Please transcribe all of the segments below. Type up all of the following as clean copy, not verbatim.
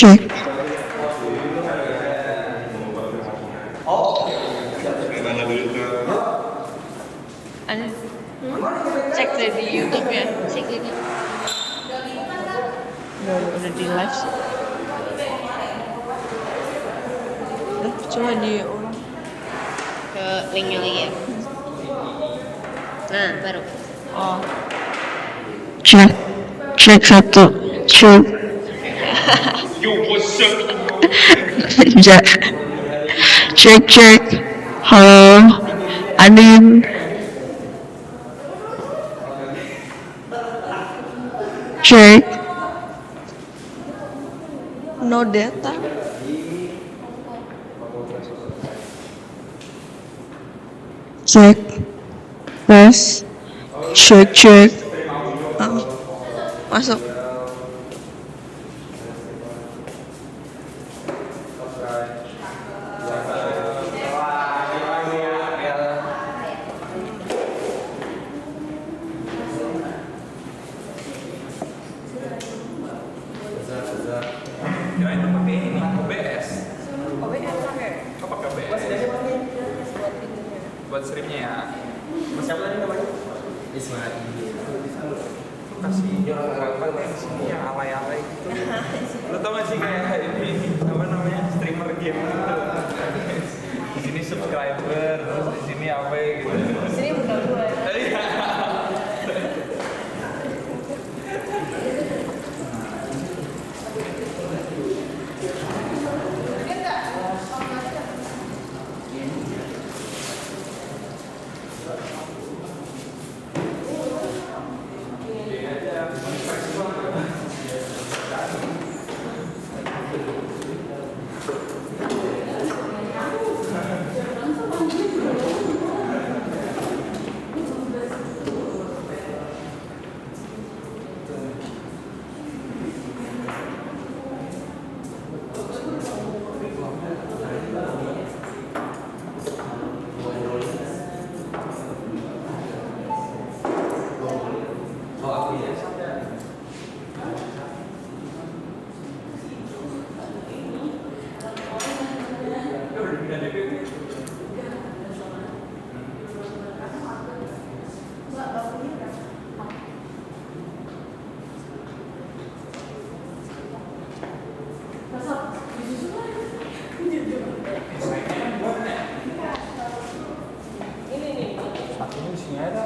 Cek. Cek deh di YouTube ya. Cek di udah di live sih. Coba di ulang ke linknya lagi ya. Nah baru. Oh. Cek. Cek satu. Cek. Yo, what's up? Cek cek. Halo. Adin. Cek. No data. Cek. Tes. Cek cek. Masuk. Kirain lu pakai ini, OBS. OBS pakai. Kok pakai OBS? Buat streamnya ya. Mas siapa tadi namanya? Ismail. Kasih apa di sini yang alay-alay gitu. Lo tau gak sih kayak ini apa namanya streamer game gitu. Di sini subscriber, terus di sini apa gitu. Di sini bukan gue. Satunya di sini ada.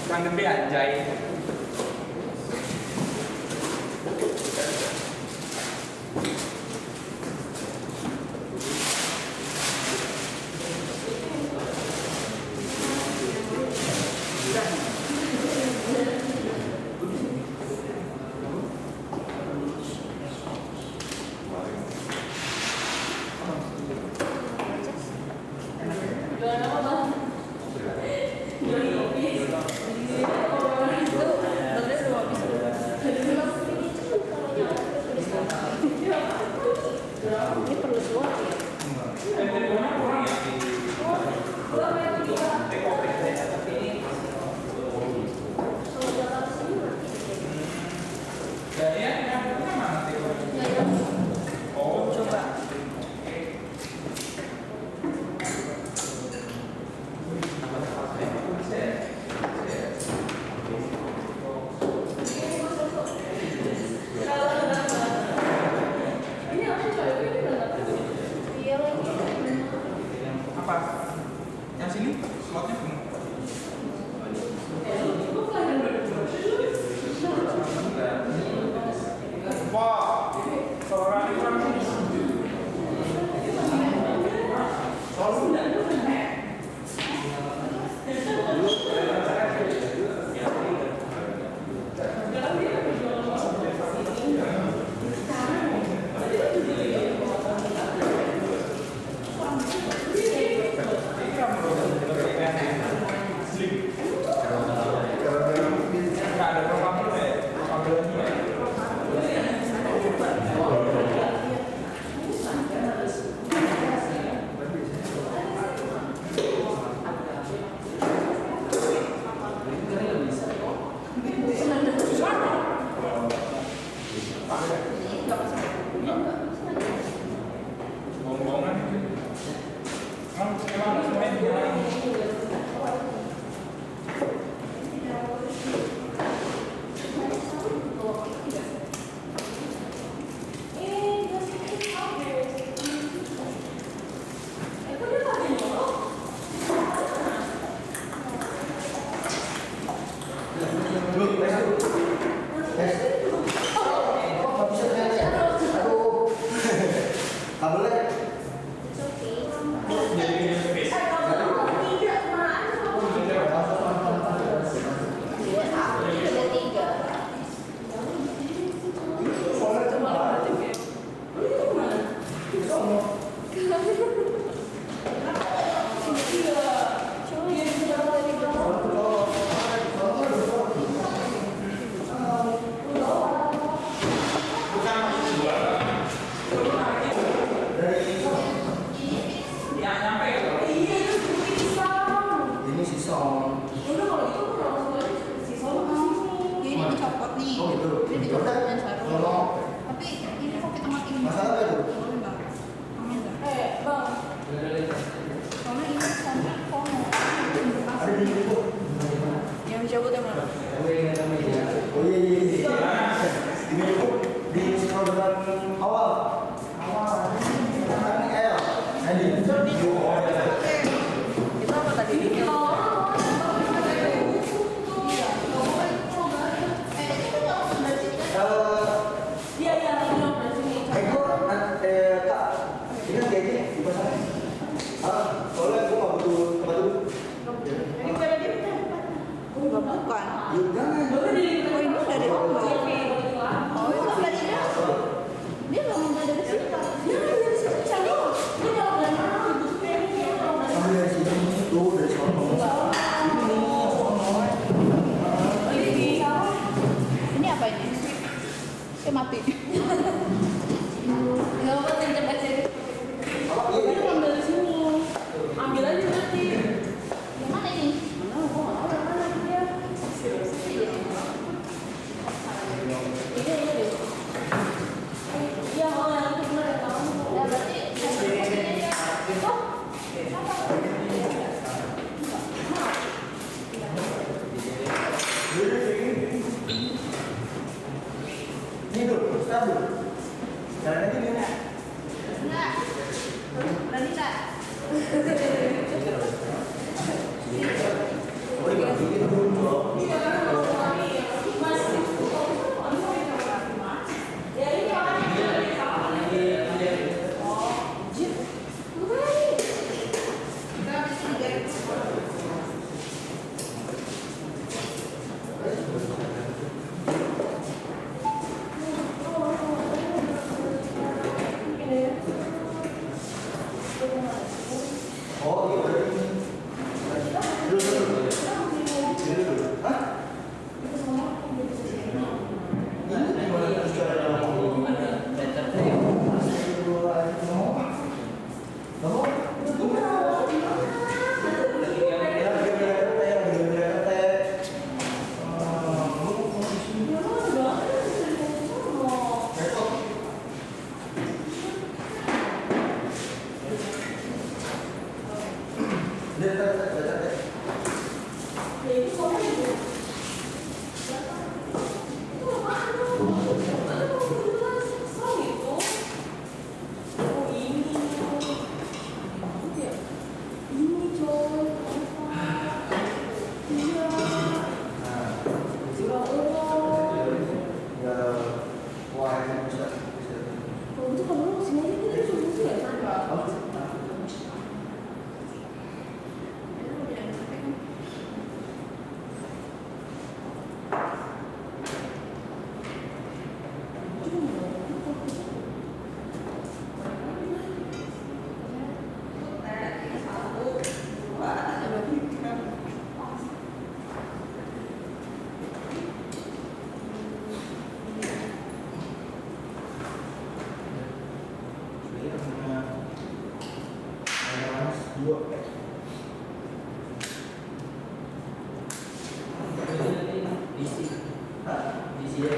Yang gede anjay. Bohong-bohongan. Emang semuanya dinyalain. Ini si Song. Ini dicopot nih. Oh gitu. Ini dicopot dan sarung. Tolong. Tapi ini kok kita matiin. Masalah apa itu? Boleh nggak? Aman nggak? Bang. Soalnya ini sampai kok mau. Ada di buku. Yang dicabut yang mana? Oh iya. Ini buku di program awal. Ini L. Ini. Itu apa tadi? Kak, ini kan kayaknya dipasangin. Soalnya gue nggak butuh tempat duduk. Enggak bukan. Jangan. Oh ini udah dari Allah. Oh itu kan dari dia. Dia nggak minta dari siapa. Dia nggak dari siapa. Dia nggak dari mana. Ambil dari sini itu dari sono. Ini apa ini? Saya mati. Nggak apa pinjam aja. Dia ngambil dari sini. Ambil aja nanti. Yang mana ini? Mana? Gua nggak tahu yang mana dia. Iya deh. Iya mau yang itu benar ya tahu. Ya berarti itu. Ini dulu, start dulu. Jalan aja nih. Enggak. Berani enggak? Oh iya, ini dulu. Oh iya berarti ini. Dulu. Hah? Ini gimana bicara dalam Isi. Isi ya.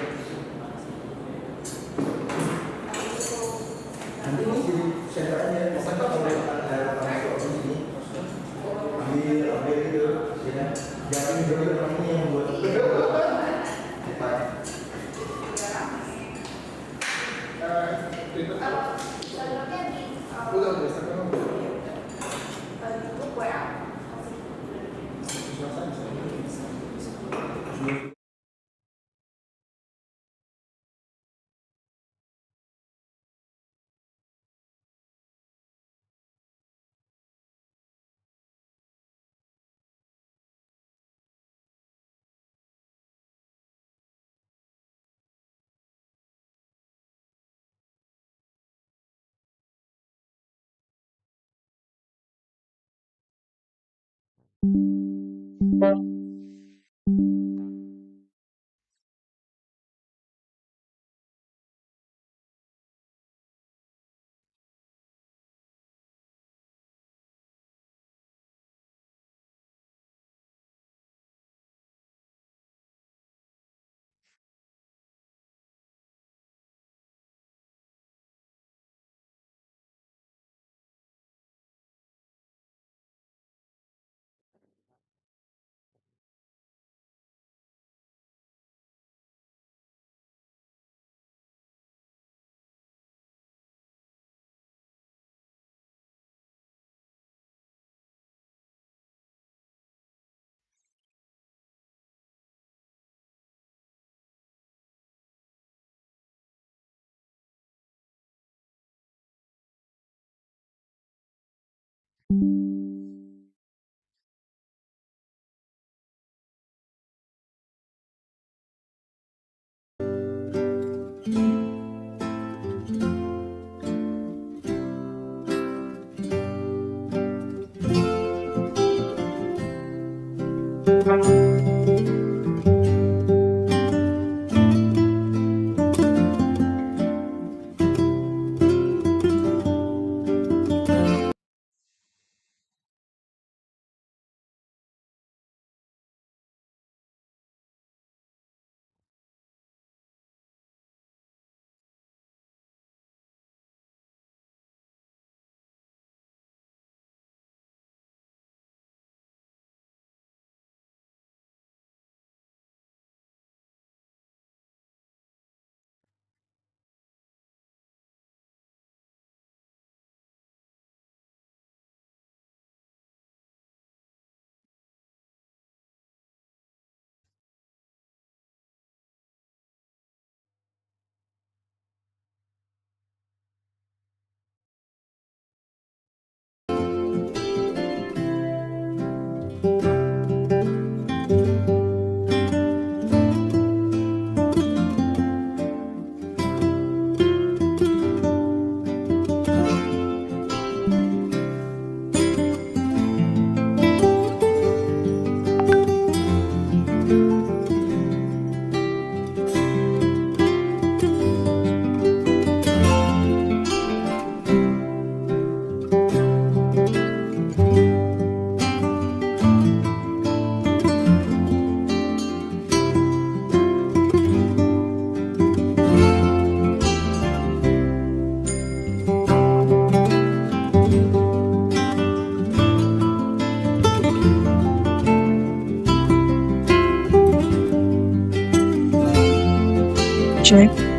Check.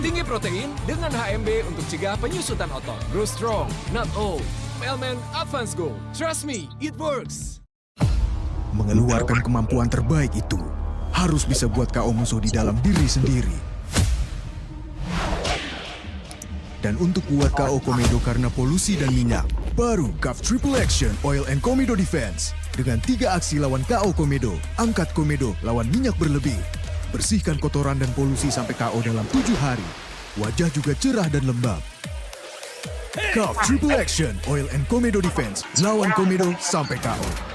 Tinggi protein dengan HMB untuk cegah penyusutan otot. Grow strong, not old. Pelmen Advance Gold. Trust me, it works. Mengeluarkan kemampuan terbaik itu harus bisa buat KO musuh di dalam diri sendiri. Dan untuk buat KO komedo karena polusi dan minyak, baru GAF Triple Action Oil and Komedo Defense. Dengan 3 aksi lawan KO komedo, angkat komedo lawan minyak berlebih. Bersihkan kotoran dan polusi sampai KO dalam 7 hari. Wajah juga cerah dan lembab. GAF Triple Action Oil and Komedo Defense. Lawan komedo sampai KO.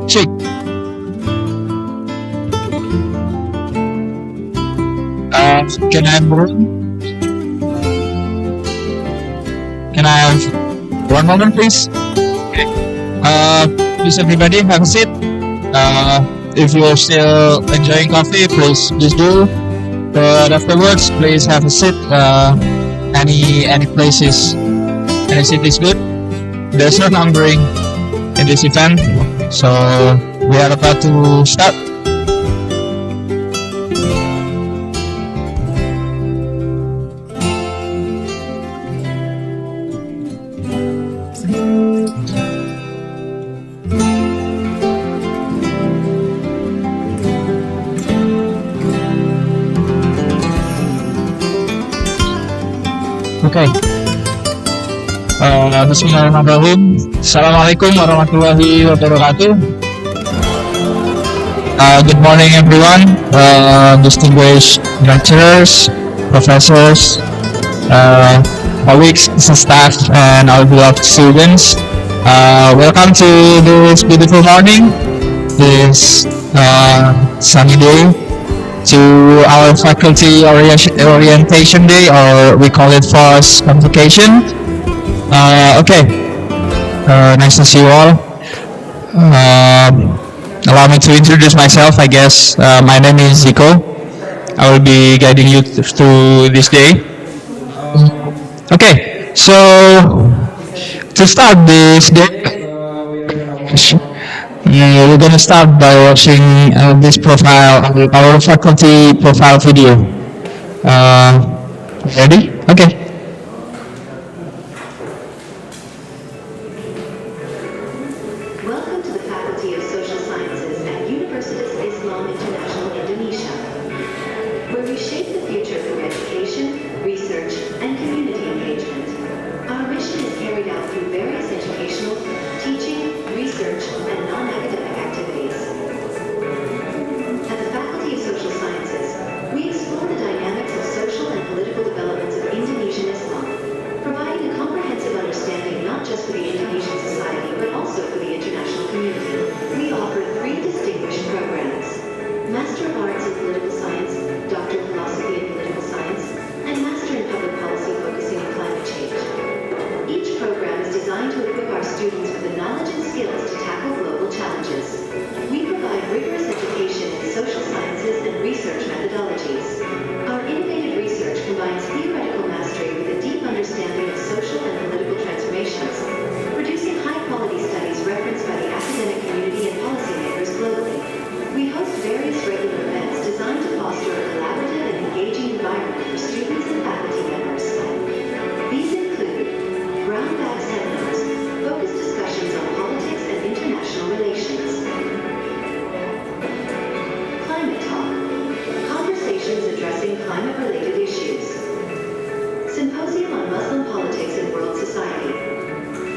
Check. Can I have room? Can I have one moment, please? Okay. Please everybody have a seat. If you're still enjoying coffee, please do. But afterwards, please have a seat. Any places, any seat is good. There's no numbering in this event, so we are about to start. Okay. Bismillahirrahmanirrahim. Assalamualaikum warahmatullahi wabarakatuh. Good morning, everyone. Distinguished lecturers, professors, colleagues, staff, and our beloved students. Welcome to this beautiful morning, this sunny day, to our faculty orientation day, or we call it FOSS convocation. Okay, nice to see you all. Allow me to introduce myself. I guess my name is Zico. I will be guiding you through this day. Okay, so to start this day, we're gonna start by watching this profile, our faculty profile video. Ready? Okay. Welcome to the Faculty of Social Sciences at Universitas Islam International Indonesia, where we shape the future through education, research, and community engagement. Our mission is carried out through various educational, teaching, research, and non-academic activities. At the Faculty of Social Sciences, we explore the dynamics of social and political developments of Indonesian Talk, conversations addressing climate-related issues. Symposium on Muslim Politics and World Society.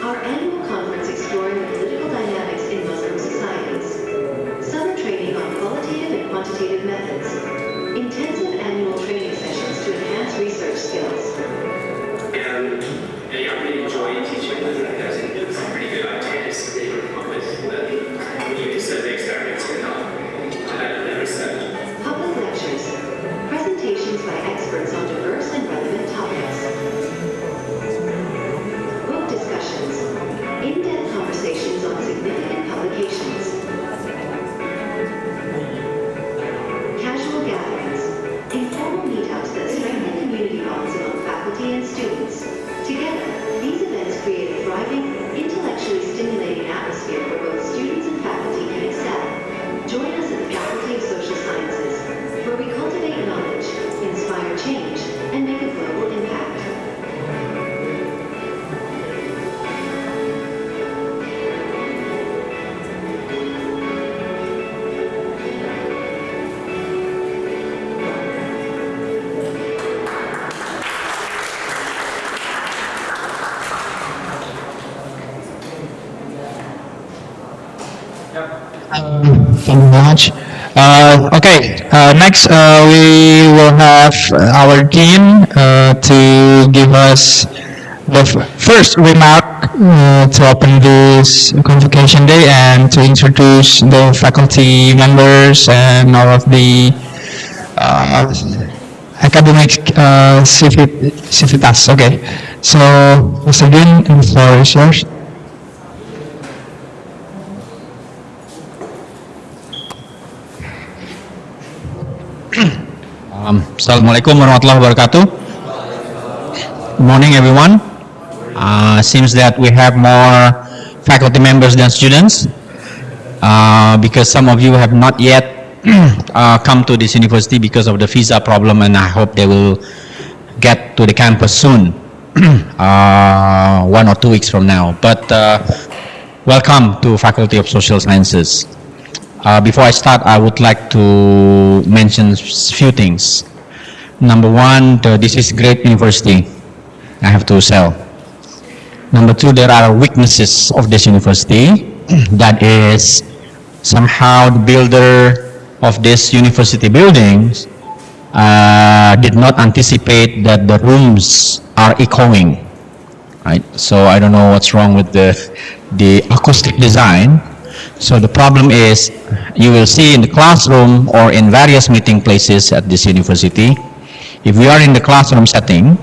Our annual conference exploring the political dynamics in Muslim societies. Summer training on qualitative and quantitative methods. Intensive annual training sessions to enhance research skills. And I really enjoy teaching. I have some pretty good ideas to come up with that when you said the experiments can help. Research. Public lectures. Presentations by experts on diverse and relevant topics. Book discussions. In-depth conversations on significant publications. Casual gatherings. Informal meetups that strengthen community bonds among faculty and students. Together, these events create a thriving, intellectually stimulating atmosphere where both students and faculty can excel. Join us at the Faculty of Social Sciences, where we cultivate knowledge, inspire change, and make a global impact. Thank you very much. Next we will have our dean to give us the first remark to open this convocation day and to introduce the faculty members and all of the academic civitas. Okay, so Mr. Dean, the floor is yours. Assalamualaikum warahmatullahi wabarakatuh. Good morning, everyone. Seems that we have more faculty members than students because some of you have not yet come to this university because of the visa problem, and I hope they will get to the campus soon, 1 or 2 weeks from now. But welcome to Faculty of Social Sciences. Before I start, I would like to mention a few things. Number one, this is great university. I have to sell. Number two, there are weaknesses of this university. That is, somehow the builder of this university buildings did not anticipate that the rooms are echoing. Right? So I don't know what's wrong with the acoustic design. So the problem is, you will see in the classroom or in various meeting places at this university, if we are in the classroom setting,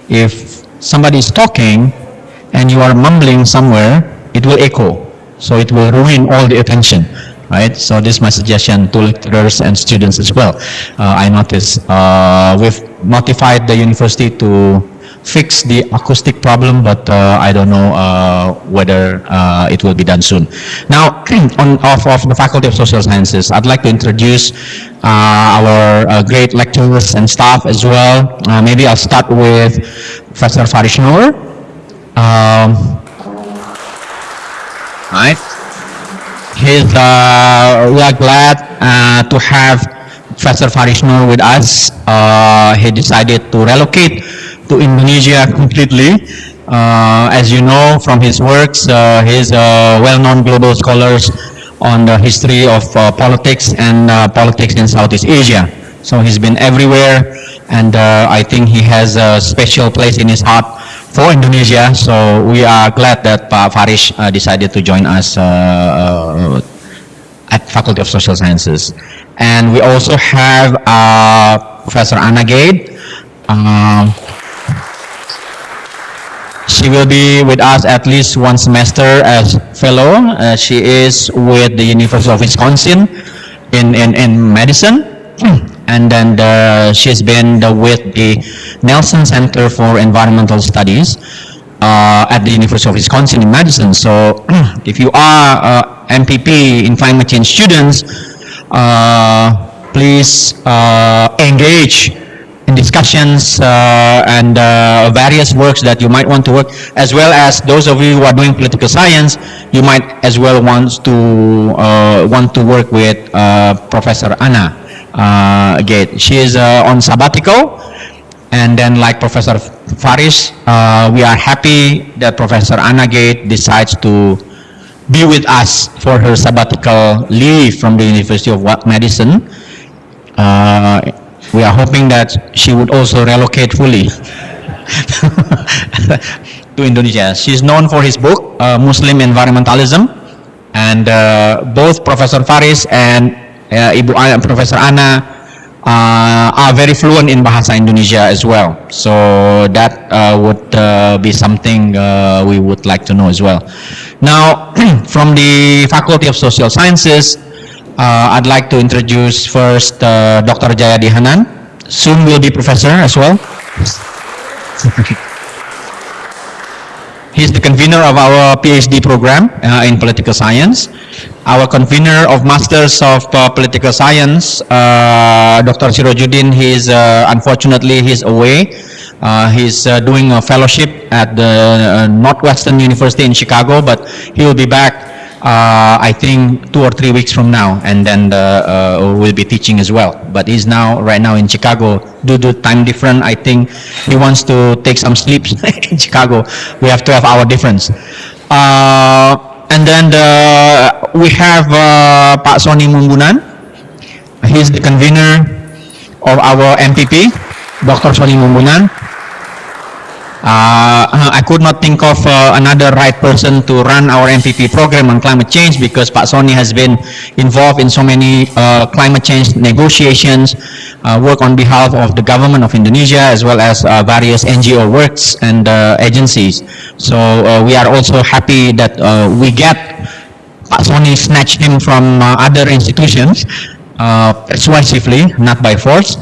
if somebody is talking and you are mumbling somewhere, it will echo. So it will ruin all the attention, right? So this is my suggestion to lecturers and students as well. I noticed we've notified the university to fix the acoustic problem, but I don't know whether it will be done soon. Now, on behalf of the Faculty of Social Sciences, I'd like to introduce our great lecturers and staff as well. Maybe I'll start with Professor Farish Noor. Right. We are glad to have Professor Farish Noor with us. He decided to relocate to Indonesia completely. As you know from his works, he's a well-known global scholar on the history of politics and politics in Southeast Asia. So he's been everywhere, and I think he has a special place in his heart for Indonesia. So we are glad that Farish decided to join us at Faculty of Social Sciences. And we also have Professor Anna Gade. She will be with us at least one semester as fellow. She is with the University of Wisconsin in medicine. And then she's been with the Nelson Center for Environmental Studies at the University of Wisconsin in medicine. So if you are MPP in climate change students, please engage discussions and various works that you might want to work, as well as those of you who are doing political science, you might as well want to work with Professor Anna Gate. She is on sabbatical, and then like Professor Faris, we are happy that Professor Anna Gate decides to be with us for her sabbatical leave from the University of Medicine. We are hoping that she would also relocate fully to Indonesia. She is known for his book, Muslim Environmentalism, and both Professor Faris and Professor Anna are very fluent in Bahasa Indonesia as well. So that would be something we would like to know as well. Now, from the Faculty of Social Sciences, I'd like to introduce first Dr. Jayadi Hanan. Soon will be professor as well. He's the convener of our PhD program in political science. Our convener of Masters of Political Science, Dr. Sirojudin, unfortunately he's away. He's doing a fellowship at the Northwestern University in Chicago, but he will be back I think 2 or 3 weeks from now, and then will be teaching as well. But he's right now in Chicago due to time difference. I think he wants to take some sleep in Chicago. We have 12-hour difference. And then we have Pak Sony Mumbunan. He's the convener of our MPP, Dr. Sony Mumbunan. I could not think of another right person to run our MPP program on climate change, because Pak Sony has been involved in so many climate change negotiations, work on behalf of the government of Indonesia, as well as various NGO works and agencies. So we are also happy that we get Pak Sony snatched him from other institutions persuasively, not by force.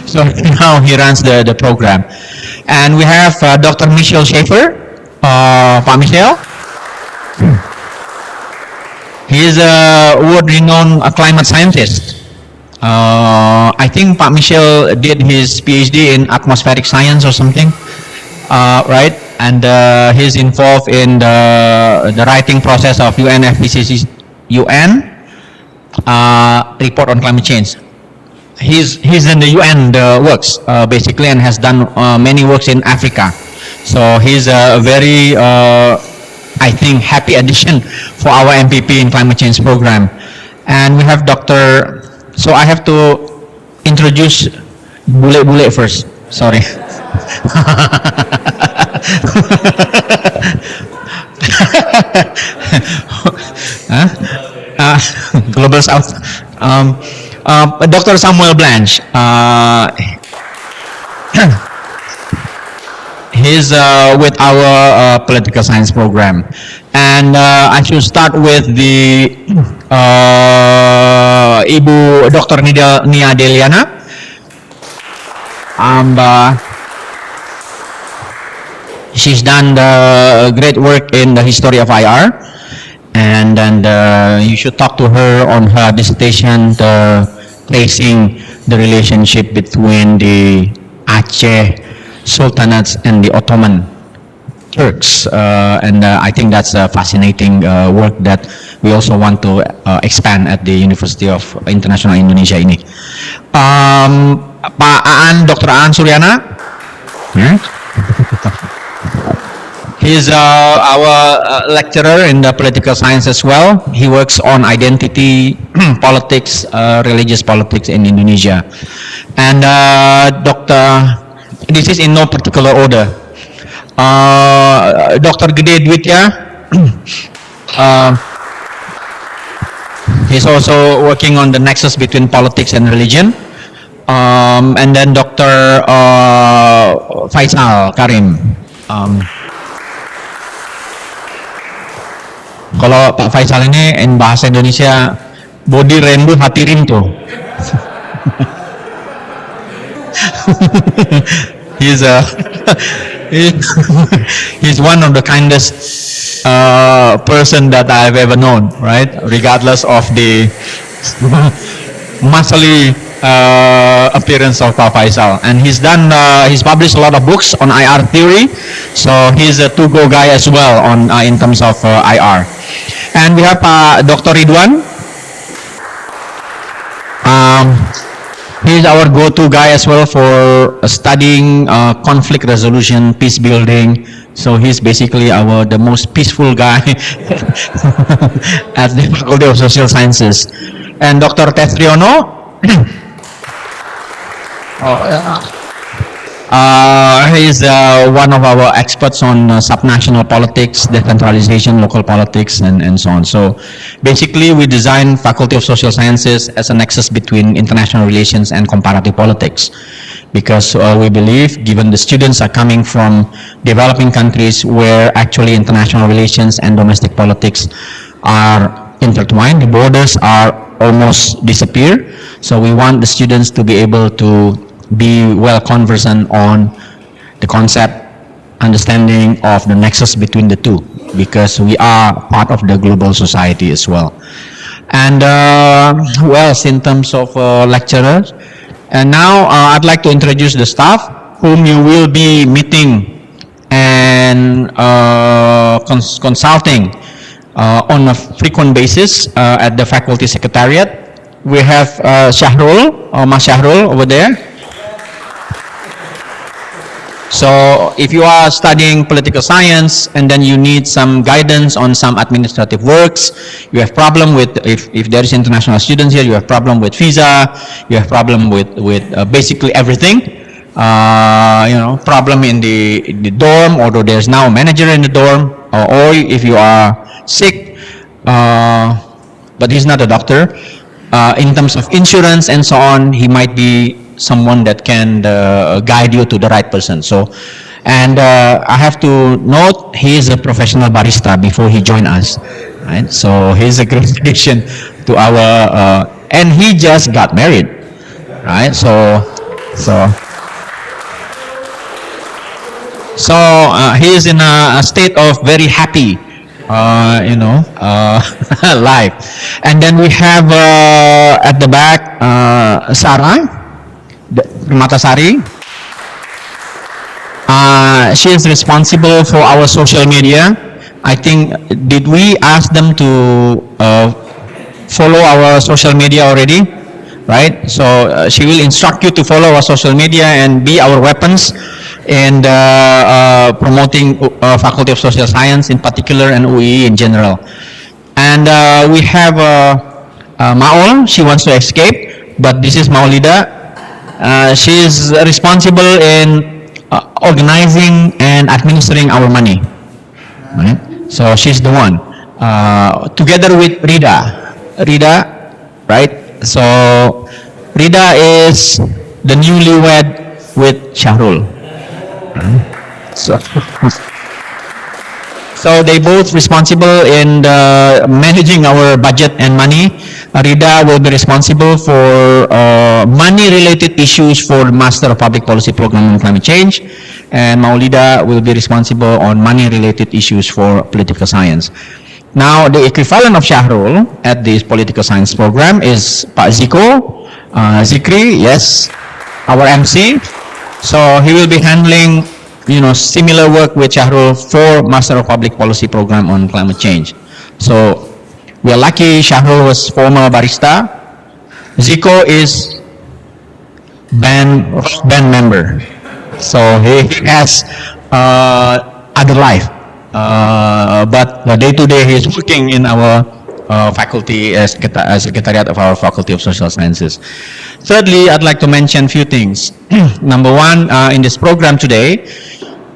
So now he runs the program. And we have Dr. Michelle Schaefer. Pak Michelle. He is a world-renowned climate scientist. I think Pak Michelle did his PhD in atmospheric science or something, right? And he's involved in the writing process of UNFCCC's UN report on climate change. He's in the UN works basically, and has done many works in Africa. So he's a very I think happy addition for our MPP in climate change program. And we have Dr. So I have to introduce Bule first. Sorry. Global South. Dr. Samuel Blanche. He's with our political science program. And I should start with the Ibu Dr. Nia Deliana. She's done the great work in the history of IR. And then you should talk to her on her dissertation tracing the relationship between the Aceh Sultanates and the Ottoman Turks. And I think that's a fascinating work that we also want to expand at the University of International Indonesia ini. Pak Aan, Dr. Aan Suryana. He's our lecturer in the political science as well. He works on identity politics, religious politics in Indonesia. And this is in no particular order. Dr. Gede Dwitya, he's also working on the nexus between politics and religion. And then Dr. Faisal Karim. Kalau Pak Faisal ini in bahasa Indonesia body rainbow hati rinto. He's one of the kindest person that I've ever known, right? Regardless of the muscly appearance of Pak Faisal, and he's published a lot of books on IR theory, so he's a to-go guy as well on in terms of IR. And we have Dr. Ridwan. He's our go-to guy as well for studying conflict resolution, peace building. So he's basically the most peaceful guy at the Faculty of Social Sciences. And Dr. Tetriono, he's one of our experts on subnational politics, decentralization, local politics, and so on. So basically, we designed Faculty of Social Sciences as a nexus between international relations and comparative politics, because we believe, given the students are coming from developing countries where actually international relations and domestic politics are intertwined, the borders are almost disappear. So we want the students to be able to be well conversant on the concept, understanding of the nexus between the two, because we are part of the global society as well. And well, in terms of lecturers, and now I'd like to introduce the staff whom you will be meeting and consulting on a frequent basis at the faculty secretariat. We have Shahrul, Mas Shahrul over there. So if you are studying political science and then you need some guidance on some administrative works, you have problem with, if there is international students here, you have problem with visa, you have problem with basically everything. Problem in the dorm, although there's now a manager in the dorm, or if you are sick, but he's not a doctor, in terms of insurance and so on, he might be someone that can guide you to the right person. So, and I have to note, he is a professional barista before he joined us, right? So he's a great addition to our, and he just got married, right? So he is in a state of very happy, life. And then we have at the back Sarah Matasari. She is responsible for our social media. I think, did we ask them to follow our social media already? Right? So she will instruct you to follow our social media and be our weapons in promoting Faculty of Social Science in particular and UIII in general. And we have Maul. She wants to escape, but this is Maulida. She is responsible in organizing and administering our money, right? So she's the one, together with Rida, right? So Rida is the newlywed with Shahrul. So they both responsible in managing our budget and money. Rida will be responsible for money-related issues for the Master of Public Policy Program on Climate Change, and Maulida will be responsible on money-related issues for political science. Now, the equivalent of Shahrul at this political science program is Pak Ziko, Zikri, yes, our MC. So he will be handling, similar work with Shahrul for Master of Public Policy Program on Climate Change. So we are lucky Shahrul was former barista. Ziko is band member. So he has other life. But day to day he is working in our faculty as secretariat of our Faculty of Social Sciences. Thirdly, I'd like to mention a few things. Number one, in this program today,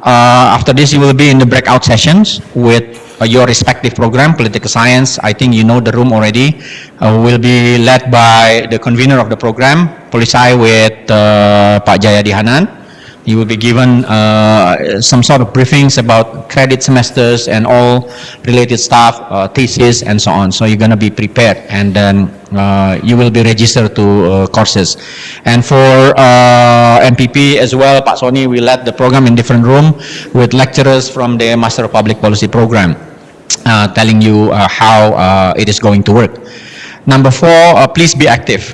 after this you will be in the breakout sessions with your respective program, political science. I think you know the room already. Will be led by the convener of the program, Polisai, with Pak Jayadi Hanan. You will be given some sort of briefings about credit semesters and all related stuff, thesis and so on. So you're going to be prepared, and then you will be registered to courses. And for MPP as well, Pak Soni will lead the program in different room with lecturers from the Master of Public Policy program, telling you how it is going to work. Number four, please be active.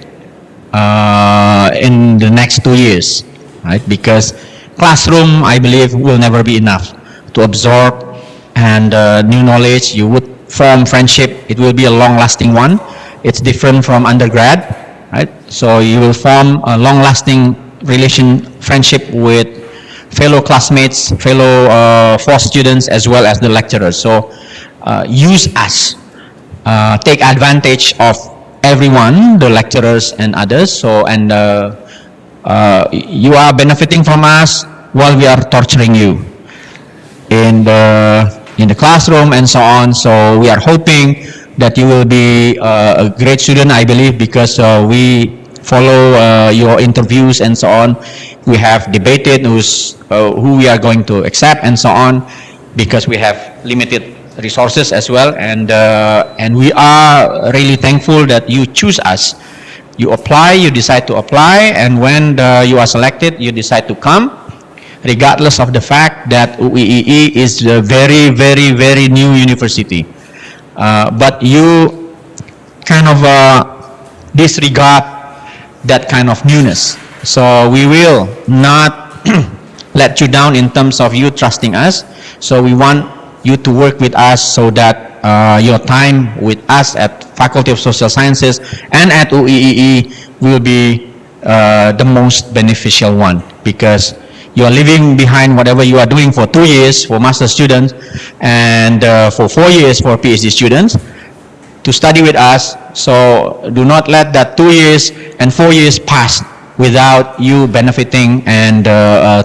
in the next 2 years, right? Because classroom, I believe, will never be enough to absorb and new knowledge. You would form friendship. It will be a long-lasting one. It's different from undergrad, right? So you will form a long-lasting friendship with fellow classmates, fellow four students, as well as the lecturers. So use us, take advantage of everyone, the lecturers and others. So you are benefiting from us while we are torturing you in the classroom and so on. So we are hoping that you will be a great student, I believe, because we follow your interviews and so on. We have debated who we are going to accept and so on, because we have limited resources as well, and we are really thankful that you choose us. You apply, you decide to apply, and when you are selected, you decide to come, regardless of the fact that UIII is a very, very, very new university. But you kind of disregard that kind of newness. So we will not let you down in terms of you trusting us. So we want you to work with us so that your time with us at Faculty of Social Sciences and at UIII will be the most beneficial one, because you are leaving behind whatever you are doing for 2 years for master students and for 4 years for PhD students to study with us. So do not let that 2 years and 4 years pass without you benefiting and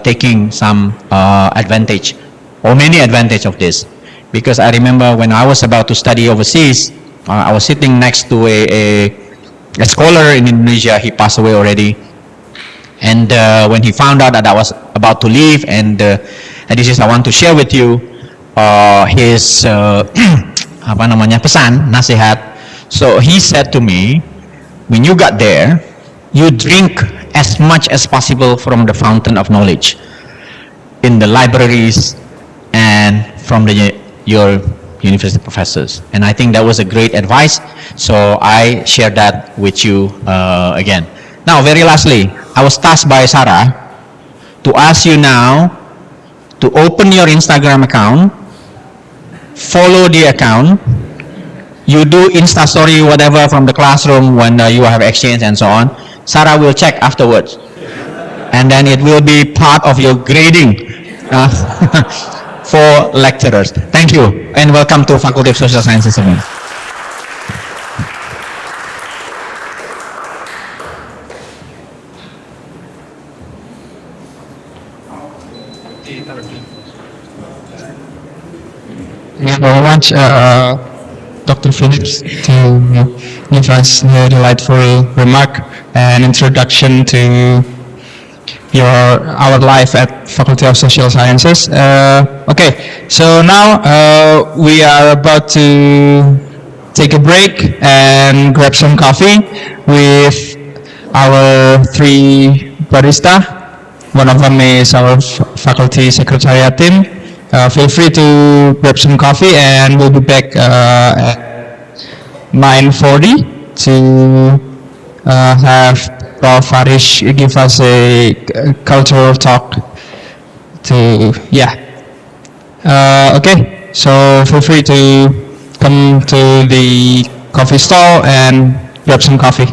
taking some advantage or many advantage of this. Because I remember when I was about to study overseas, I was sitting next to a scholar in Indonesia. He passed away already. And when he found out that I was about to leave, and this is I want to share with you his pesan, nasihat. So he said to me, when you got there, you drink as much as possible from the fountain of knowledge in the libraries and from your university professors. And I think that was a great advice. So I share that with you again. Now, very lastly, I was tasked by Sarah to ask you now to open your Instagram account, follow the account, you do Insta story, whatever from the classroom when you have exchange and so on. Sarah will check afterwards. And then it will be part of your grading for lecturers. Thank you, and welcome to Faculty of Social Sciences again. Thank you very much, Dr. Phillips, to give us a delightful remark and introduction to our life at Faculty of Social Sciences. Okay, so now we are about to take a break and grab some coffee with our 3 barista. One of them is our faculty secretariat team. Feel free to grab some coffee, and we'll be back at 9:40 to have Prof. Harish give us a cultural talk. Okay, so feel free to come to the coffee stall and grab some coffee.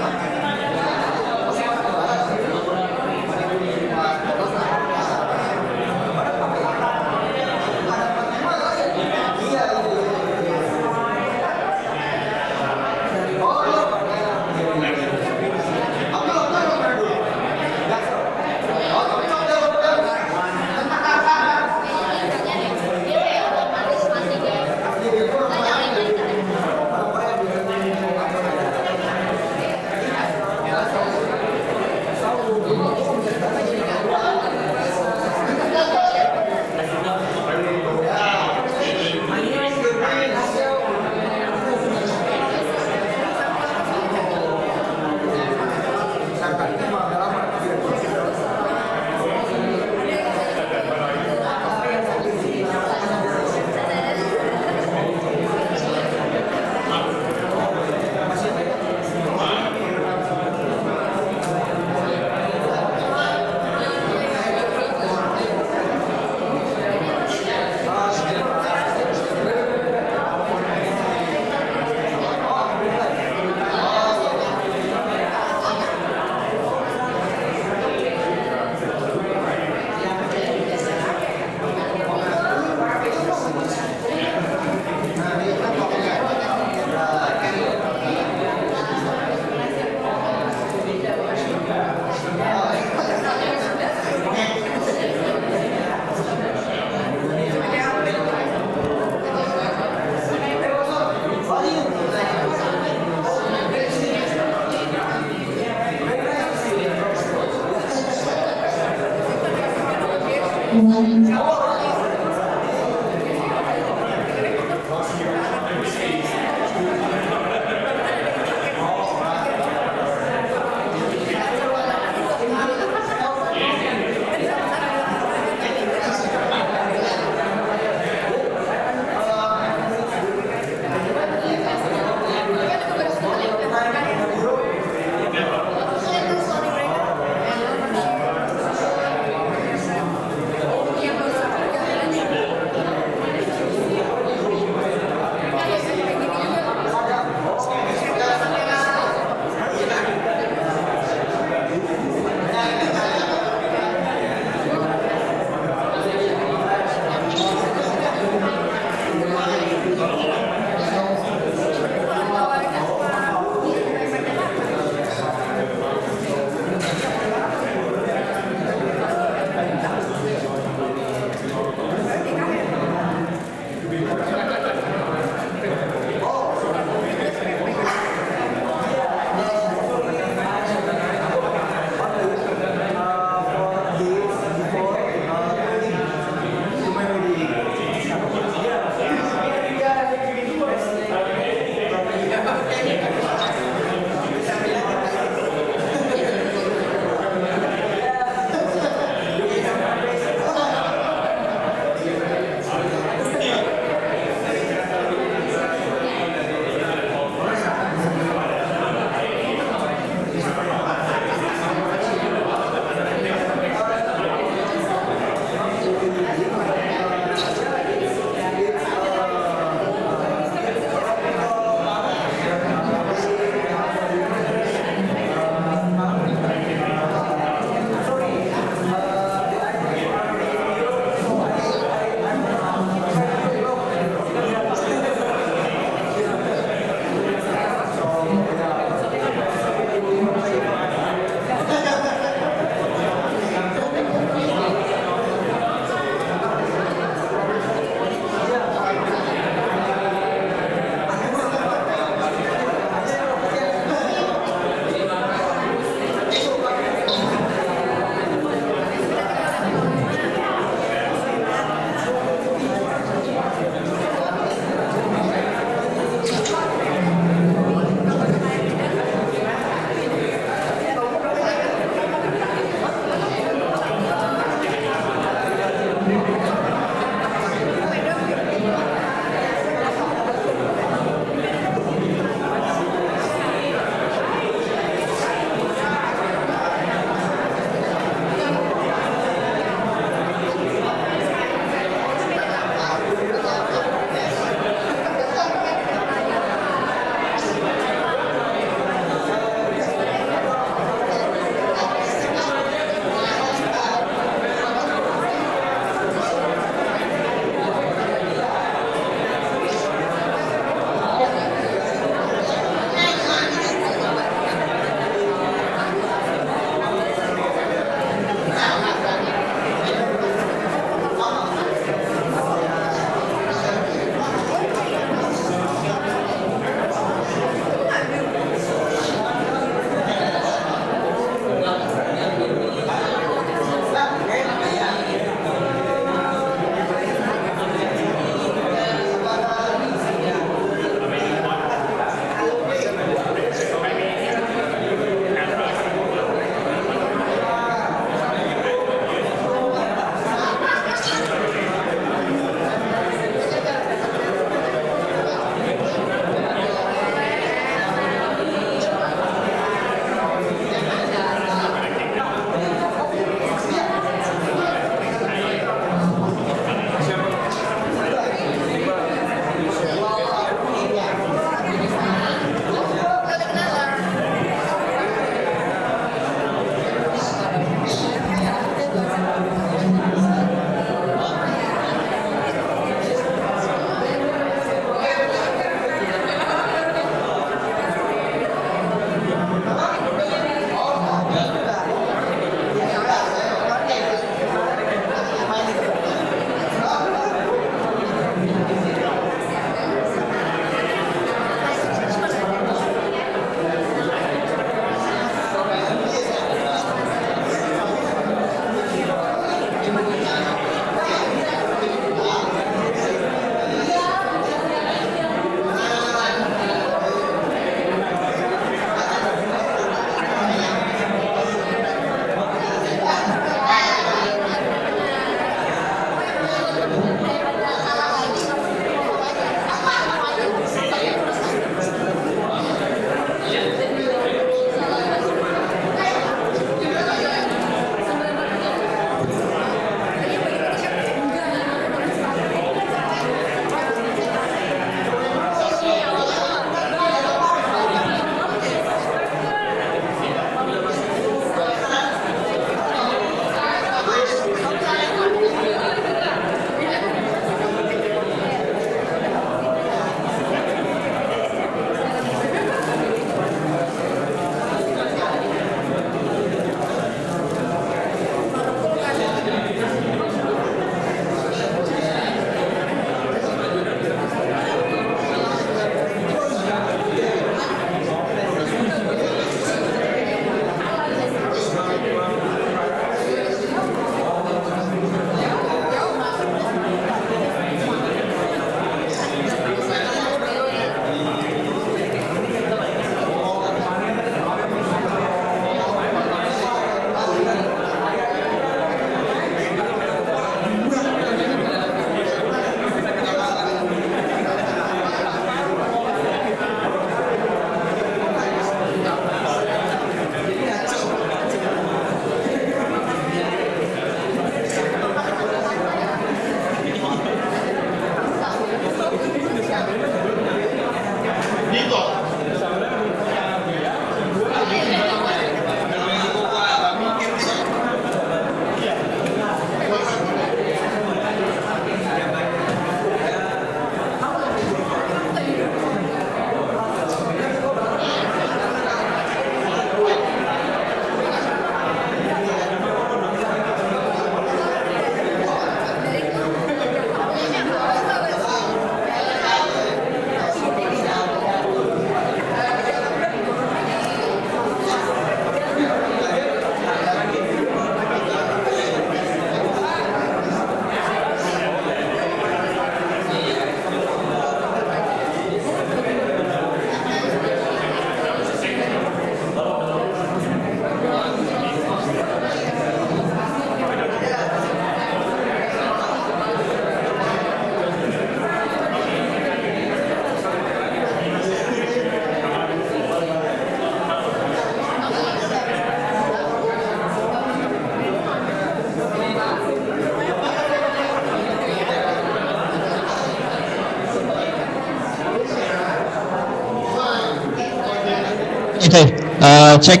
Check.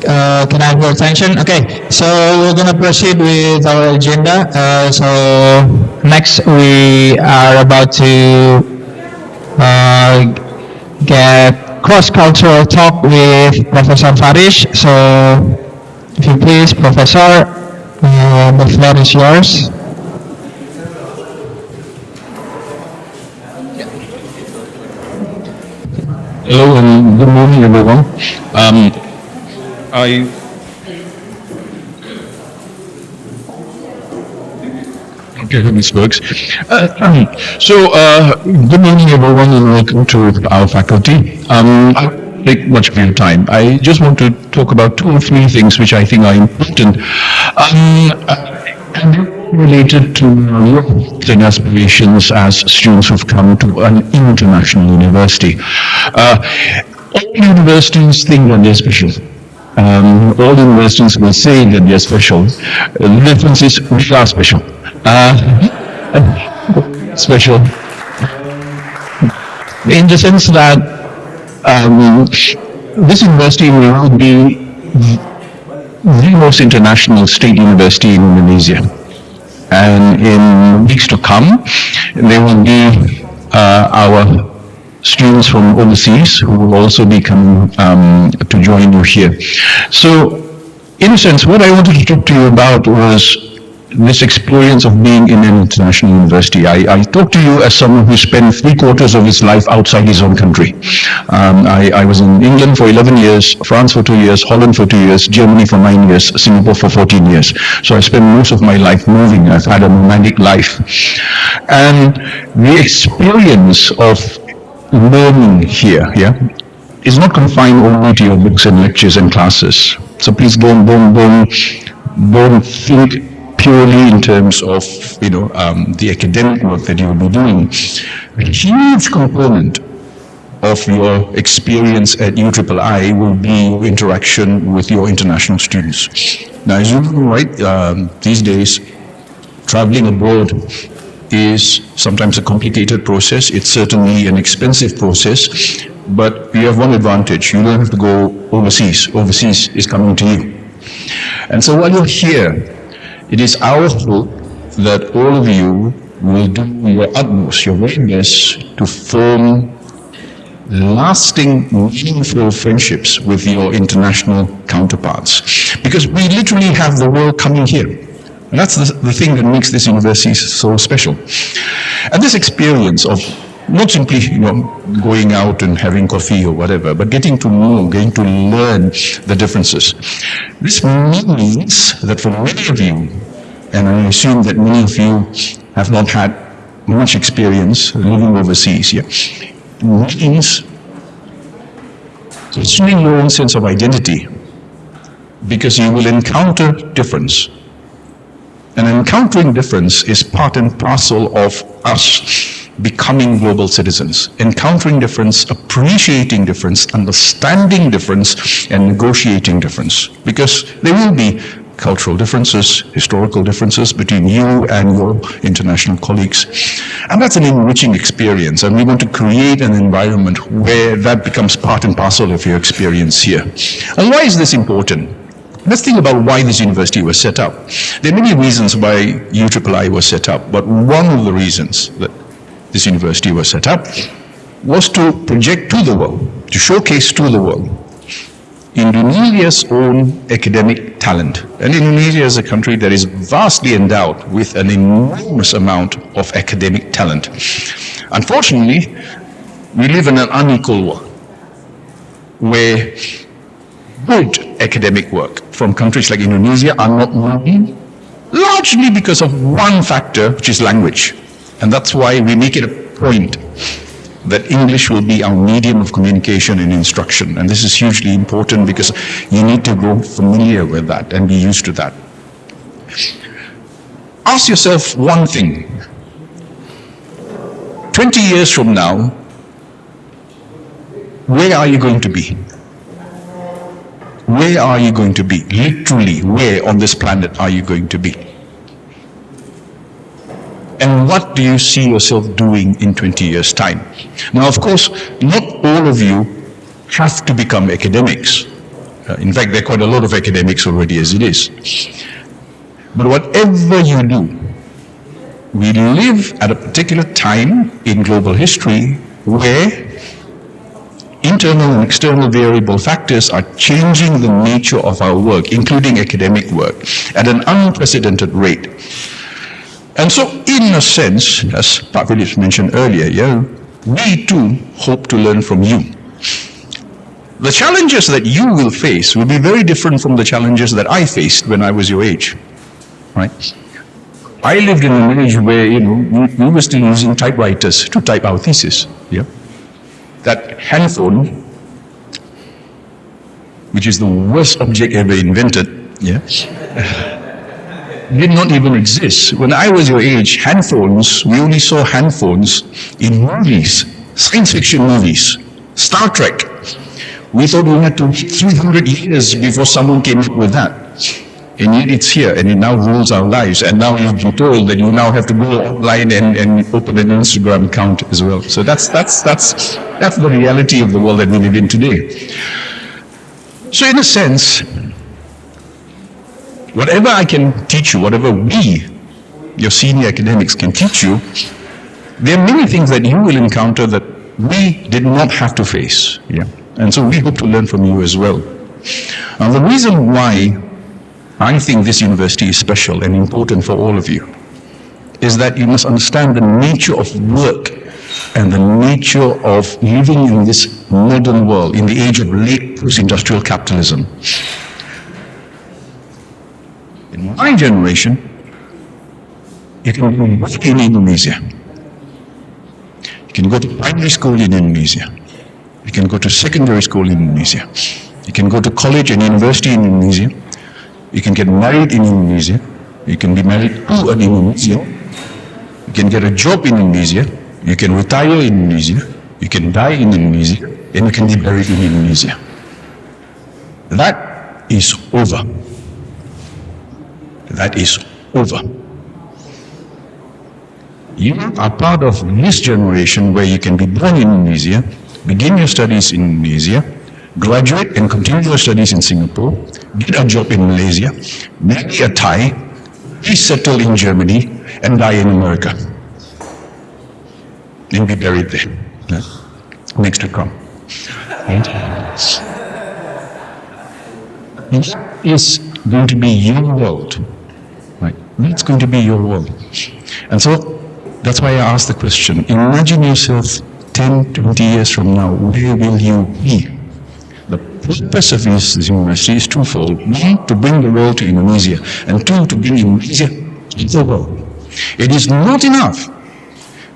Can I have your attention? Okay, so we're gonna proceed with our agenda. So next we are about to get cross-cultural talk with Professor Farish. So if you please, Professor, the floor is yours. Hello and good morning, everyone. I okay, this works. Good morning, everyone, and welcome to our faculty. I won't take much of your time. I just want to talk about 2 or 3 things which I think are important, and related to your hopes and aspirations as students who've come to an international university. All universities think that they're special. All universities will say that they're special. The difference is we are special. Special in the sense that this university will be the most international state university in Indonesia. And in weeks to come, there will be our students from overseas who will also be coming to join you here. So, in a sense, what I wanted to talk to you about was this experience of being in an international university. I talk to you as someone who spent 3/4 of his life outside his own country. I was in England for 11 years, France for 2 years, Holland for 2 years, Germany for 9 years, Singapore for 14 years. So I spent most of my life moving. I've had a nomadic life. And the experience of learning here, is not confined only to your books and lectures and classes. So please don't think purely in terms of the academic work that you will be doing. A huge component of your experience at UIII will be your interaction with your international students. Now, as you know, right, these days, traveling abroad is sometimes a complicated process. It's certainly an expensive process, but you have one advantage. You don't have to go overseas. Overseas is coming to you. And so while you're here, it is our hope that all of you will do your utmost, your very best, to form lasting, meaningful friendships with your international counterparts. Because we literally have the world coming here. And that's the thing that makes this university so special. And this experience of not simply going out and having coffee or whatever, but getting to know, getting to learn the differences. This means that for many of you, and I assume that many of you have not had much experience living overseas, means pursuing your own sense of identity, because you will encounter difference. And encountering difference is part and parcel of us becoming global citizens. Encountering difference, appreciating difference, understanding difference, and negotiating difference. Because there will be cultural differences, historical differences between you and your international colleagues. And that's an enriching experience, and we want to create an environment where that becomes part and parcel of your experience here. And why is this important? Let's think about why this university was set up. There are many reasons why UIII was set up, but one of the reasons that this university was set up was to project to the world, to showcase to the world, Indonesia's own academic talent. And Indonesia is a country that is vastly endowed with an enormous amount of academic talent. Unfortunately, we live in an unequal world where good academic work from countries like Indonesia are not known, largely because of one factor, which is language. And that's why we make it a point that English will be our medium of communication and instruction. And this is hugely important because you need to grow familiar with that and be used to that. Ask yourself one thing. 20 years from now, where are you going to be? Where are you going to be? Literally, where on this planet are you going to be? And what do you see yourself doing in 20 years' time? Now, of course, not all of you have to become academics. In fact, there are quite a lot of academics already as it is. But whatever you do, we live at a particular time in global history where internal and external variable factors are changing the nature of our work, including academic work, at an unprecedented rate. And so, in a sense, as Pak Phillips mentioned earlier, we too hope to learn from you. The challenges that you will face will be very different from the challenges that I faced when I was your age, right? I lived in an age where, we were still using typewriters to type our thesis, That handphone, which is the worst object ever invented, did not even exist. When I was your age, handphones, we only saw handphones in movies, science fiction movies, Star Trek. We thought we had to wait 300 years before someone came up with that. And yet it's here, and it now rules our lives. And now you've been told that you now have to go online and open an Instagram account as well. So that's the reality of the world that we live in today. So in a sense, whatever I can teach you, whatever we, your senior academics, can teach you, there are many things that you will encounter that we did not have to face. And so we hope to learn from you as well. Now, the reason why I think this university is special and important for all of you is that you must understand the nature of work and the nature of living in this modern world, in the age of late post-industrial capitalism. In my generation, you can work in Indonesia. You can go to primary school in Indonesia. You can go to secondary school in Indonesia. You can go to college and university in Indonesia. You can get married in Indonesia. You can be married to an Indonesian. You can get a job in Indonesia. You can retire in Indonesia. You can die in Indonesia. And you can be buried in Indonesia. That is over. That is over. You are part of this generation where you can be born in Indonesia, begin your studies in Indonesia, graduate and continue your studies in Singapore, get a job in Malaysia, marry a Thai, resettle in Germany, and die in America. And be buried there. Next to come. This is going to be your world. Right? That's going to be your world. And so, that's why I asked the question, imagine yourself 10, 20 years from now, where will you be? The purpose of this university is twofold. One, to bring the world to Indonesia, and two, to bring Indonesia to the world. It is not enough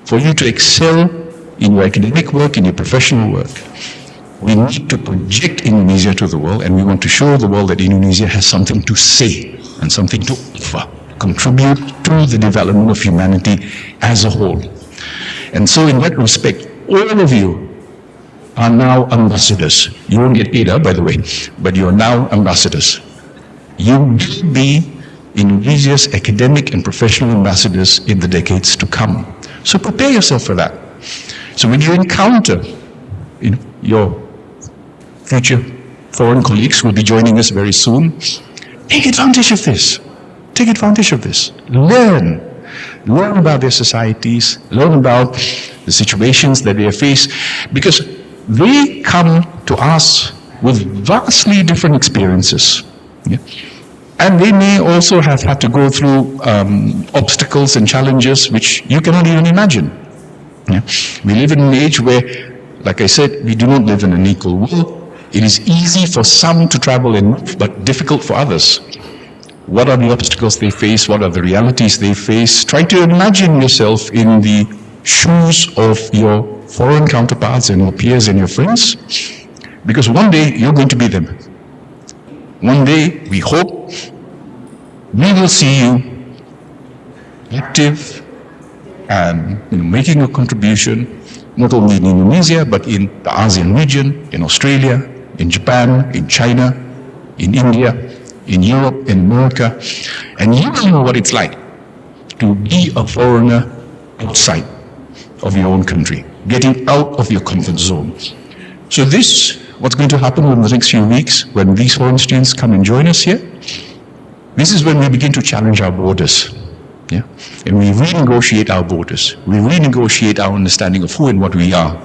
for you to excel in your academic work, in your professional work. We need to project Indonesia to the world, and we want to show the world that Indonesia has something to say and something to offer, contribute to the development of humanity as a whole. And so in that respect, all of you are now ambassadors. You won't get paid, by the way, but you are now ambassadors. You will be Indonesia's academic and professional ambassadors in the decades to come. So prepare yourself for that. So when you encounter your future foreign colleagues who will be joining us very soon, take advantage of this. Take advantage of this. Learn about their societies, learn about the situations that they face, because they come to us with vastly different experiences. And they may also have had to go through obstacles and challenges which you cannot even imagine. We live in an age where, like I said, we do not live in an equal world. It is easy for some to travel and move, but difficult for others. What are the obstacles they face? What are the realities they face? Try to imagine yourself in the shoes of your foreign counterparts and your peers and your friends, because one day you're going to be them. One day, we hope, we will see you active and making a contribution, not only in Indonesia, but in the ASEAN region, in Australia, in Japan, in China, in India, in Europe, in America. And you will know what it's like to be a foreigner outside of your own country, getting out of your comfort zone. So this what's going to happen in the next few weeks when these foreign students come and join us here? This is when we begin to challenge our borders. Yeah? And we renegotiate our borders. We renegotiate our understanding of who and what we are.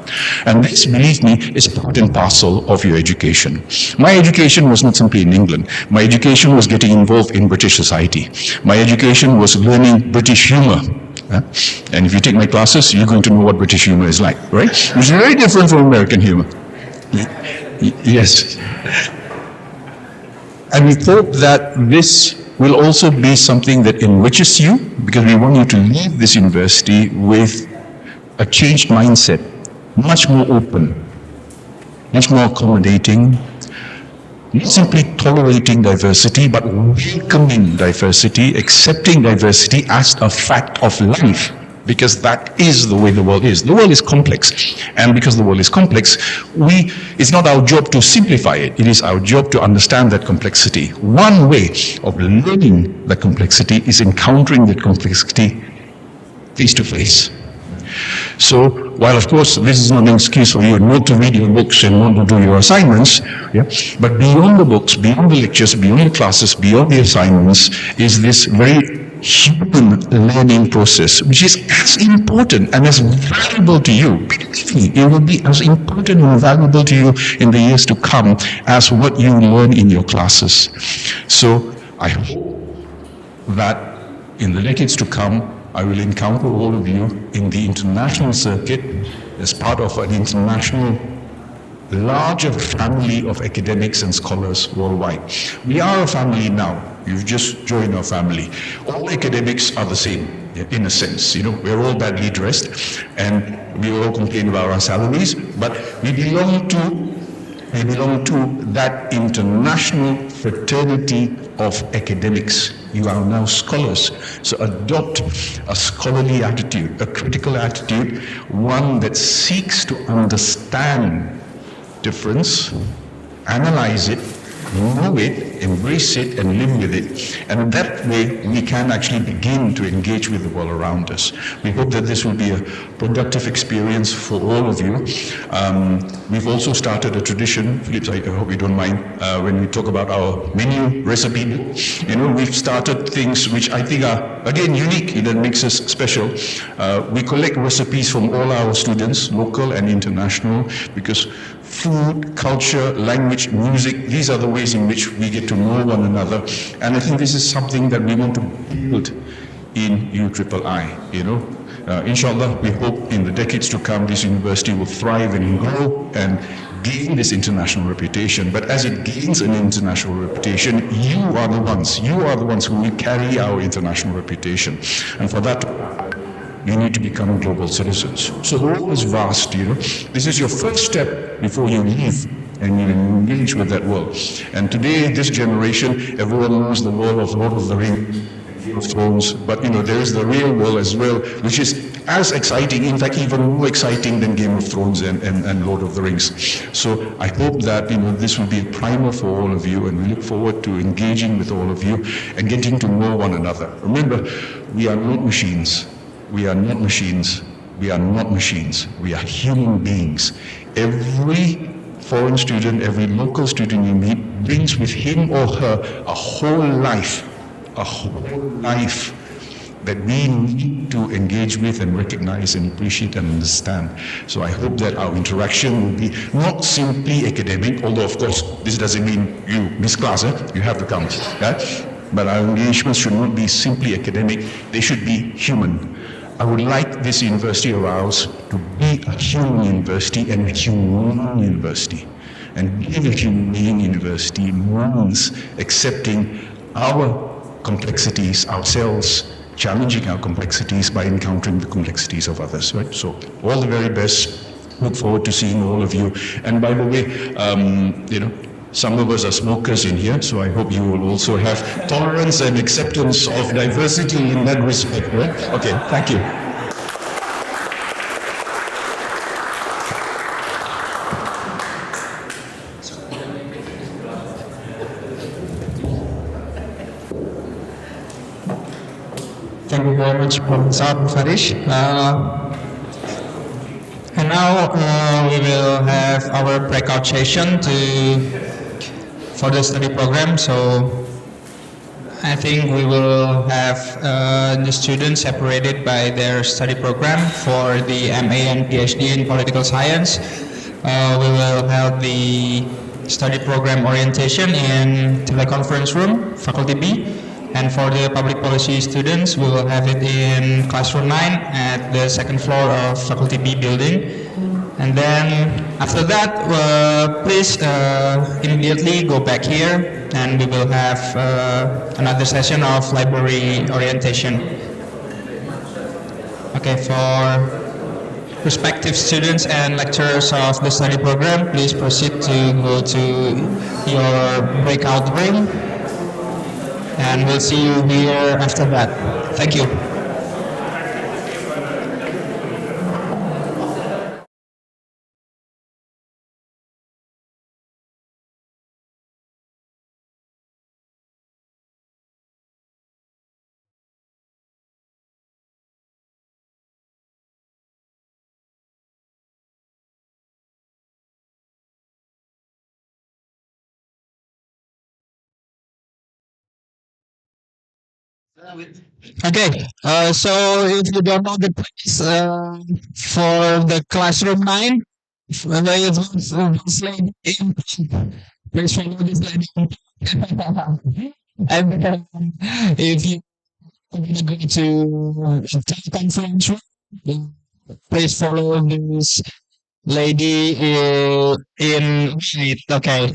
And this, believe me, is part and parcel of your education. My education was not simply in England. My education was getting involved in British society. My education was learning British humor. And if you take my classes, you're going to know what British humor is like, right? Which is very different from American humor. Yes. And we hope that this will also be something that enriches you, because we want you to leave this university with a changed mindset, much more open, much more accommodating, not simply tolerating diversity, but welcoming diversity, accepting diversity as a fact of life, because that is the way the world is. The world is complex, and because the world is complex, it's not our job to simplify it. It is our job to understand that complexity. One way of learning that complexity is encountering that complexity face to face. So, while of course this is not an excuse for you not to read your books and not to do your assignments, but beyond the books, beyond the lectures, beyond the classes, beyond the assignments, is this very human learning process, which is as important and as valuable to you. Believe me, it will be as important and valuable to you in the years to come as what you learn in your classes. So I hope that in the decades to come, I will encounter all of you in the international circuit as part of an international larger family of academics and scholars worldwide. We are a family now. You've just joined our family. All academics are the same, in a sense. We're all badly dressed, and we all complain about our salaries, but we belong to that international fraternity of academics. You are now scholars. So adopt a scholarly attitude, a critical attitude, one that seeks to understand difference, analyze it, know it, embrace it, and live with it. And that way, we can actually begin to engage with the world around us. We hope that this will be a productive experience for all of you. We've also started a tradition, Phillips, I hope you don't mind, when we talk about our menu recipe. We've started things which I think are, again, unique, that makes us special. We collect recipes from all our students, local and international, because food, culture, language, music, these are the ways in which we get to know one another. And I think this is something that we want to build in UIII. Inshallah, we hope in the decades to come, this university will thrive and grow and gain this international reputation. But as it gains an international reputation, you are the ones who will carry our international reputation. And for that, you need to become global citizens. So the world is vast, This is your first step before you leave and you engage with that world. And today, this generation, everyone knows the world of Lord of the Rings, Game of Thrones, but there is the real world as well, which is as exciting, in fact, even more exciting than Game of Thrones and Lord of the Rings. So I hope that this will be a primer for all of you, and we look forward to engaging with all of you and getting to know one another. Remember, we are not machines. We are not machines. We are not machines. We are human beings. Every foreign student, every local student you meet brings with him or her a whole life that we need to engage with and recognize and appreciate and understand. So I hope that our interaction will be not simply academic, although of course this doesn't mean you miss class, you have to come. But our engagements should not be simply academic, they should be human. I would like this university of ours to be a human university and a humane university. And being a humane university means accepting our complexities ourselves, challenging our complexities by encountering the complexities of others, right? So all the very best. Look forward to seeing all of you. And by the way, some of us are smokers in here, so I hope you will also have tolerance and acceptance of diversity in that respect, right? Okay, thank you. Thank you very much, Professor Farish. And now we will have our breakout session for the study program. So I think we will have the students separated by their study program. For the MA and PhD in political science, we will have the study program orientation in teleconference room, faculty B. And for the public policy students, we will have it in classroom 9 at the second floor of faculty B building. And then after that, please immediately go back here and we will have another session of library orientation. Okay, for prospective students and lecturers of the study program, please proceed to go to your breakout room and we'll see you here after that. Thank you. Okay, so if you don't know the place for the classroom 9, there is this lady in, please follow this lady. And then if you want to go to teleconference room, please follow this lady in white. Okay.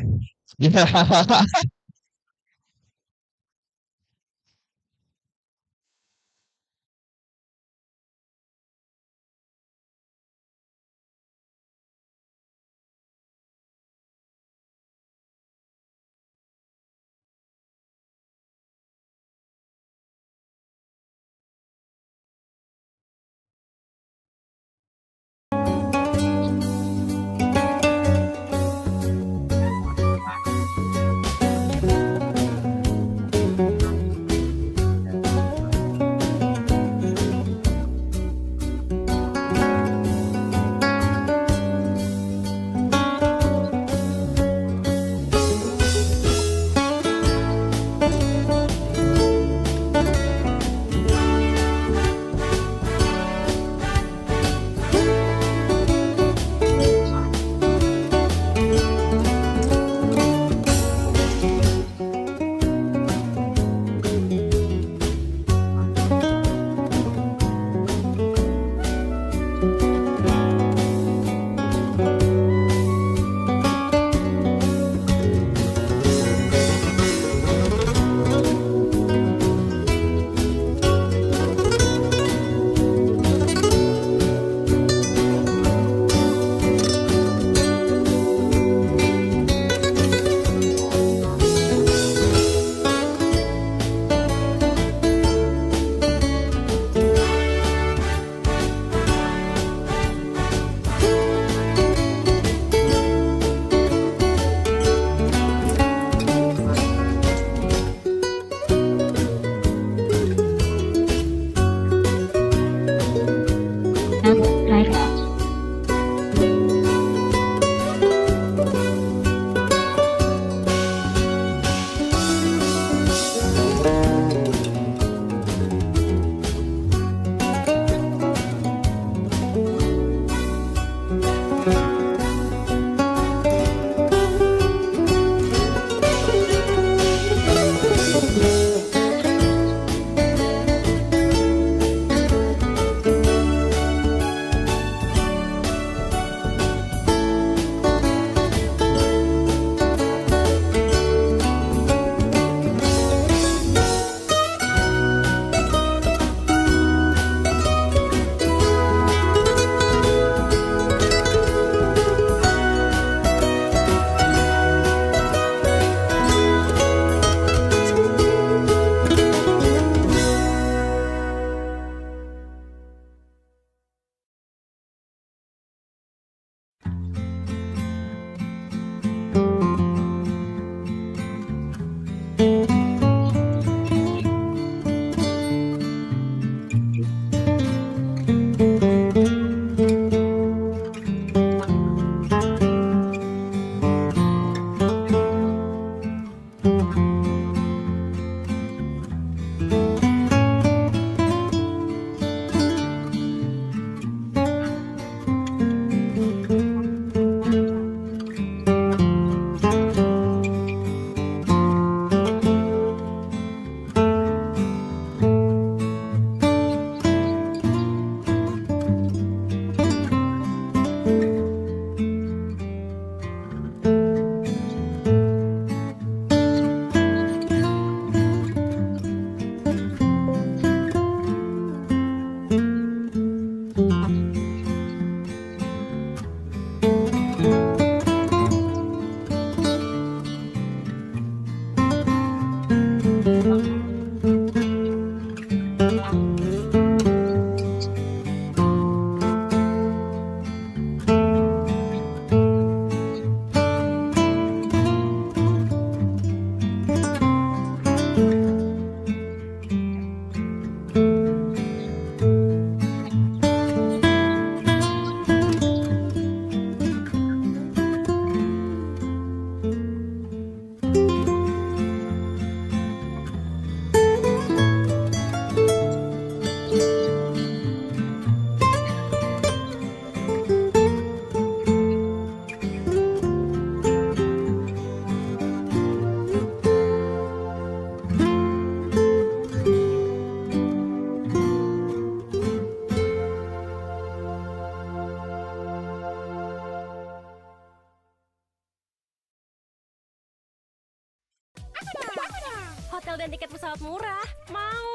hotel dan tiket pesawat murah? Mau.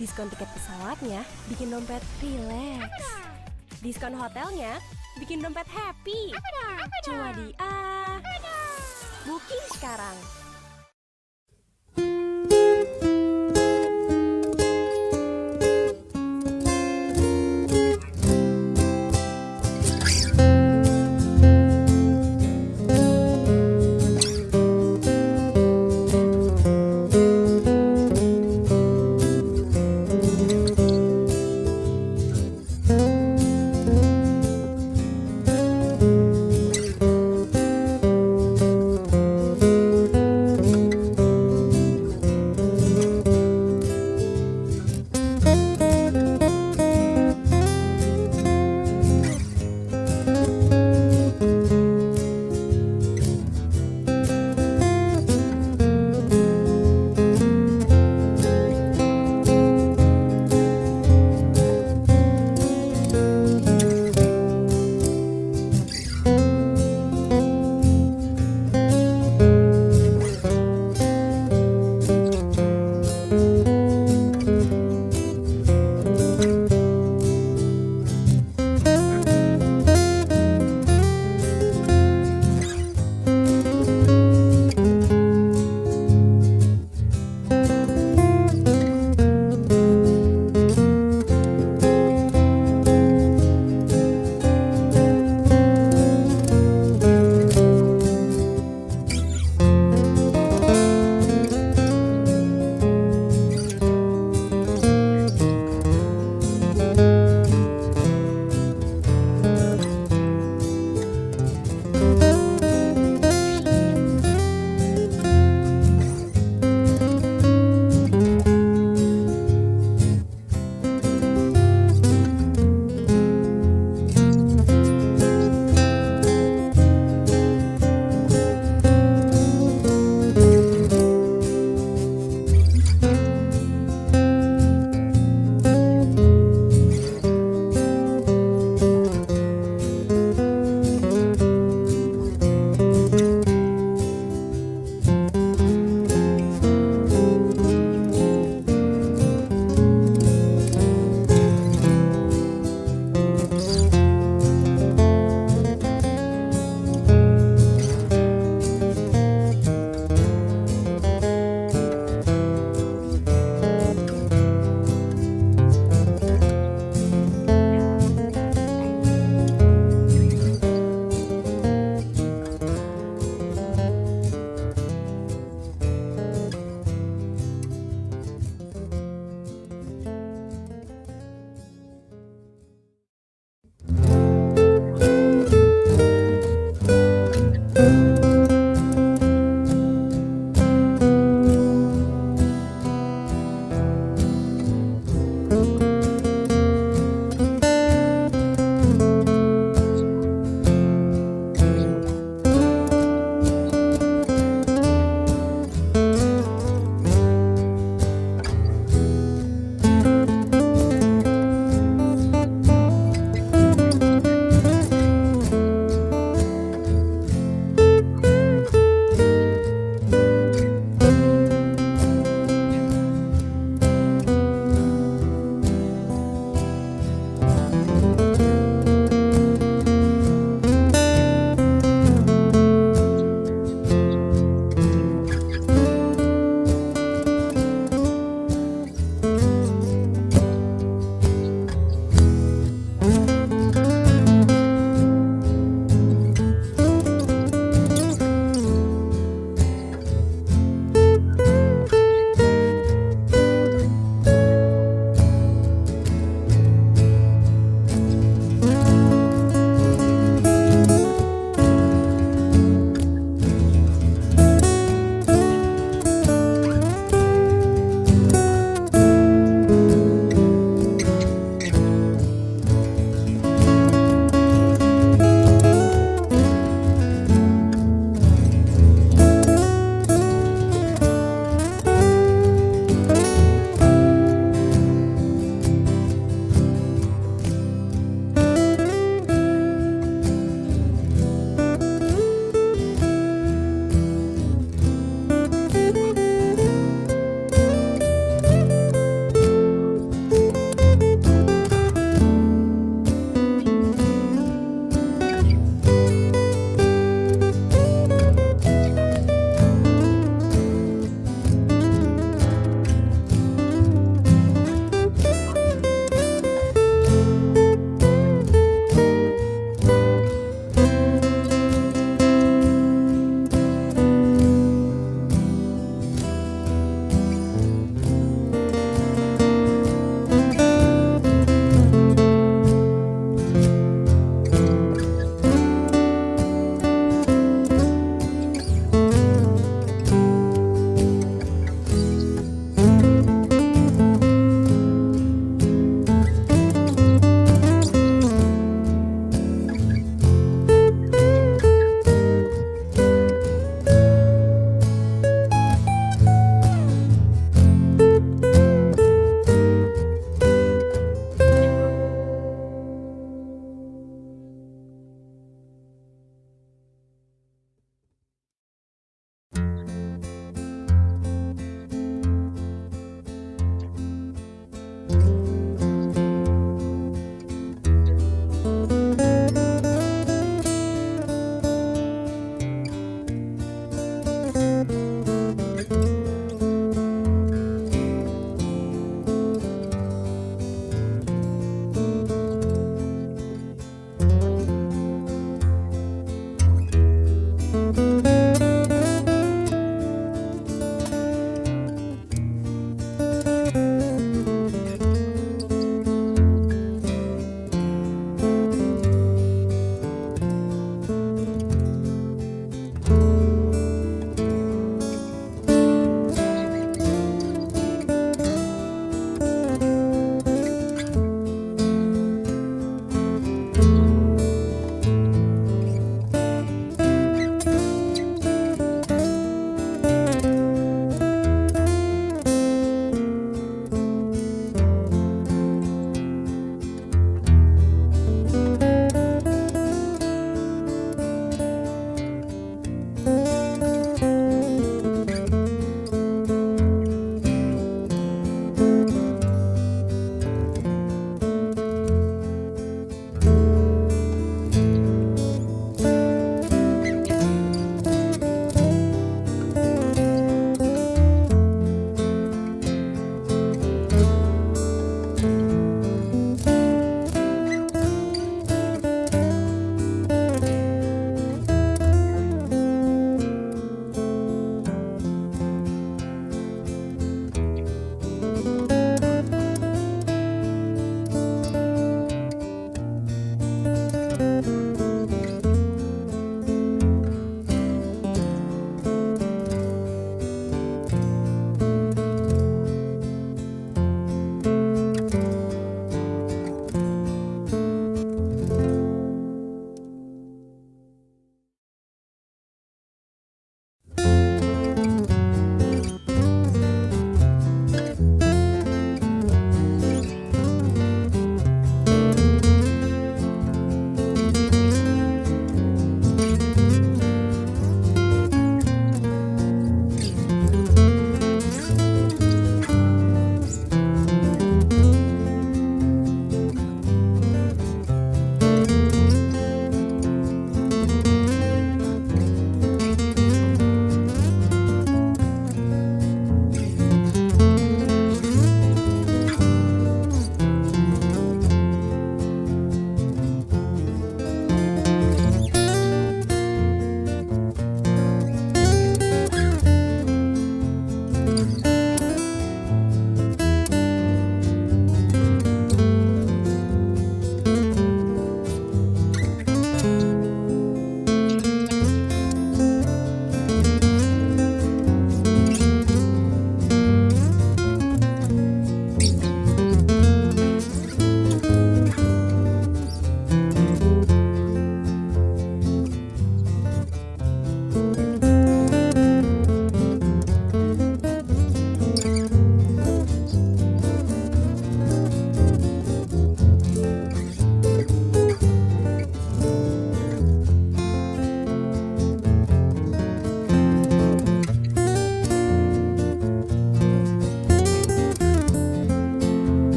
Diskon tiket pesawatnya bikin dompet relax. Diskon hotelnya bikin dompet happy. Cuma di Booking sekarang.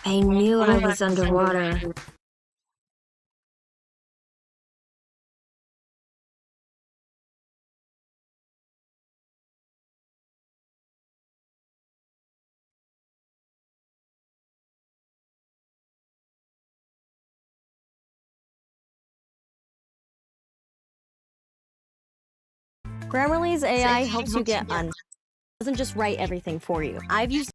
I knew I was underwater. Grammarly's AI helps you get un. Doesn't just write everything for you. I've used.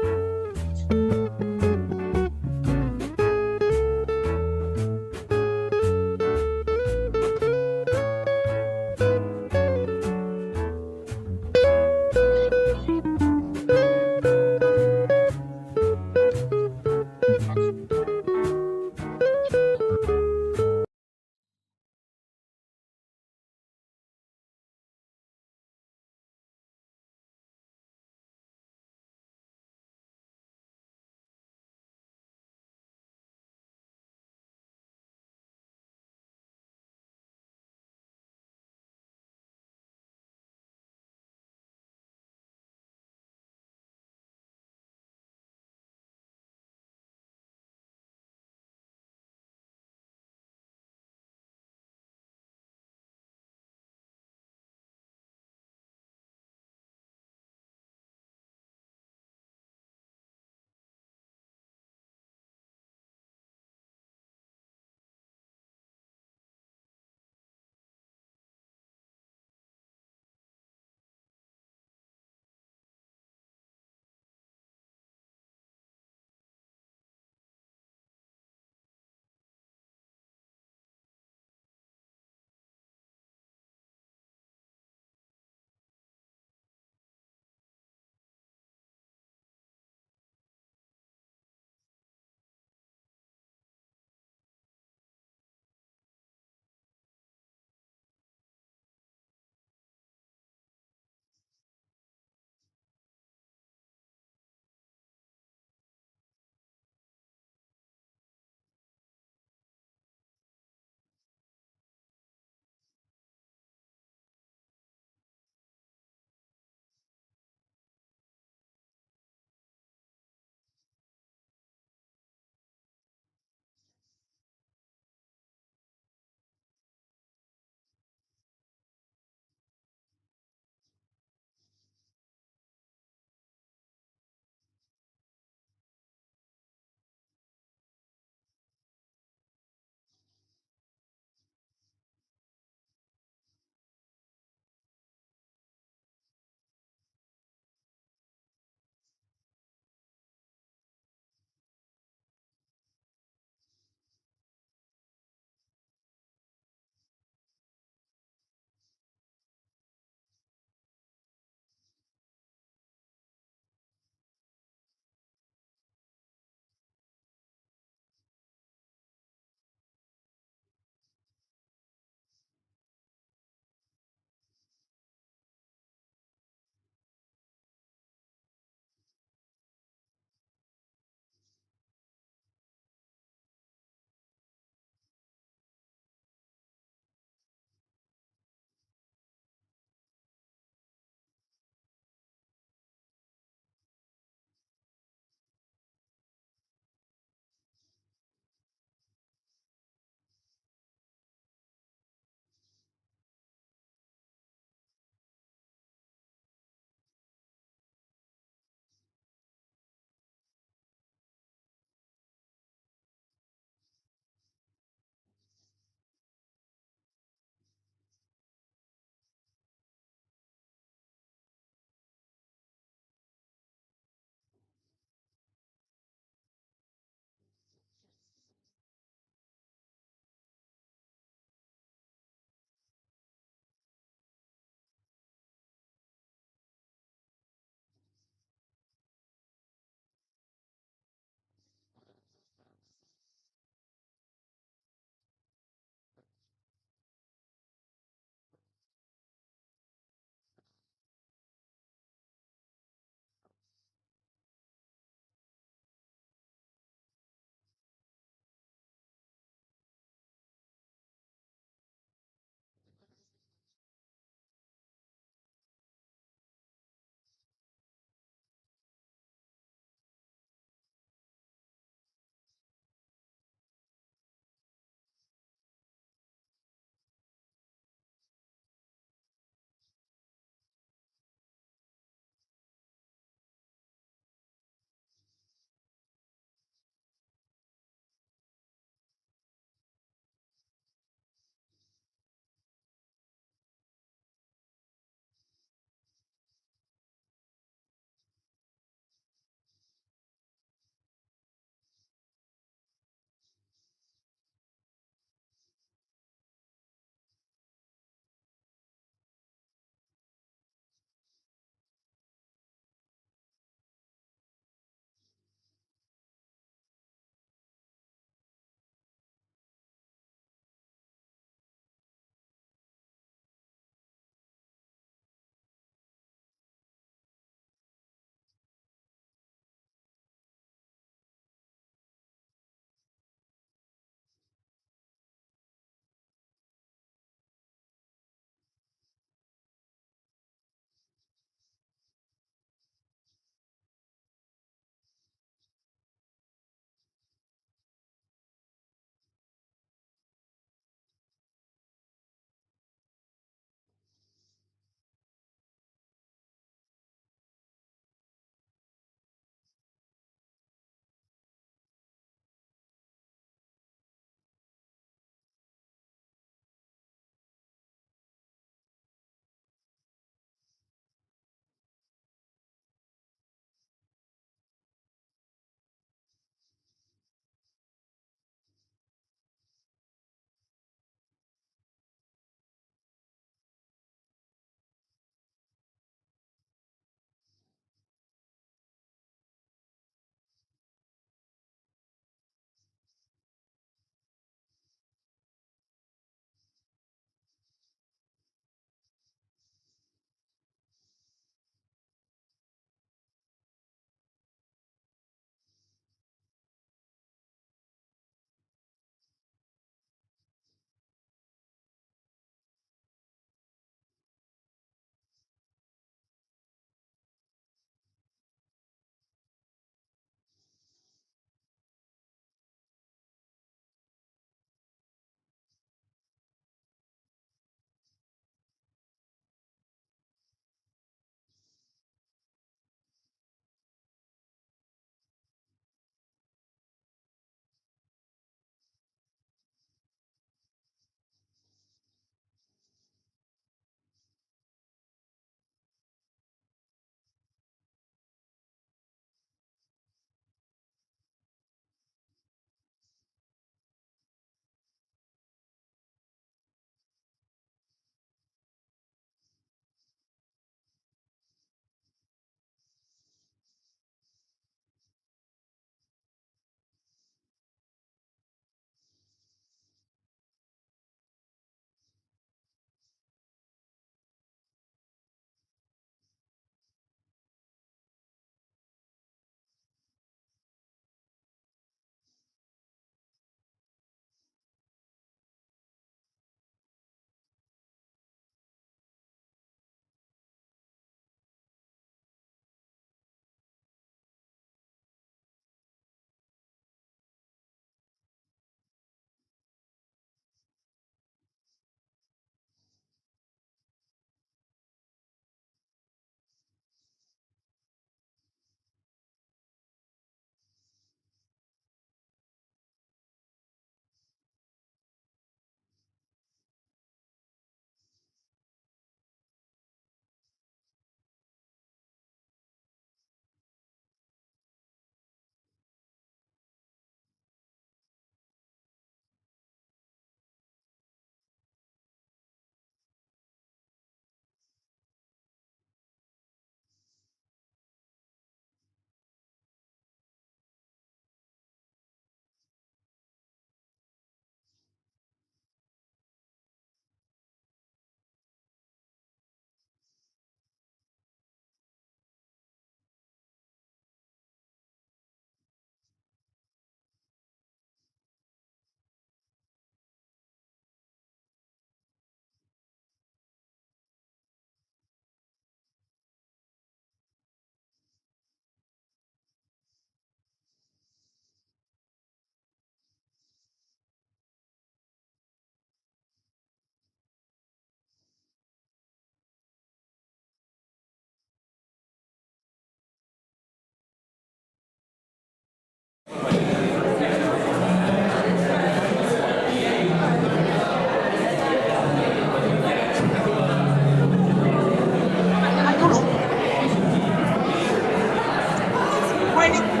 Okay.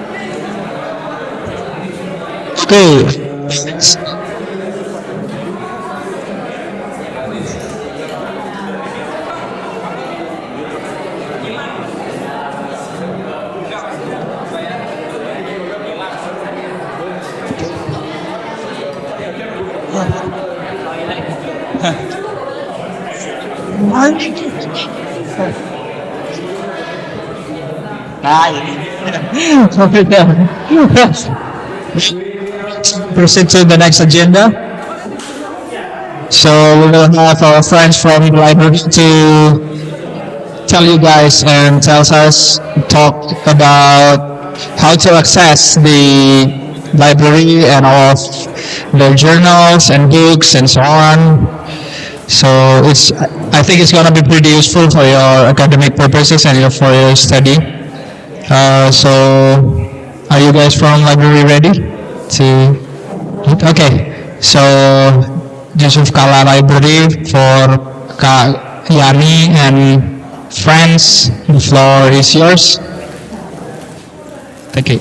Proceed to the next agenda. So we will have our friends from the library to tell you guys and tells us talk about how to access the library and all of the journals and books and so on. So I think it's gonna be pretty useful for your academic purposes and for your study. So are you guys from library ready to? Okay. So Yusuf Kala Library for Kak Yani and friends, the floor is yours. Thank you.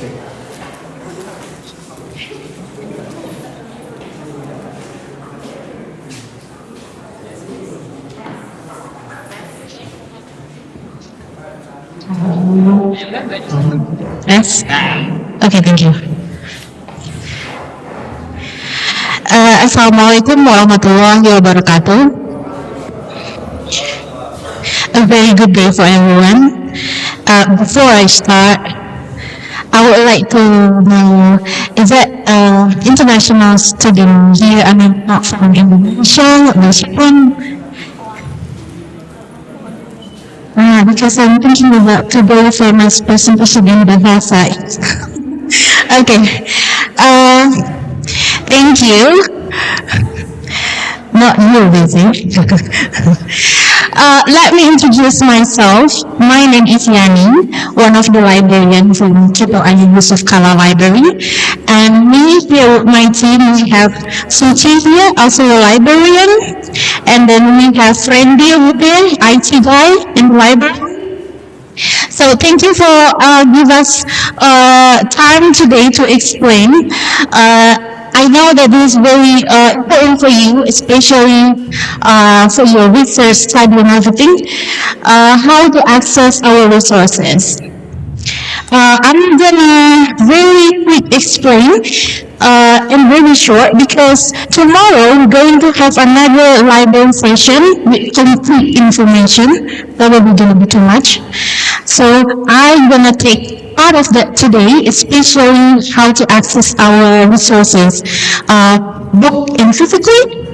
Yes. Okay, thank you. Assalamualaikum warahmatullahi wabarakatuh. A very good day for everyone. Before I start, I would like to know, is that international student here? I mean, not from Indonesia, or from? Because I'm thinking about to go for my presentation in Bahasa. Okay. Thank you. Not you, busy. Let me introduce myself. My name is Yani, one of the librarians from UIII Yusuf Kala Library. And me here with my team, we have Suchi here, also a librarian. And then we have Randy over there, IT guy in the library. So thank you for give us time today to explain. I know that this is very important for you, especially for your research study and everything, how to access our resources. I'm gonna very quick explain and very short because tomorrow we're going to have another library session with complete information. Probably gonna be too much. So I'm gonna take part of that today, especially how to access our resources, book and physically,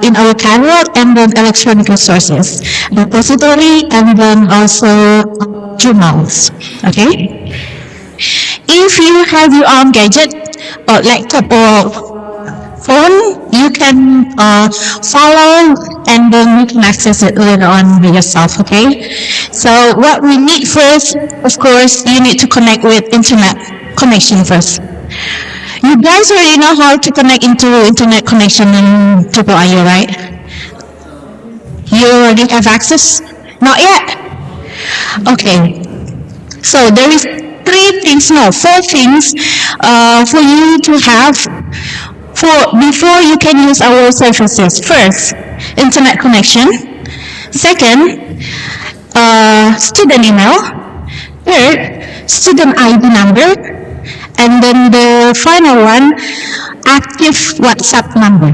in our catalog, and then electronic resources, repository, and then also journals. Okay. If you have your own gadget or laptop or phone, you can follow and then you can access it later on by yourself, okay? So what we need first, of course, you need to connect with internet connection first. You guys already know how to connect into internet connection in UIII, right? You already have access? Not yet? Okay. So there is four things for you to have before you can use our services. First, internet connection. Second, student email. Third, student ID number. And then the final one, active WhatsApp number.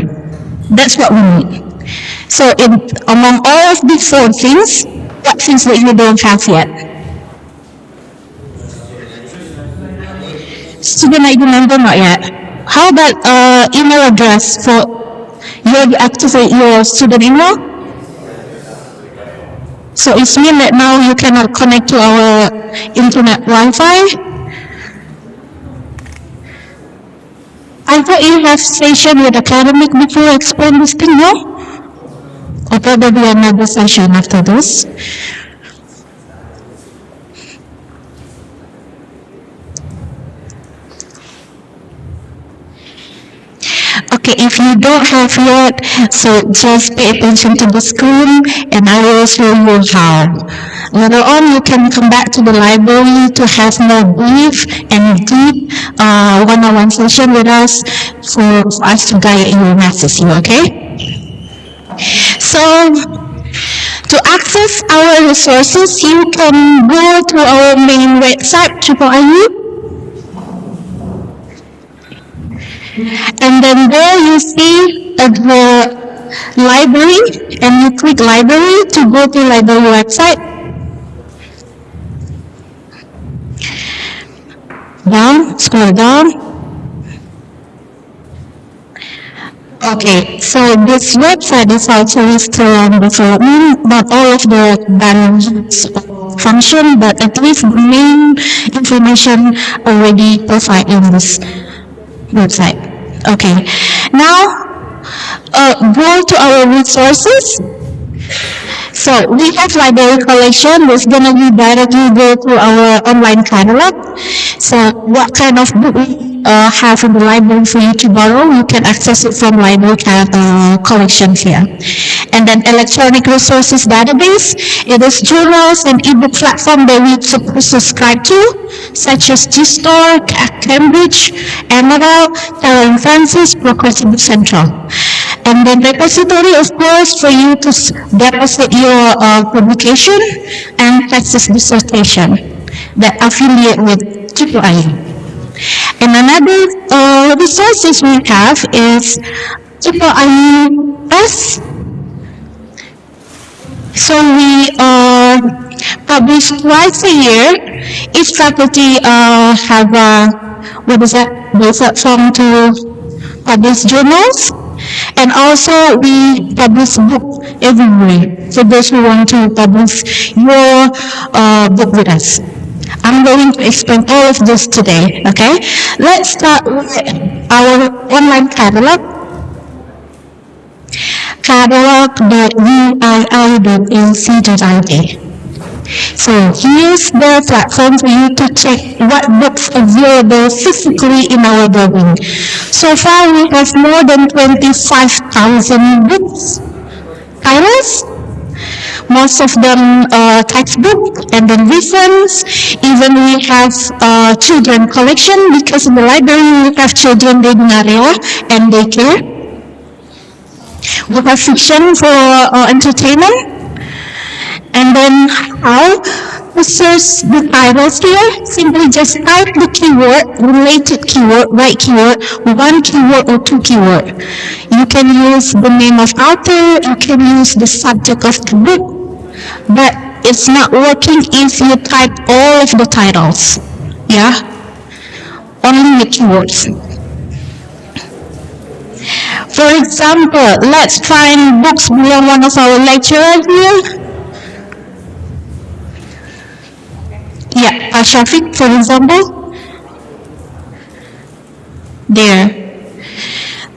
That's what we need. So among all of these four things, what things that you don't have yet? Student ID number, not yet. How about email address for you already activate your student email? So it's mean that now you cannot connect to our internet Wi-Fi? I thought you have session with academic before I explain this thing, no? Or probably another session after this. Okay, if you don't have yet, so just pay attention to the screen and I will show you how. Later on, you can come back to the library to have more brief and deep one-on-one session with us for us to guide you and assist you, okay? So, to access our resources, you can go to our main website, UIII. And then there you see the library, and you click library to go to library website. Down, scroll down. Okay, so this website is also still on development. Not all of the banners function, but at least the main information already provided in this website. Okay, now go to our resources. So we have library collection. That's gonna be directly go to our online catalog. So what kind of book we have in the library for you to borrow, you can access it from library collection here. And then electronic resources database, it is journals and ebook platform that we subscribe to, such as G-Store, Cambridge, Emerald, Taylor & Francis, Progressive Central. And then repository, of course, for you to deposit your publication and thesis dissertation that affiliate with UIII. And another resources we have is UIIS. So we publish twice a year. Each faculty have the platform to publish journals. And also we publish book every week for those who want to publish your book with us. I'm going to explain all of this today, okay? Let's start with our online catalog. catalog.uii.ac.id. So here's the platform for you to check what books are available physically in our building. So far we have more than 25,000 books, titles, most of them textbook and then reference. Even we have children collection because in the library we have children reading area and daycare. We have fiction for entertainment. And then how to search the titles here, simply just type the keyword, related keyword, right keyword, one keyword or two keyword. You can use the name of author, you can use the subject of the book, but it's not working if you type all of the titles, yeah? Only the keywords. For example, let's find books below one of our lecturers here. Yeah, Shafiq, for example. There.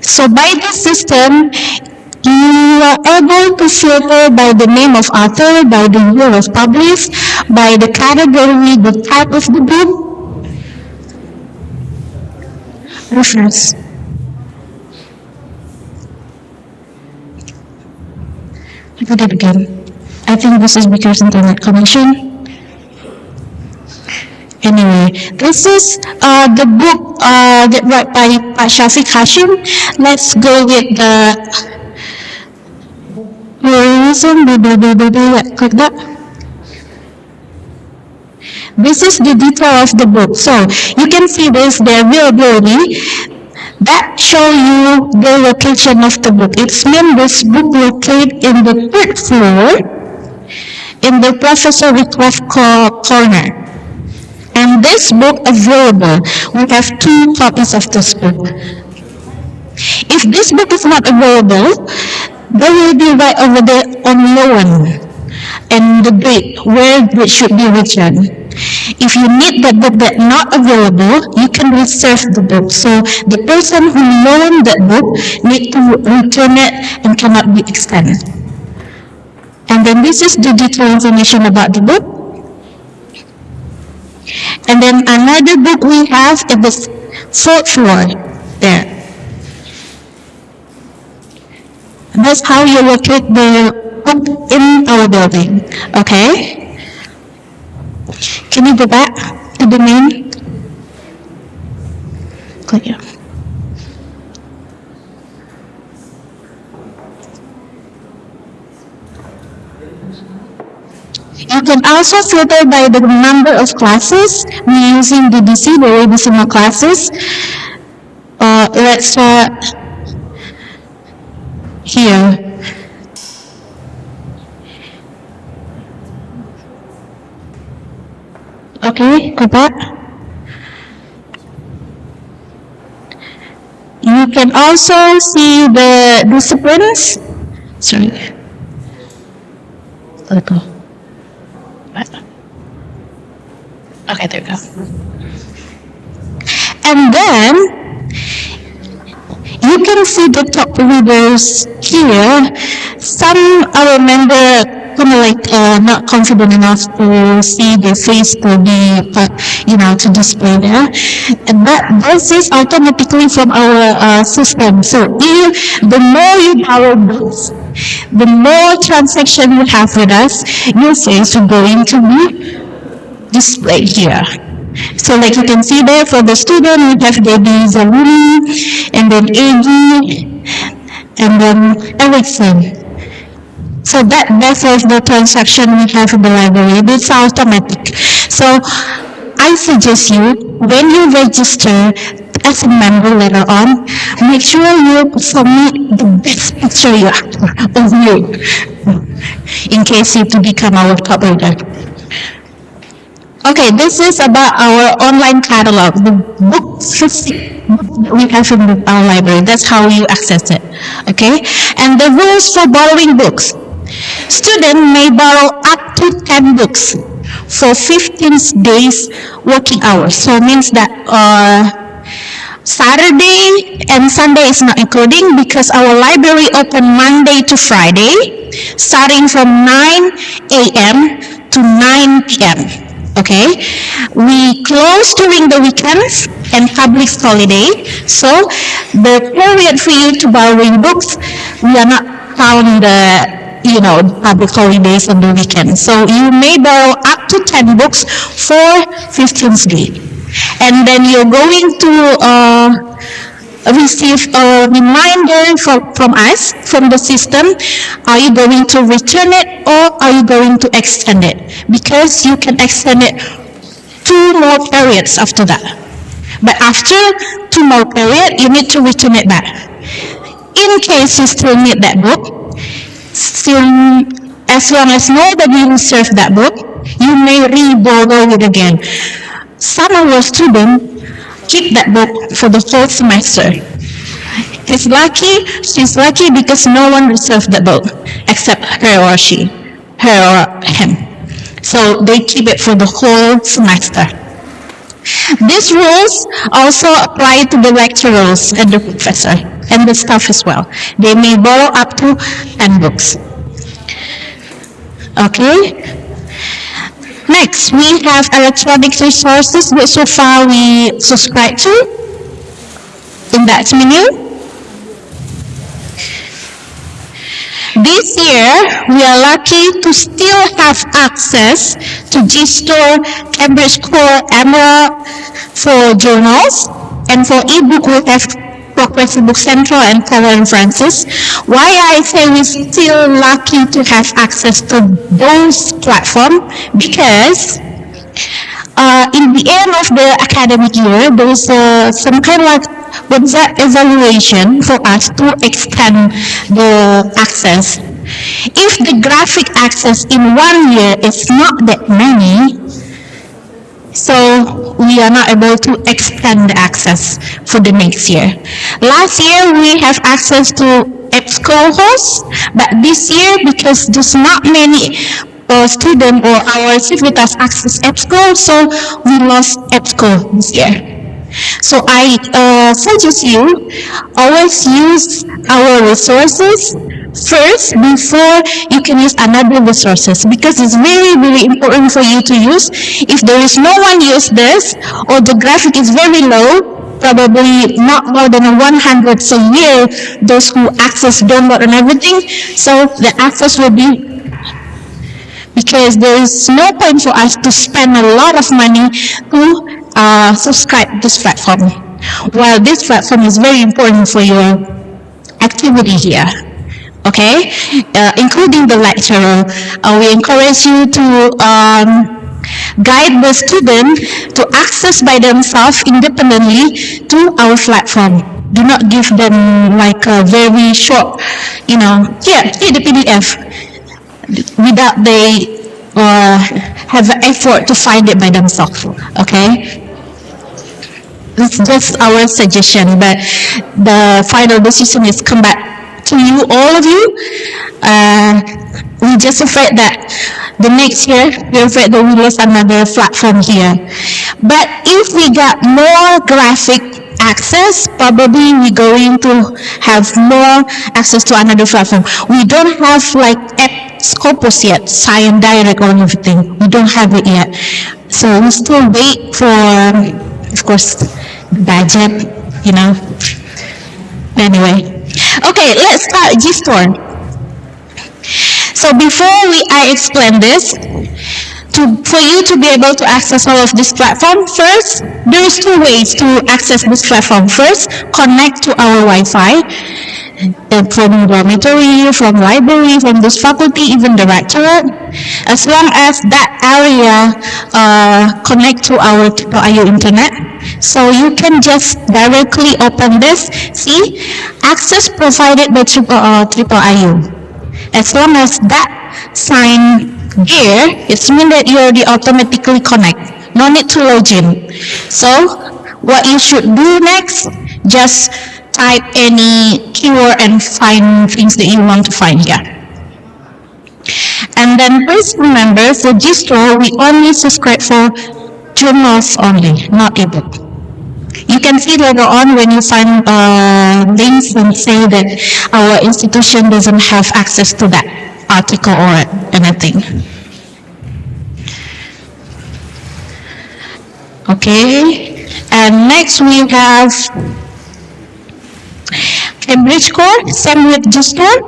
So by this system, you are able to filter by the name of author, by the year of publish, by the category, the type of the book. Reference. I got it again. I think this is because internet connection. Anyway, this is the book that wrote by Shafiq Hashim. Let's go with the reason. Click that. This is the detail of the book. So you can see this, the availability. That show you the location of the book. It's meant this book located in the 3rd floor in the professor request corner. And this book available, we have 2 copies of this book. If this book is not available, they will be right over there on loan and the date where it should be returned. If you need that book that's not available, you can reserve the book. So the person who loaned that book need to return it and cannot be extended. And then this is the detailed information about the book. And then another book we have is the 4th floor there. that's how you locate the book in our building. Okay? Can you go back to the main? Clear. You can also filter by the number of classes using the DC, the decimal classes. Let's start here. Okay, go back. You can also see the disciplines. Sorry. Let go. Okay, there we go. And then you can see the top readers here. Some I remember kind of like not confident enough to see their face to be, to display there. But this is automatically from our system. So the more you download books, the more transaction you have with us, your face is going to be displayed here. So like you can see there for the student, we have Debbie Zaluni, and then Agi, and then Erickson. So that's the transaction we have in the library. It's automatic. So I suggest you, when you register as a member later on, make sure you submit the best picture you have of you, in case you to become our top reader. Okay, this is about our online catalog, the books we have in our library. That's how you access it. Okay, and the rules for borrowing books. Student may borrow up to 10 books for 15 days working hours. So it means that Saturday and Sunday is not including, because our library open Monday to Friday, starting from 9 a.m. to 9 p.m. Okay, we close during the weekends and public holiday. So the period for you to borrowing books, we are not counting the public holidays on the weekend. So you may borrow up to 10 books for 15 days. And then you're going to receive a reminder from us, from the system. Are you going to return it, or are you going to extend it? Because you can extend it 2 more periods after that. But after 2 more periods, you need to return it back. In case you still need that book, as long as nobody reserves that book, you may re-borrow it again. Some of our students keep that book for the whole semester. He's lucky, she's lucky, because no one reserved that book except her or him. So they keep it for the whole semester. These rules also apply to the lecturers and the professor and the staff as well. They may borrow up to 10 books. Okay. Next, we have electronic resources, which so far we subscribe to in that menu. This year, we are lucky to still have access to G-Store, Cambridge Core, Emerald for journals, and for ebook we have Progressive Book Central and Taylor and Francis. Why I say we're still lucky to have access to those platforms? Because in the end of the academic year, there's some kind of like evaluation for us to extend the access. If the graphic access in 1 year is not that many, so we are not able to extend the access for the next year. Last year we have access to EBSCO hosts, but this year, because there's not many students or our civitas access EBSCO, so we lost EBSCO this year. So I suggest you always use our resources first before you can use another resources, because it's very, very important for you to use. If there is no one use this, or the graphic is very low, probably not more than 100 a year, those who access, download and everything. So the access will be, because there is no point for us to spend a lot of money to subscribe this platform. While this platform is very important for your activity here, okay, including the lecturer, we encourage you to guide the student to access by themselves independently to our platform. Do not give them like a very short, here the PDF, without they have the effort to find it by themselves, okay? It's just our suggestion, but the final decision is come back to you, all of you. We're just afraid that the next year, we're afraid that we lose another platform here. But if we got more graphic access, probably we're going to have more access to another platform. We don't have like Scopus yet, Science Direct or everything. We don't have it yet. So we still wait for, of course, budget, Anyway. Okay, let's start G-Store. So before I explain this, for you to be able to access all of this platform, first, there's two ways to access this platform. First, connect to our Wi-Fi, from dormitory, from library, from this faculty, even directorate. As long as that area connect to our IU internet, so you can just directly open this. See, access provided by IU. As long as that sign here, it means that you already automatically connect. No need to log in. So what you should do next, just type any keyword and find things that you want to find here. And then please remember, for G-Store, we only subscribe for journals only, not ebook. You can see later on when you find links and say that our institution doesn't have access to that article or anything. Okay, and next we have Cambridge Core, same with G-Store,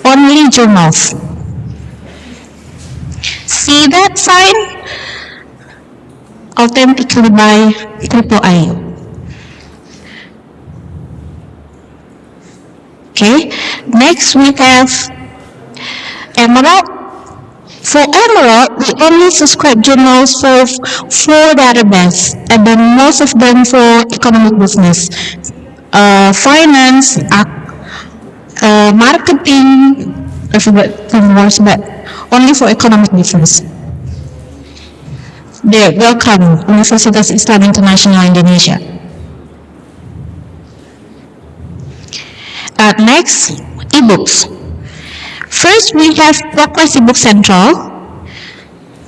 only journals. See that sign? Authentically by IU. Okay, next we have Emerald. For Emerald, we only subscribe journals for 4 databases, and then most of them for economic business, finance, marketing, I forgot the words, but only for economic business. There, welcome, Universitas Islam International Indonesia. Next, ebooks. First, we have Progress eBook Central,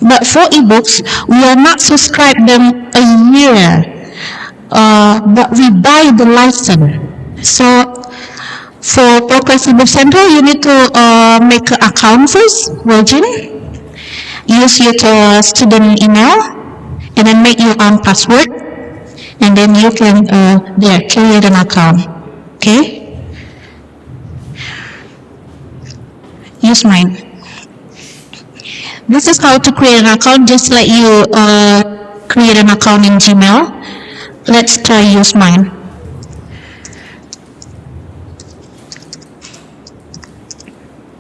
but for ebooks, we are not subscribed them a year, but we buy the license. So, for Progress eBook Central, you need to make an account first, login. Use your student email and then make your own password, and then you can create an account. Okay, use mine. This is how to create an account, just like you create an account in Gmail. Let's try use mine.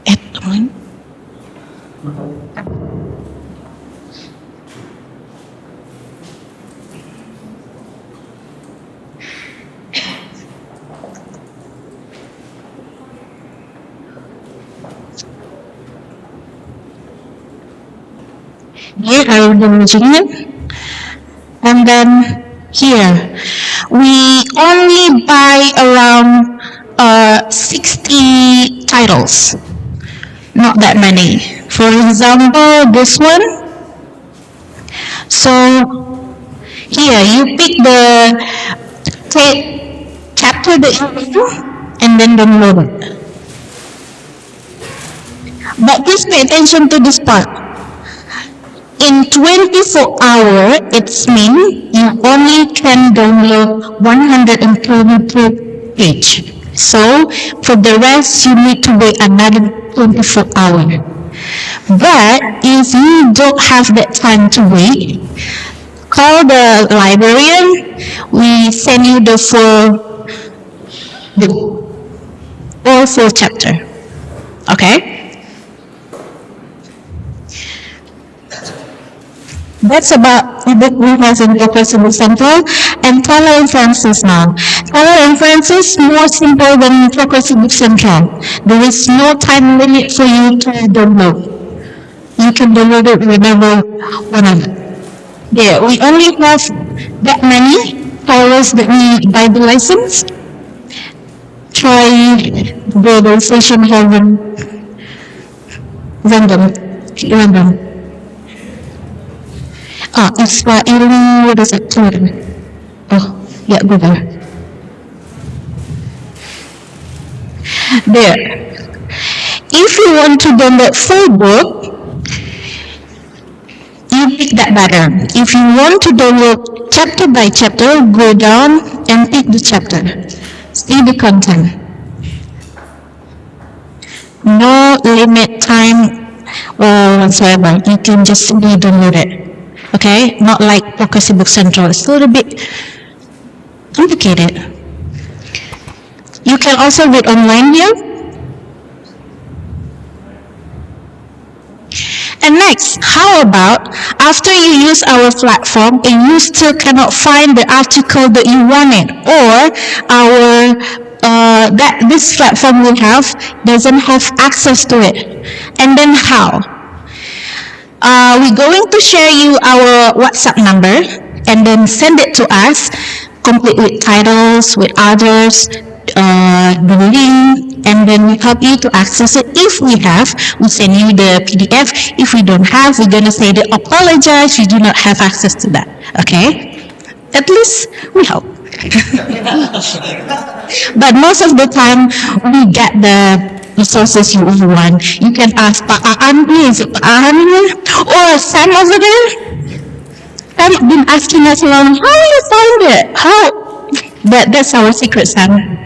Add mine. Here I will do it. And then here we only buy around 60 titles, not that many. For example, this one. So here you pick the chapter that you want and then download it. But please pay attention to this part. in 24 hours, it's mean you only can download 122 page. So for the rest, you need to wait another 24 hours. But if you don't have that time to wait, call the librarian. We send you the all full chapter. Okay? That's about the book we have in Progressive Central and Teller Inferences now. Teller Inferences more simple than Progressive Central. There is no time limit for you to download. You can download it whenever, whenever. Yeah, we only have that many titles that need Bible license. Try the session heaven random. Israeli, what is it? Oh, yeah, go there. There. If you want to download full book, you pick that button. If you want to download chapter by chapter, go down and pick the chapter. See the content. No limit time or whatsoever. You can just simply download it. Okay, not like Progressive Book Central. It's a little bit complicated. You can also read online here. And next, how about after you use our platform and you still cannot find the article that you wanted, or this platform we have doesn't have access to it, and then how? We're going to share you our WhatsApp number and then send it to us, complete with titles, with others, the link, and then we help you to access it. If we have, we send you the PDF. If we don't have, we're going to say that apologize, we do not have access to that. Okay? At least we help. But most of the time, we get the resources you want. You can ask Pak Aan, please, Pak Aan here, or Sam over there. Sam been asking us long, how do you find it? How? That's our secret, Sam.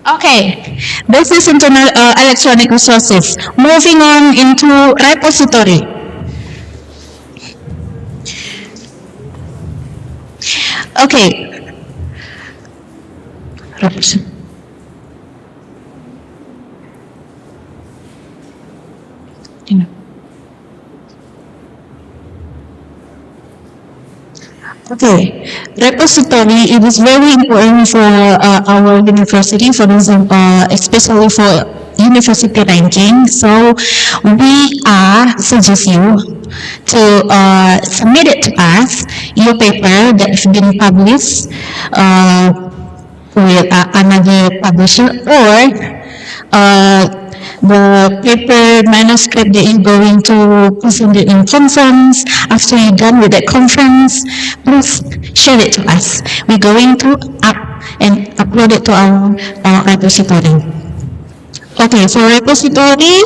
Okay, this is internal electronic resources. Moving on into repository. Okay. Okay, repository, it is very important for our university, for example, especially for university ranking. So we suggest you to submit it to us, your paper that has been published with another publisher, or the paper manuscript that you're going to present it in conference. After you're done with that conference, please share it to us. We're going to upload it to our repository. Okay, for repository,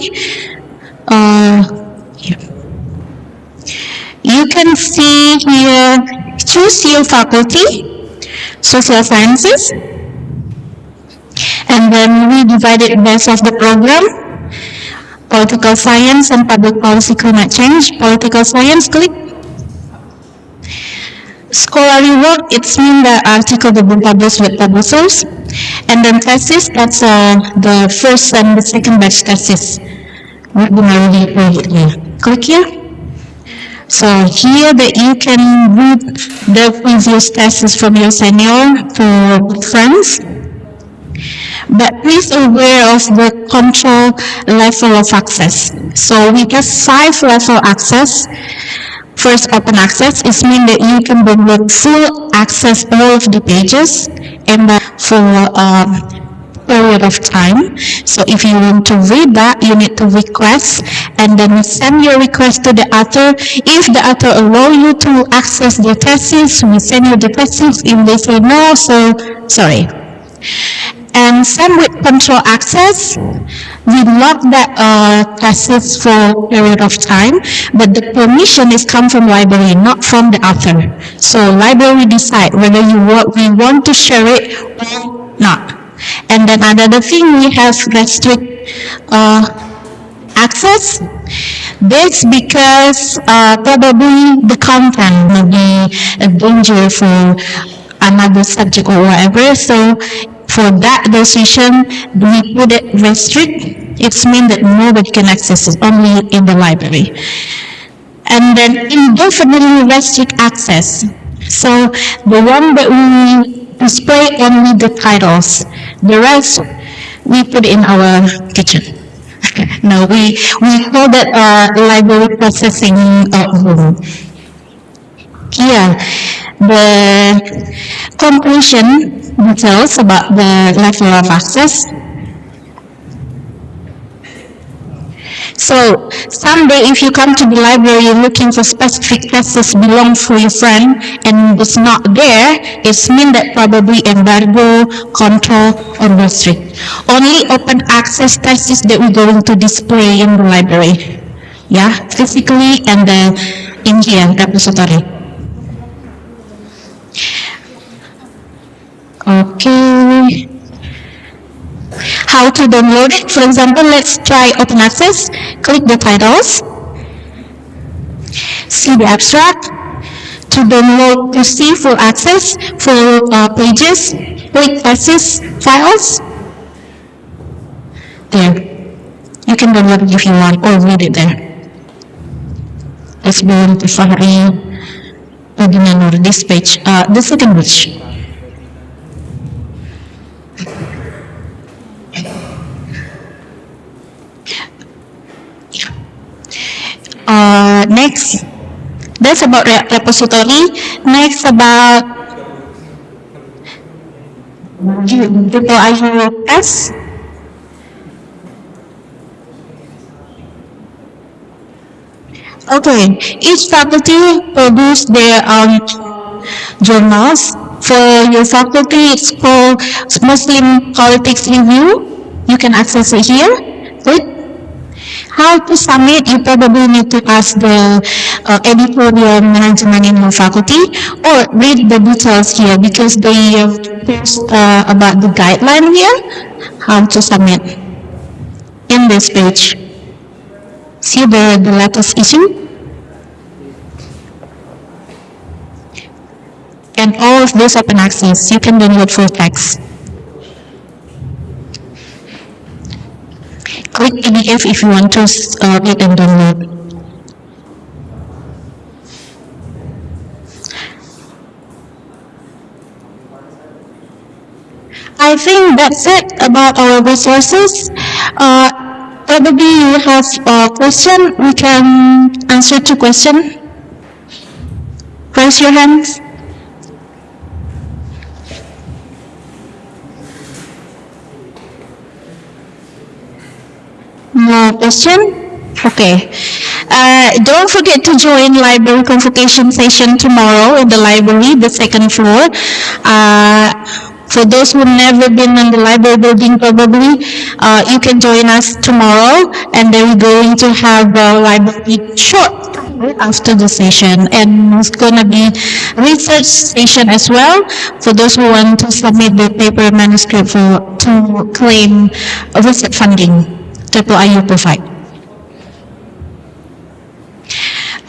you can see here, choose your faculty, social sciences, and then we divide it based off the program. Political science and public policy climate change. Political science, click. Scholarly work, it's mean the article that been published with publishers. And then thesis, that's the first and the second batch thesis. We've been already read here. Click here. So here that you can read the previous thesis from your senior to friends. But please aware of the control level of access. So we have 5 level access. First, open access is mean that you can download full access all of the pages and for a period of time. So if you want to read that, you need to request, and then send your request to the author. If the author allow you to access the thesis, we send you the thesis. If they say no, so sorry. And same with control access. We lock that access for a period of time, but the permission is come from library, not from the author. So library decide whether we want to share it or not. And then another thing, we have restrict access. This because probably the content may be a danger for another subject or whatever. So for that decision, we put it restrict. It means that nobody can access it, only in the library. And then indefinitely restrict access. So the one that we display only the titles. The rest we put in our kitchen. No, we call that library processing room. Here, the completion details about the level of access. So someday if you come to the library looking for specific texts belong for your friend and it's not there, it means that probably embargo, control, or restrict. Only open access texts that we're going to display in the library. Yeah, physically and in here, repository. Okay. How to download it? For example, let's try open access. Click the titles. See the abstract. To download, to see full access, full pages, click access files. There. You can download it if you want or read it there. Let's go on to Fahri Webinar, this page, the second page. Next, that's about repository. Next, about UIIS. Okay, each faculty produce their journals. For your faculty, it's called Muslim Politics Review. You can access it here. Click. How to submit, you probably need to ask the editorial management in your faculty or read the details here because they post about the guideline here, how to submit in this page. See the latest issue? And all of this open access, you can download full text. Click PDF if you want to read and download. I think that's it about our resources. Probably you have a question. We can answer to question. Raise your hands. No question? Okay. Don't forget to join library convocation session tomorrow in the library, the second floor. For those who never been in the library building, probably you can join us tomorrow, and then we're going to have a library short after the session, and it's gonna be research session as well for those who want to submit the paper manuscript to claim research funding. UIII provide.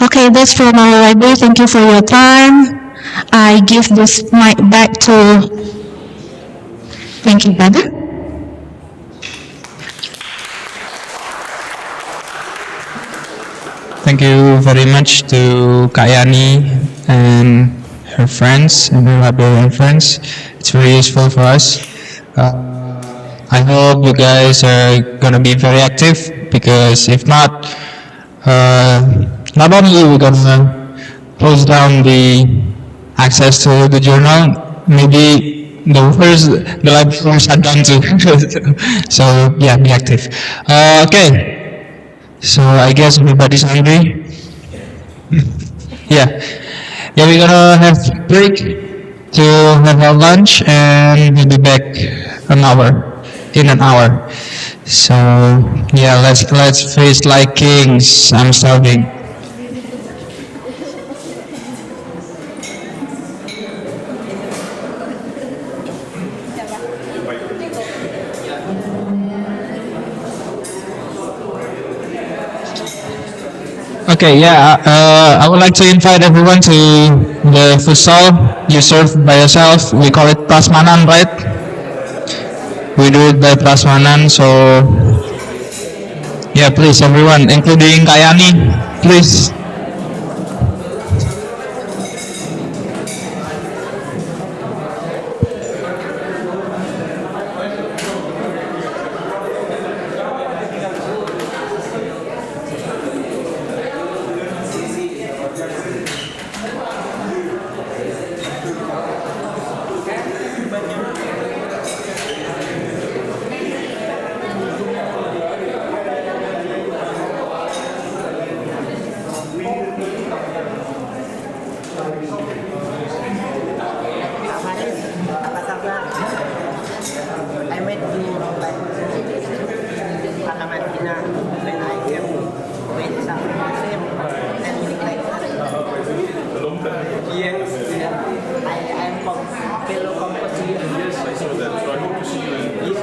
Okay, that's from our library. Thank you for your time. I give this mic back to. Thank you, brother. Thank you very much to Kayani and her friends and her librarian friends. It's very useful for us. I hope you guys are gonna be very active, because if not only we're gonna close down the access to the journal, maybe the libraries are done too. So yeah, be active. Okay, so I guess everybody's hungry. Yeah, we're gonna have break to have our lunch, and we'll be back in an hour. So yeah, let's face like kings. I'm starving. Okay, yeah, I would like to invite everyone to the food stall. You serve by yourself. We call it prasmanan, right? We do it by prasmanan, so yeah, please everyone, including Kayani, please. Apa kabar? I met you like Palamantina when I came with some same and like yes, I am from fellow composition. Yes, I saw that. So I hope to see you in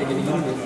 gini-gini deh.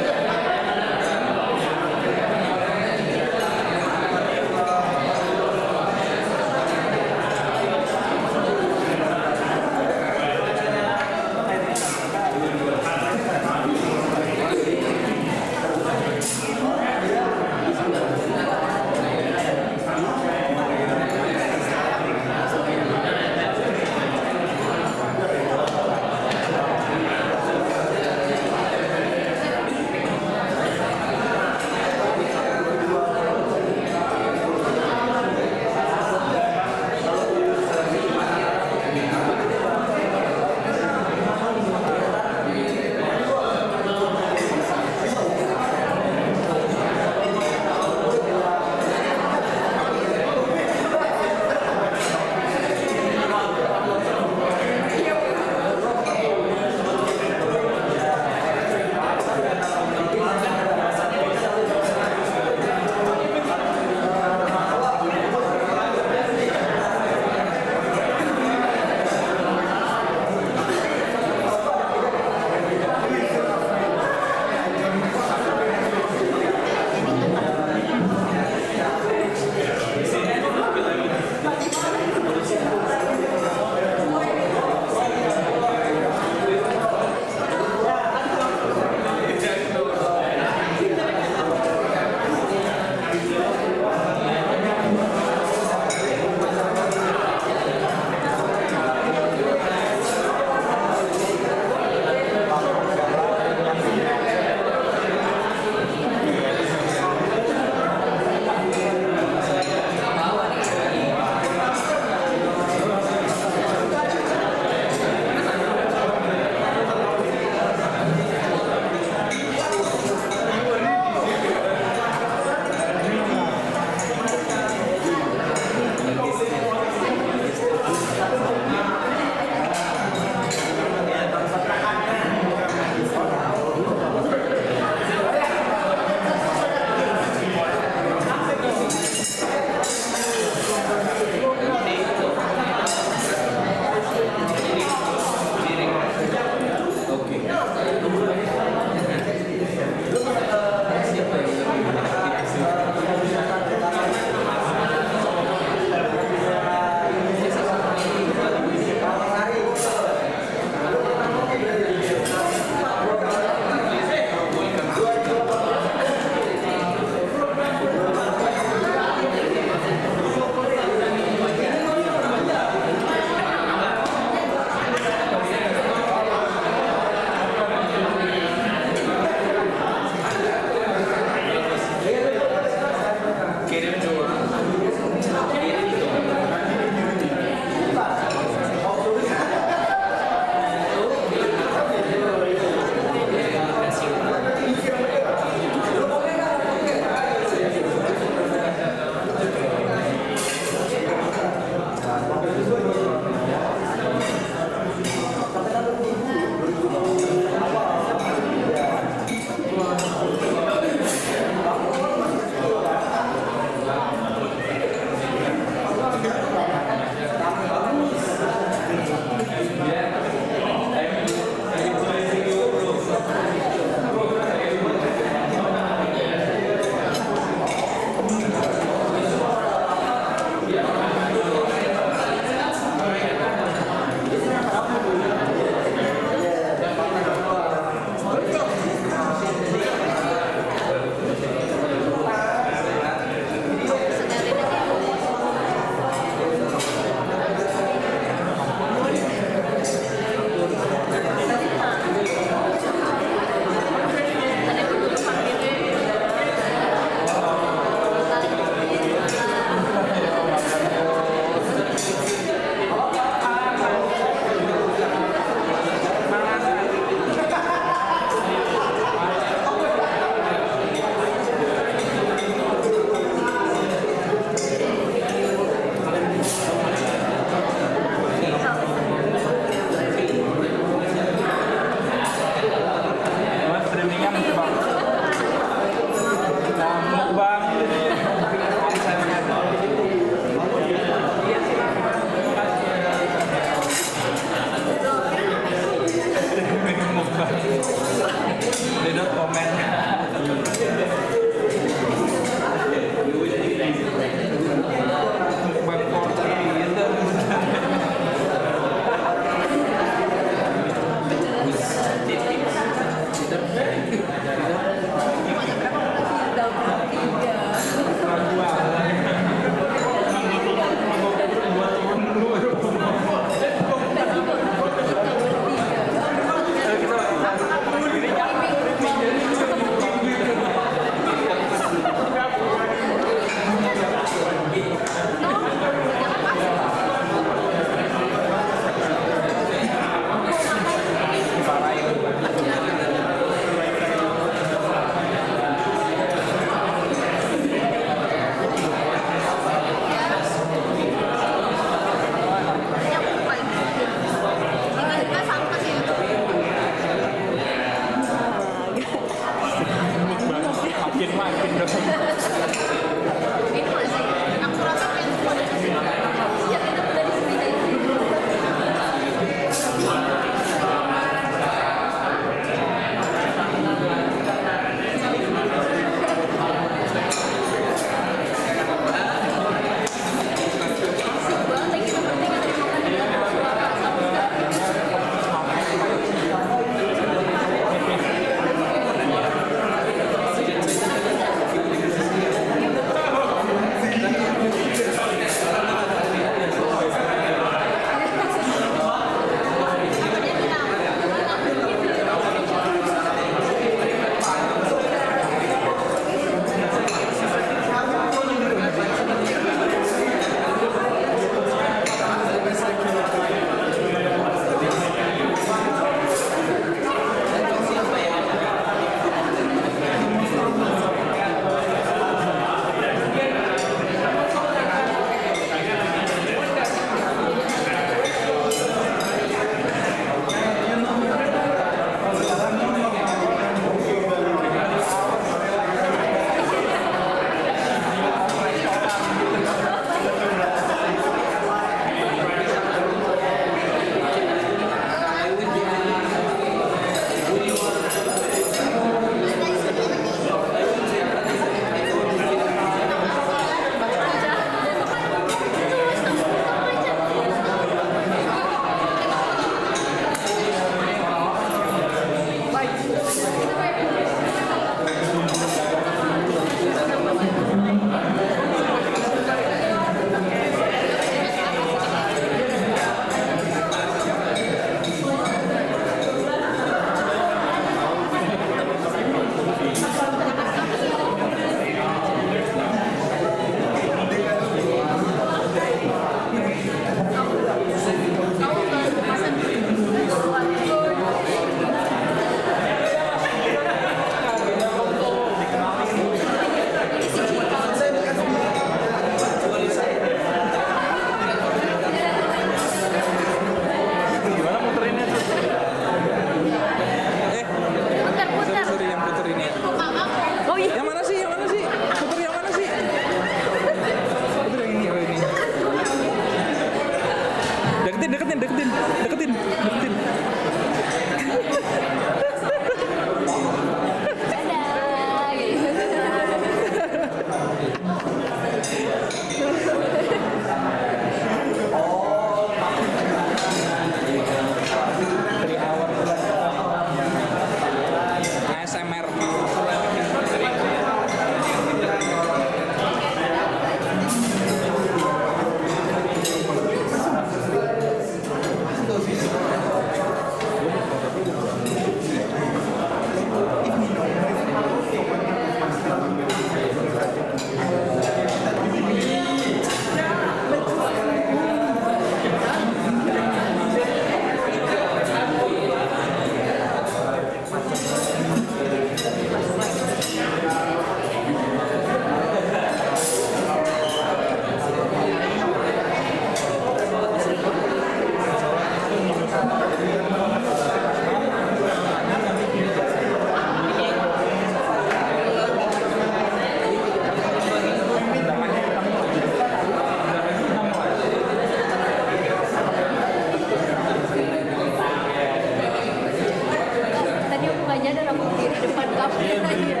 nggak nyadar aku berdiri depan kamera gitu.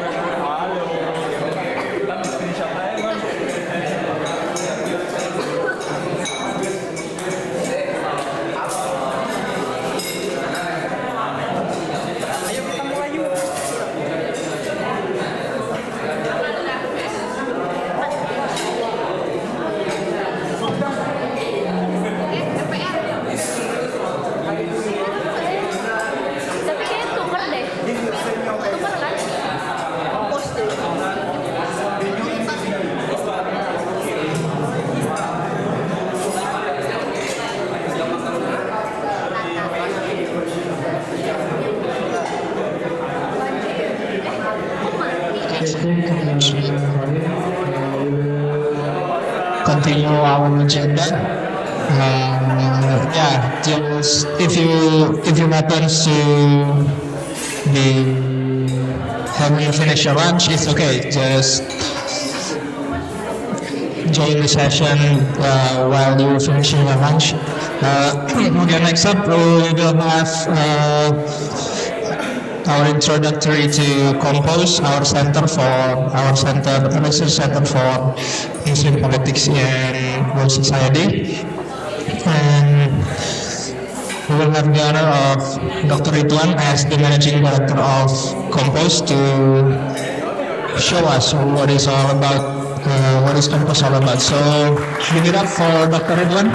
Tapi kayaknya tuker deh. Tuker kan? Post deh. Continue our agenda. Yeah, just if you happen to be having finished your lunch, it's okay. Just join the session while you're finishing your lunch. Okay, next up we will have our introductory to Compose, our research center for Muslim politics and world society. And we will have the honor of Dr. Ridwan as the managing director of Compose to show us what is all about, what is Compose all about. So give it up for Dr. Ridwan.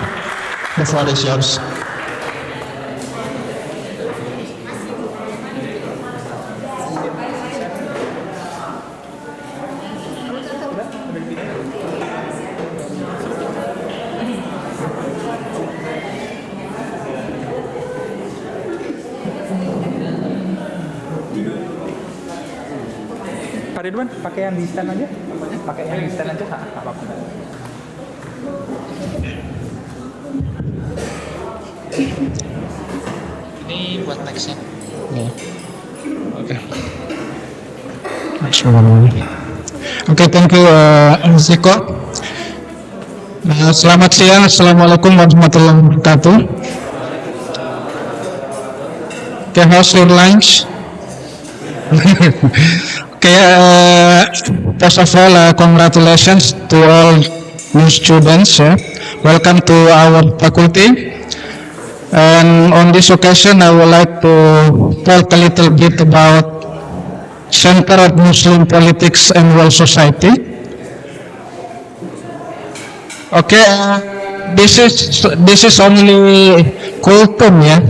The floor is yours. Pak Ridwan, pakai yang di stand aja. Pakai yang di stand aja, nggak apa-apa. Ini buat nextnya. Oke. Oke, thank you, Ziko. Selamat siang, Assalamualaikum warahmatullahi wabarakatuh. Okay, how's your lunch? Okay, first of all, congratulations to all new students. Welcome to our faculty. And on this occasion, I would like to talk a little bit about Center of Muslim Politics and World Society. Okay, this is only kultum, ya.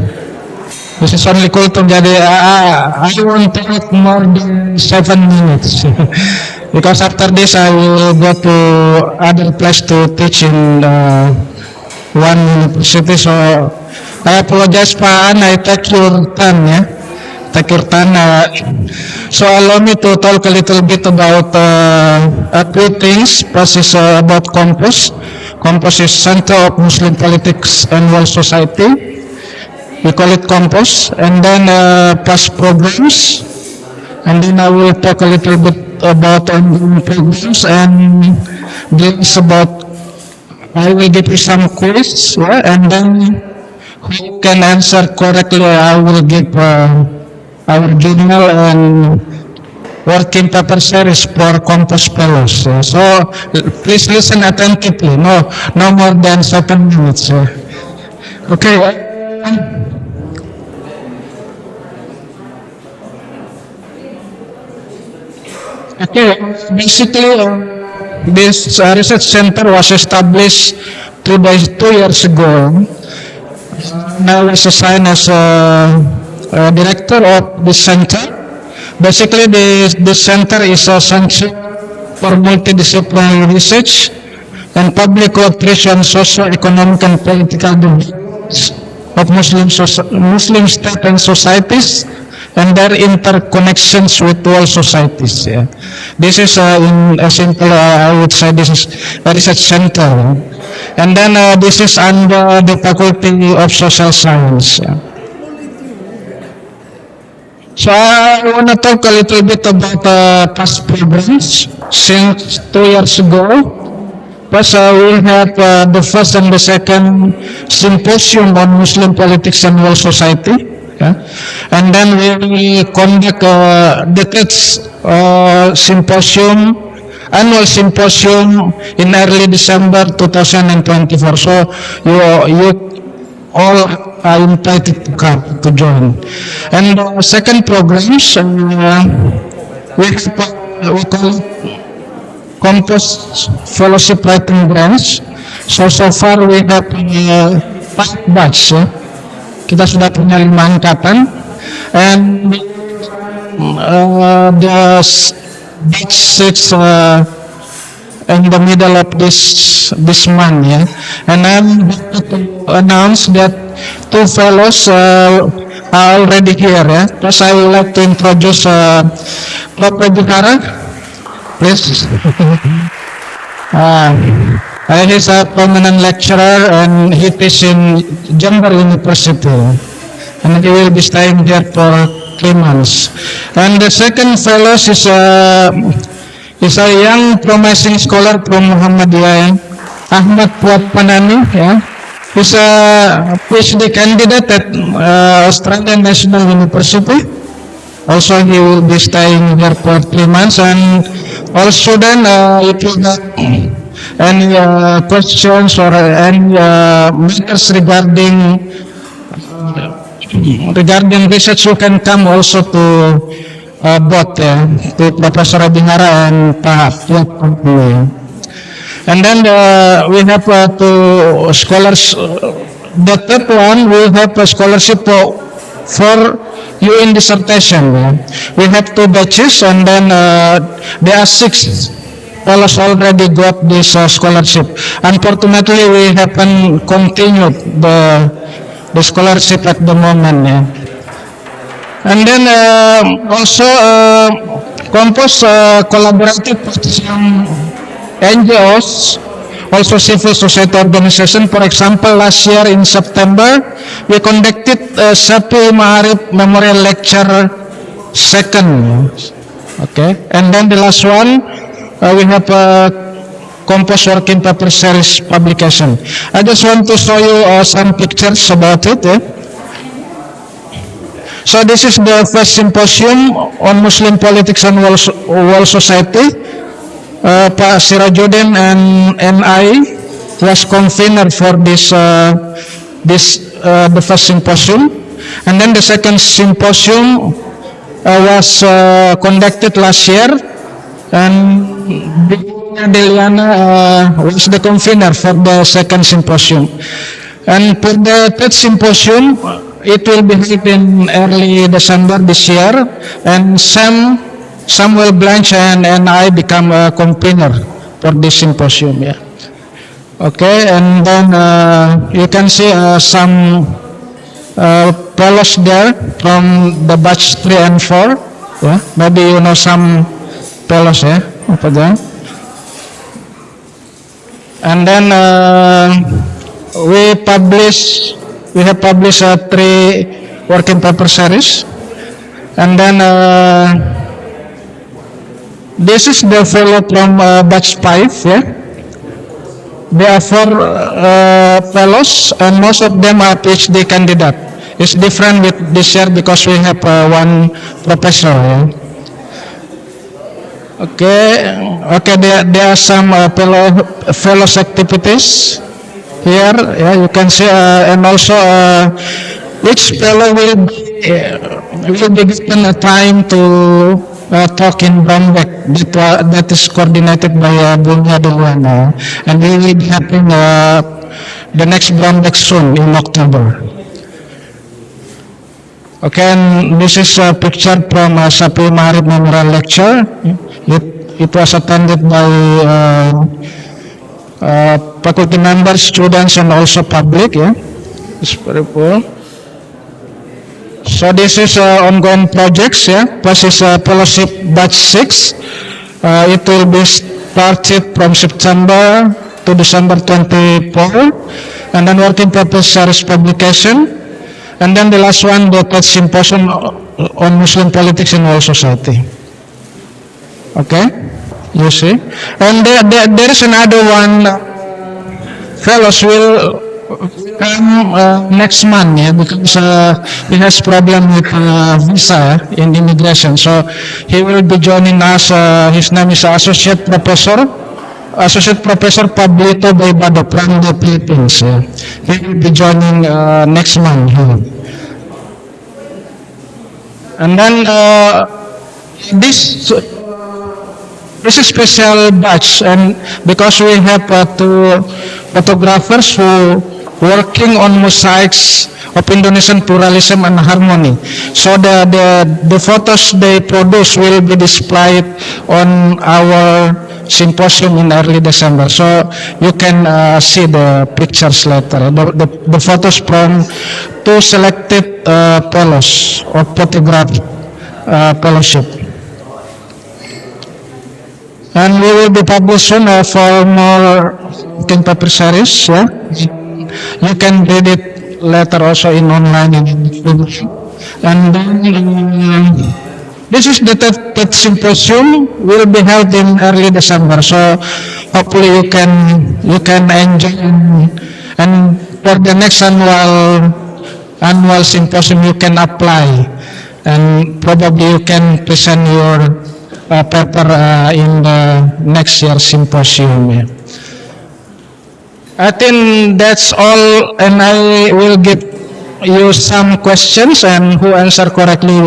This is only kultum. Jadi I won't take more than 7 minutes because after this I will go to other place to teach in one university. So I apologize, Pak An, I take your time, ya. Take your time. So allow me to talk a little bit about a few things. First is about Compose. Compose is Center of Muslim Politics and World Society. We call it Compose. And then past programs. And then I will talk a little bit about ongoing programs and this about. I will give you some quiz, yeah, and then who can answer correctly, I will give our journal and working paper series for Compose fellows. So please listen attentively. No more than 7 minutes. Okay. Okay. Basically, this research center was established 2 years ago. I was assigned as a director of the center. Basically, the center is a center for multidisciplinary research and public cooperation, socio-economic and political development of Muslim states and societies and their interconnections with world societies. Yeah. This is in a simple, I would say, this is a research center. And then this is under the Faculty of Social Science. Yeah. So I want to talk a little bit about past programs since 2 years ago. First, we have the first and the second symposium on Muslim politics and world society. Yeah. And then we will conduct the third symposium, annual symposium in early December 2024. So you all are invited to come to join. And second programs, we call it Compost Fellowship Writing Grants. So far we have 5 batch. Kita sudah punya 5 angkatan, and the batch 6 in the middle of this month, yeah. And I'm happy to announce that 2 fellows are already here, yeah. First, I would like to introduce Prof. Bihara, please. He's a permanent lecturer and he teaches in Jember University, and he will be staying here for 3 months. And the second fellow is a young promising scholar from Muhammadiyah, Ahmad Puat Panani. Yeah. He's a PhD candidate at Australian National University. Also, he will be staying here for 3 months. And all students, if you have any questions or any matters regarding research, you can come also to both to Professor Bihara and Pak Puat. And then we have 2 scholars. The third one, we have a scholarship for UN dissertation. We have 2 batches, and then there are 6 fellows already got this scholarship. Unfortunately, we haven't continued the scholarship at the moment. Yeah. And then also Compost collaborative with some NGOs, also civil society organization. For example, last year in September, we conducted Sapi Ma'arif Memorial Lecture 2nd. Okay, and then the last one, we have Compost Working Paper Series publication. I just want to show you some pictures about it. So this is the first symposium on Muslim politics and world society. Pak Sirajuddin and I was convener for the first symposium, and then the second symposium was conducted last year, and Deliana was the convener for the second symposium. And for the third symposium, it will be held in early December this year, and Samuel Blanche and I become a convener for this symposium. Yeah. Okay, and then you can see some fellows there from the batch 3 and 4. Yeah, maybe you know some fellows over there. And then we have published 3 working paper series, and then this is the fellow from batch 5. Yeah, there are 4 fellows, and most of them are PhD candidate. It's different with this year because we have 1 professor. Yeah? Okay. There are some fellows activities here. Yeah, you can see, and also each fellow will be given a time to talk in Brombeck. That is coordinated by Bunya Dulwana, and we will be having the next Brombeck soon in October. Okay, and this is a picture from Sapi Ma'arif Memorial Lecture. It was attended by faculty members, students, and also public. Yeah, it's very cool. So this is ongoing projects. Yeah, plus is fellowship batch 6. It will be started from September to December 24, and then working paper series publication. And then the last one, the third symposium on Muslim politics and world society. Okay, you see. And there is another one. Fellows will come next month, yeah, because he has problem with visa in immigration. So he will be joining us. His name is Associate Professor Pablito Baybado from the Philippines. Yeah. He will be joining next month. Yeah. And then this is a special batch, and because we have two photographers who working on mosaics of Indonesian pluralism and harmony. So the photos they produce will be displayed on our symposium in early December. So you can see the pictures later. The photos from two selected fellows of photograph fellowship. And we will be publishing for more King Paper series. Yeah, you can read it later also in online. And then this is the third symposium will be held in early December. So hopefully you can enjoy, and for the next annual symposium you can apply, and probably you can present your paper in the next year's symposium. Yeah. I think that's all, and I will give you some questions, and who answer correctly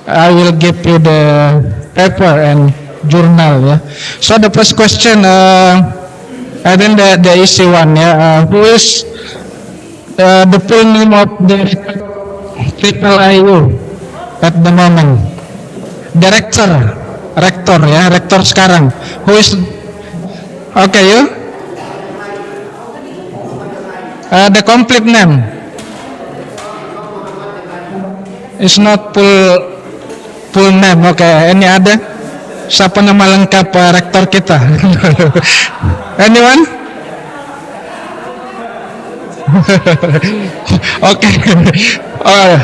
I will give you the paper and journal. Yeah. So the first question, I think the easy one. Yeah. Who is the full name of the UIII at the moment? Rector ya, rektor sekarang. Who is? Okay, you? The complete name is not full name. Okay, any other? Siapa nama lengkap rektor kita? Anyone? Okay. Oh.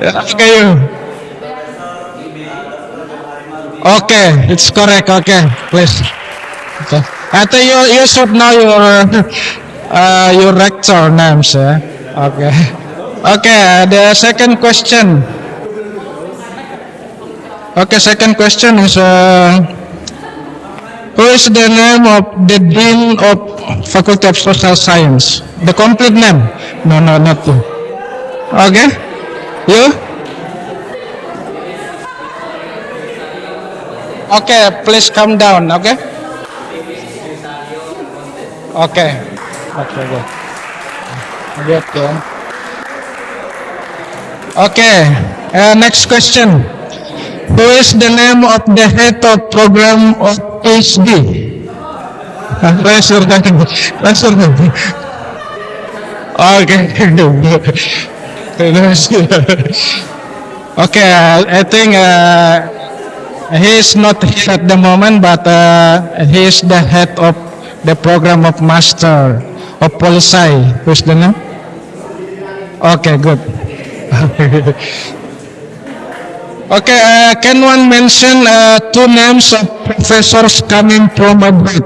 Okay, you. Okay, it's correct. Okay, please. Okay. I think you should know your rector names. Yeah? Okay. Okay. The second question. Okay, second question is who is the name of the dean of Faculty of Social Science? The complete name? No, not you. Okay, you? Okay, please come down. Okay. Okay. Okay. Good. Yeah. Okay. Next question. Who is the name of the head of program of PhD? Raise your hand. Raise your hand. Okay. Okay, I think he is not here at the moment, but he is the head of the program of Master of Policy. Who's the name? Okay, good. Okay, can one mention two names of professors coming from abroad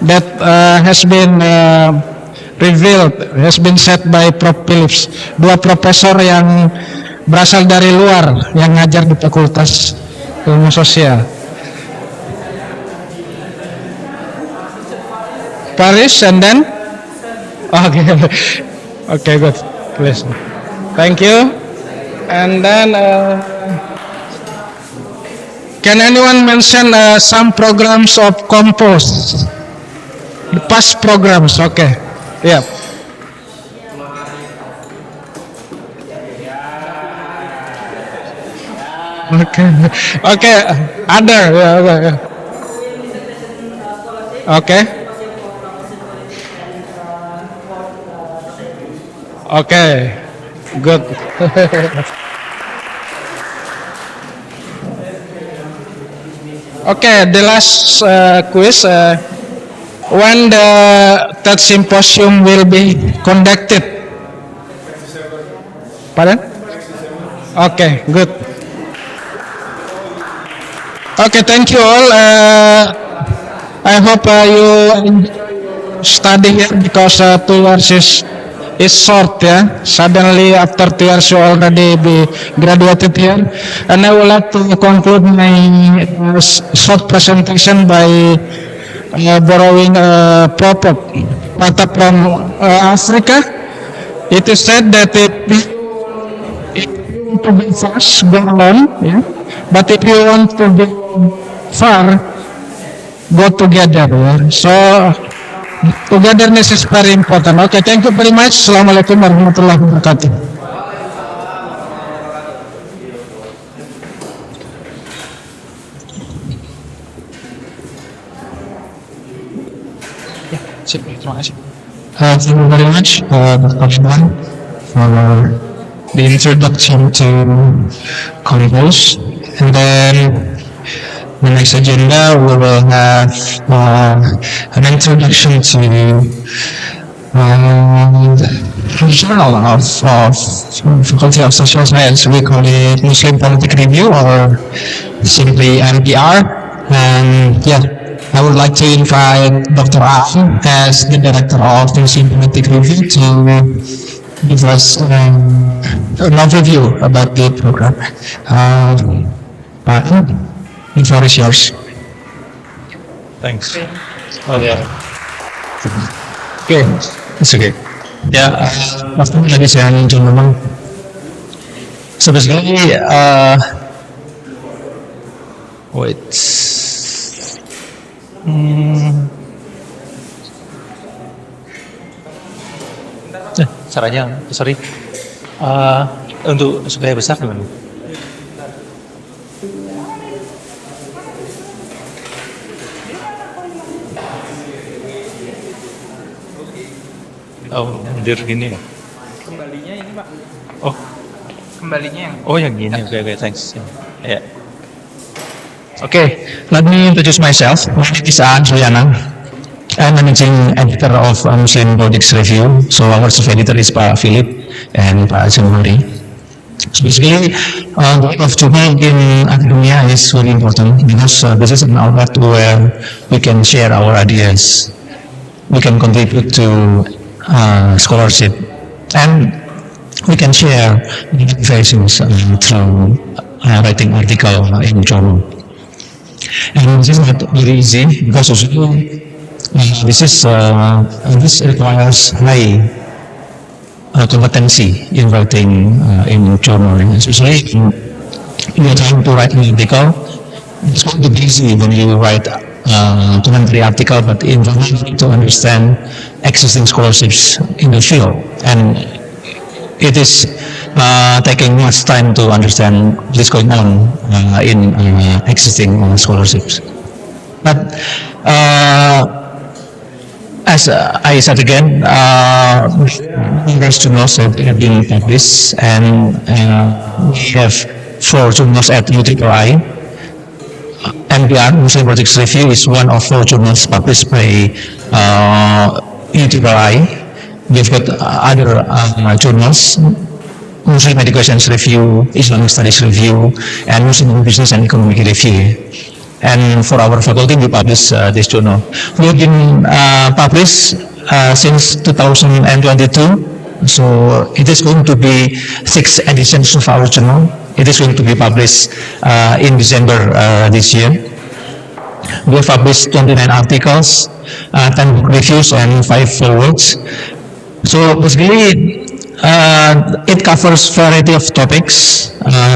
that has been revealed, has been said by Prof. Phillips? Dua profesor yang berasal dari luar yang ngajar di Fakultas Ilmu Sosial. Paris and then? Okay, okay, good. Please. Thank you. And then, can anyone mention some programs of Compose? The past programs, okay. Yeah. Okay. Okay. Other. Yeah. Okay. Okay. Good. Okay. The last quiz. When the third symposium will be conducted? Pardon? Okay, good. Okay, thank you all. I hope you study here because 2 years is short, yeah. Suddenly after 2 years you already be graduated here, and I would like to conclude my short presentation by borrowing a proverb from Africa. It is said that if you want to be fast, go alone, yeah. But if you want to be far, go together. Yeah? So togetherness is very important. Okay, thank you very much. Assalamualaikum warahmatullahi wabarakatuh. Terima kasih. Thank you very much, Dr. Bang, for the introduction to Compose. And then the next agenda we will have an introduction to the journal of Faculty of Social Science. We call it Muslim Politic Review, or simply MPR. And yeah, I would like to invite Dr. A as the director of Muslim Politic Review to give us an overview about the program. The floor is yours. Thanks. Oh yeah. Okay, it's okay. Yeah, ladies and gentlemen. So basically, wait. Caranya, sorry. Untuk supaya besar gimana? Oh, mundur gini ya? Kembalinya ini Pak. Oh, Kembalinya yang. oh yang gini. Okay, thanks. Yeah. Okay, let me introduce myself. My name is Aan Suryana. I'm managing editor of Muslim Politics Review. So our chief editor is Pak Philip and Pak Jumari. So basically, the work of Juma in academia is very important because this is an outlet where we can share our ideas. We can contribute to scholarship, and we can share innovations through writing article in journal. And this is not very easy because usually this requires high competency in writing in journal. Especially if you're trying to write an article, it's going to be easy when you write commentary article, but in journal you need to understand existing scholarships in the field, and it is taking much time to understand what is going on in existing scholarships. But as I said again, numerous journals have been published, and we have 4 journals at UIII. MPR, Muslim Politics Review, is one of 4 journals published by UIII. We've got other journals: Muslim Education Review, Islamic Studies Review, and Muslim Business and Economic Review. And for our faculty, we publish this journal. We have been published since 2022, so it is going to be 6 editions of our journal. It is going to be published in December this year. We have published 29 articles, 10 book reviews, and 5 forewords. So basically, it covers variety of topics: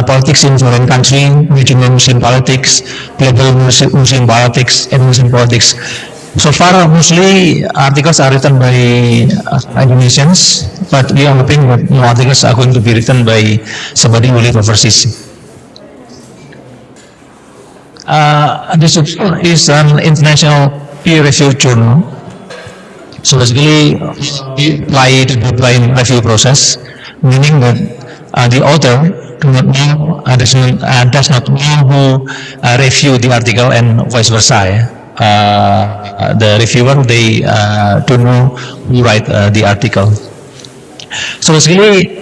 politics in foreign country, regional Muslim politics, global Muslim politics, and Muslim politics. So far, mostly articles are written by Indonesians, but we are hoping that more articles are going to be written by somebody who live overseas. This is an international peer-reviewed journal. So basically, we apply the deadline review process, meaning that the author does not know who review the article, and vice versa. The reviewer, they don't know who write the article. So basically,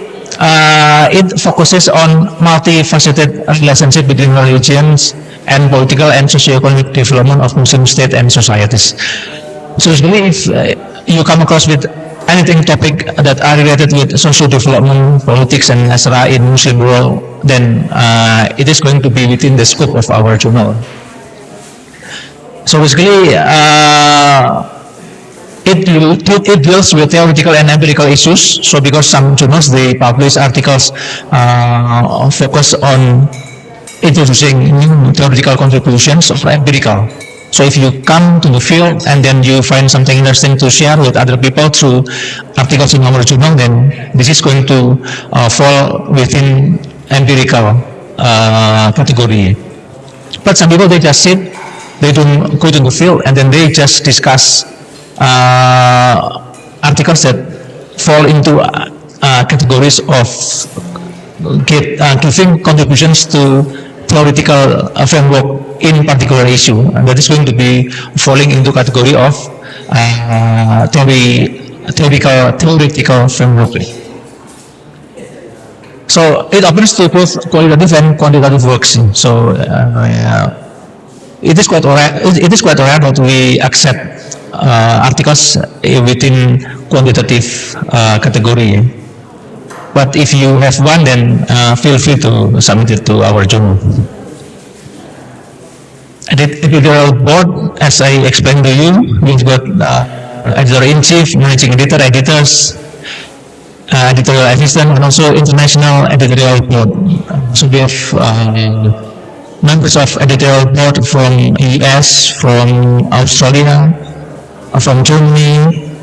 it focuses on multifaceted relationship between religions, and political and socio-economic development of Muslim state and societies. So usually if you come across with anything topic that are related with social development, politics and etc. in Muslim world, then it is going to be within the scope of our journal. So basically, it deals with theoretical and empirical issues. So because some journals they publish articles focus on introducing new theoretical contributions of empirical. So if you come to the field and then you find something interesting to share with other people through articles in our journal, then this is going to fall within empirical category. But some people they just sit, they don't go to the field, and then they just discuss articles that fall into categories of giving contributions to theoretical framework in particular issue, and that is going to be falling into category of theoretical framework. So it opens to both qualitative and quantitative works. So it is quite rare. It is quite rare that we accept articles within quantitative category. But if you have one, then feel free to submit it to our journal. Editorial board, as I explained to you, we've got editor-in-chief, managing editor, editors, editorial assistant, and also international editorial board. So we have members of editorial board from US, from Australia, from Germany,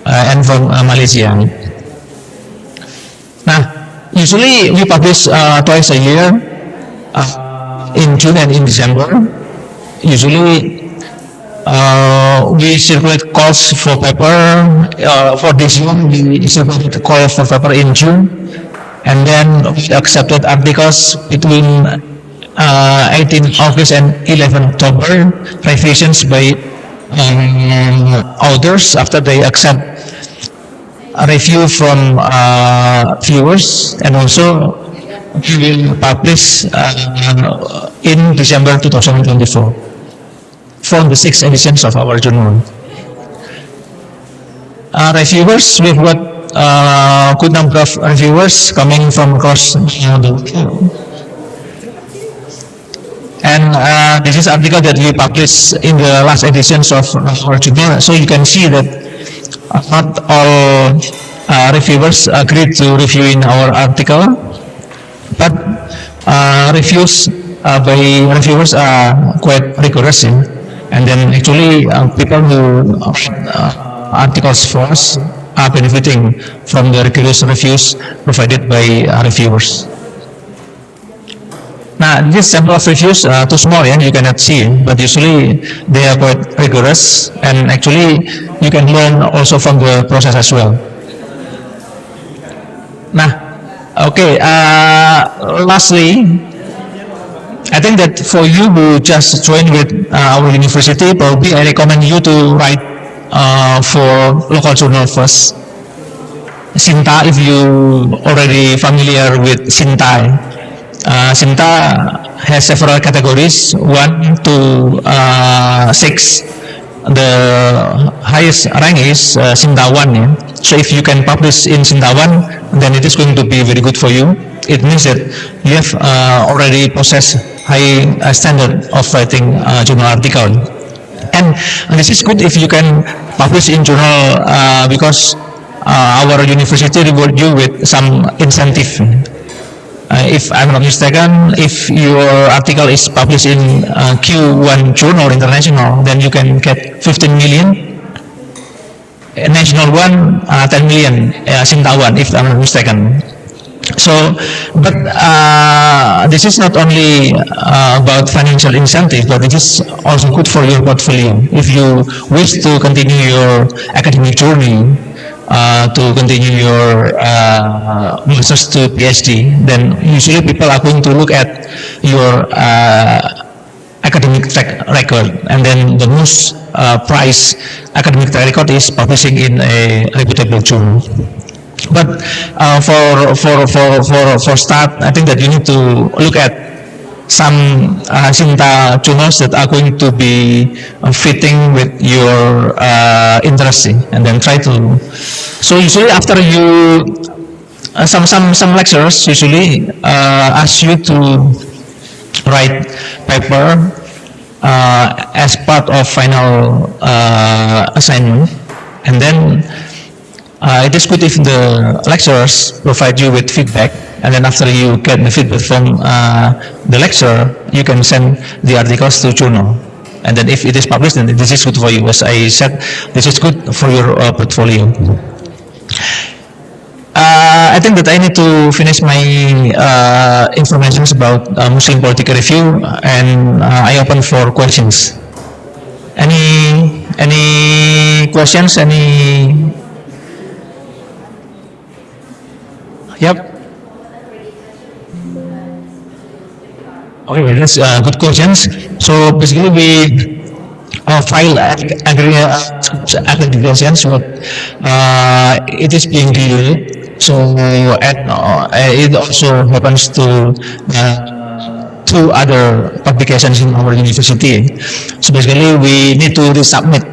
and from Malaysia. Now, usually we publish twice a year, in June and in December. Usually we circulate calls for paper. For this year, we circulated call for paper in June, and then we accepted articles between 18 August and 11 October, revisions by authors after they accept a review from viewers, and also we will publish in December 2024 for the 6 editions of our journal. Reviewers, we've got good number of reviewers coming from across the world. And this is article that we published in the last editions of our journal. So you can see that not all reviewers agreed to review in our article, but reviews by reviewers are quite rigorous. And then actually people who articles for us are benefiting from the rigorous reviews provided by reviewers. Now this sample of reviews are too small, you cannot see, but usually they are quite rigorous, and actually you can learn also from the process as well. Nah, okay, lastly, I think that for you who just joined with our university, probably I recommend you to write for local journal first. Sinta, if you already familiar with Sinta. Sinta has several categories, 1 to 6. The highest rank is Sinta 1. So if you can publish in Sinta 1, then it is going to be very good for you. It means that you have already possessed high standard of writing journal article. And this is good if you can publish in journal because our university reward you with some incentive. If I'm not mistaken, if your article is published in Q1 Journal International, then you can get 15 million. National one, 10 million, Sinta one, if I'm not mistaken. So, but this is not only about financial incentive, but it is also good for your portfolio. If you wish to continue your academic journey, to continue your master's to PhD, then usually people are going to look at your academic track record, and then the most prized academic track record is publishing in a reputable journal. But for start, I think that you need to look at some Sinta journals that are going to be fitting with your interest, and then try to. So usually after you some lecturers usually ask you to write paper as part of final assignment, and then it is good if the lecturers provide you with feedback, and then after you get the feedback from the lecturer, you can send the articles to journal, and then if it is published, then this is good for you. As I said, this is good for your portfolio. I think that I need to finish my informations about Muslim Political Review, and I open for questions. Any questions? Yep. Okay, that's good questions. So basically, we file academic questions, but it is being reviewed. So and it also happens to two other publications in our university. So basically, we need to resubmit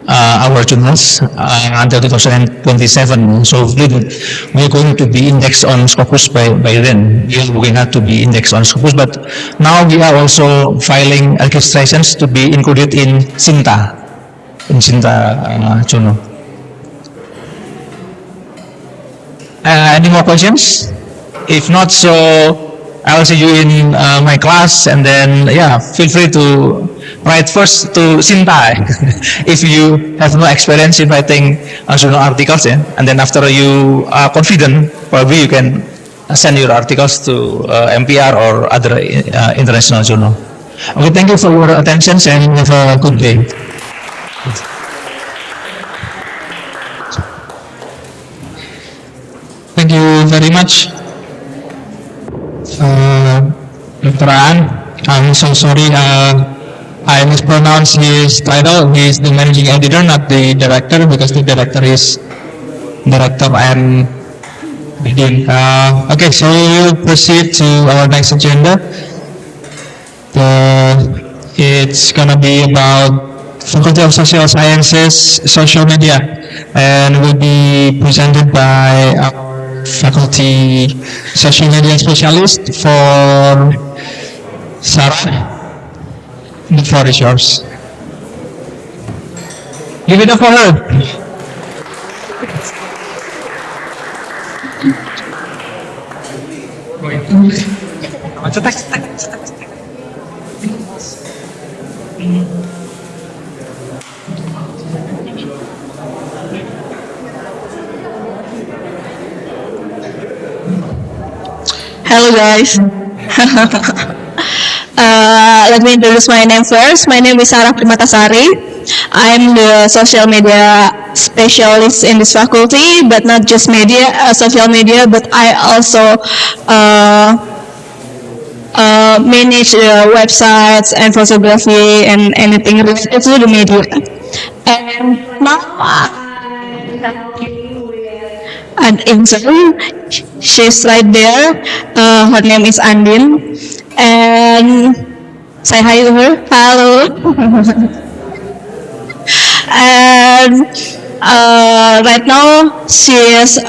our journals until 2027. So we're going to be indexed on Scopus by then. We are going to be indexed on Scopus, but now we are also filing registrations to be included in Sinta journal. Any more questions? If not, so I'll see you in my class, and then feel free to write first to Sinta if you have no experience in writing journal articles, and then after you are confident, probably you can send your articles to MPR or other international journal. Okay, thank you for your attention, and have a good day. Thank you very much, Dr. An. I'm so sorry I mispronounced his title. He is the managing editor, not the director, because the director is director and dean. Okay, so we'll proceed to our next agenda. It's gonna be about Faculty of Social Sciences, social media, and will be presented by our faculty social media specialist for Sarah. The floor is yours. Give it up for her. Hello guys. Let me introduce my name first. My name is Sarah Primatasari. I'm the social media specialist in this faculty, but not just social media, but I also manage websites and photography and anything related to the media. And now an intern. She's right there. Her name is Andin. And say hi to her. Hello. And right now she is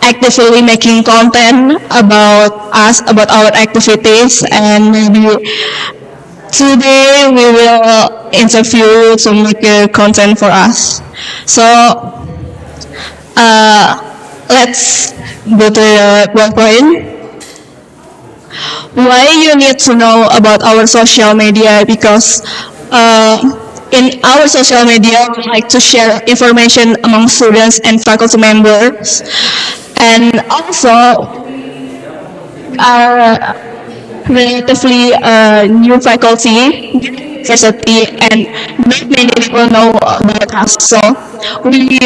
actively making content about us, about our activities, and maybe today we will interview to make a content for us. So let's go to one point. Why you need to know about our social media? Because in our social media, we like to share information among students and faculty members, and also relatively new faculty university, and not many people know about us. So we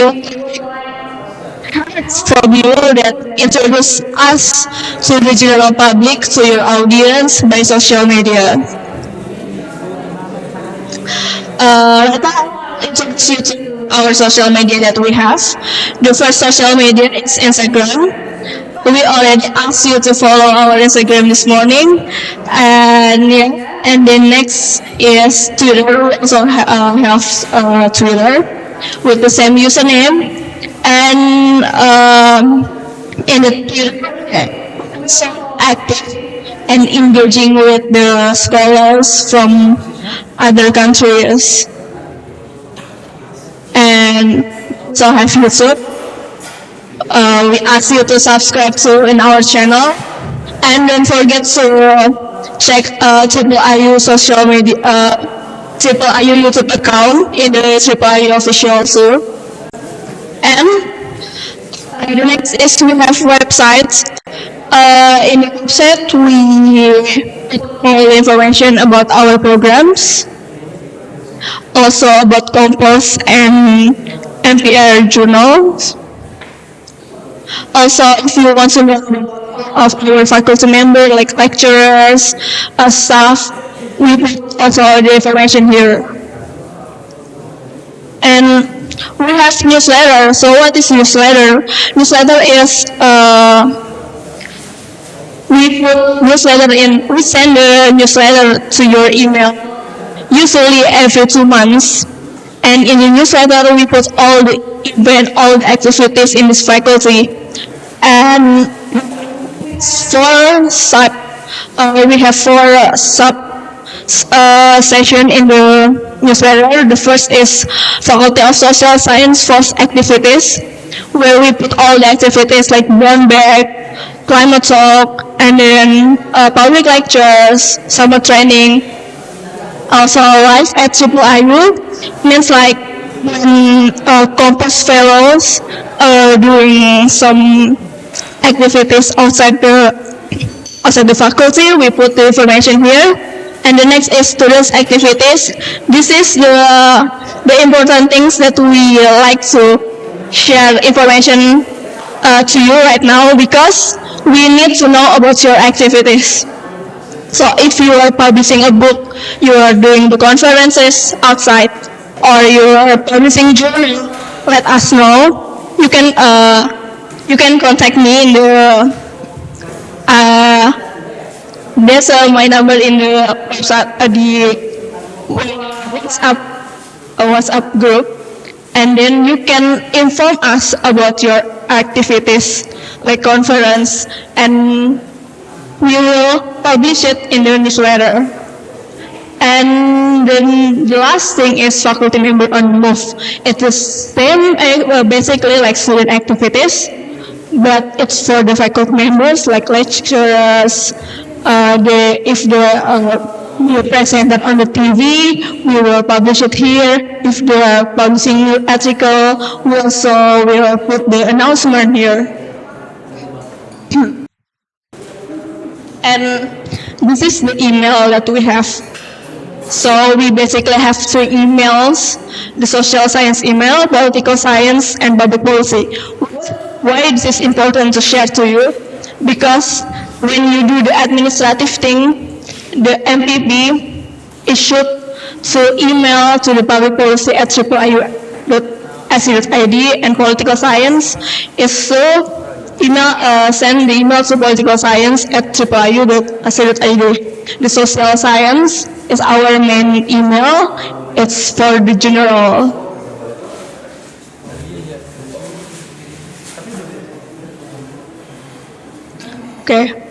from you that introduce us to the general public, to your audience by social media. Let us introduce you to our social media that we have. The first social media is Instagram. we already asked you to follow our Instagram this morning, and yeah, and then next is Twitter. We also have Twitter with the same username, and in the Twitter, so active and engaging with the scholars from other countries, and so have YouTube. We ask you to subscribe to in our channel, and don't forget to check Triple IU social media, Triple IU YouTube account in the Triple IU official too. And the next is we have websites. In the website we put all the information about our programs, also about Compass and NPR journals. Also, if you want to know of our faculty member, like lecturers, staff, we put also the information here. And we have newsletter. So what is newsletter? Newsletter is we send the newsletter to your email, usually every 2 months. And in the newsletter, we put all the event, all the activities in this faculty. And we have 4 sub session in the newsletter. The first is Faculty of Social Science Force Activities, where we put all the activities like brown bag, climate talk, and then public lectures, summer training. Also, life at Triple IU means like when Compass fellows doing some activities outside the faculty, we put the information here. And the next is students' activities. This is the important things that we like to share information to you right now, because we need to know about your activities. So if you are publishing a book, you are doing the conferences outside, or you are publishing journal, let us know. You can contact me in the there's my number in the website, the WhatsApp group, and then you can inform us about your activities like conference, and we will publish it in the newsletter. And then the last thing is faculty member on move. It is same, basically like student activities, but it's for the faculty members like lecturers. If they presented on the TV, we will publish it here. If they are publishing new article, we also will put the announcement here. And this is the email that we have. So we basically have 3 emails: the social science email, political science, and public policy. Why this is important to share to you? Because when you do the administrative thing, the MPP issued to email to the public policy at triple.iu.ac.id, and political science is to send the email to political science at triple.iu.ac.id. The social science is our main email. It's for the general. Okay.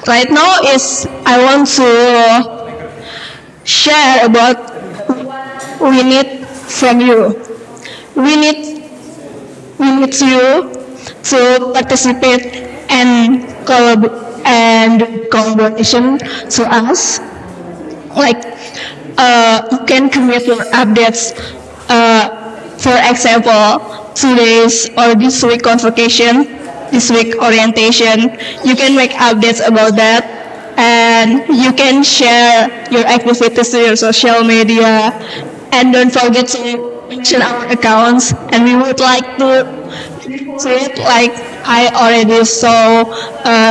Right now I want to share about what we need from you. We need you to participate and collaboration to us. Like you can create your updates. For example, today's or this week convocation, this week orientation. You can make updates about that, and you can share your activities to your social media. And don't forget to mention our accounts. And we would like to tweet, like I already saw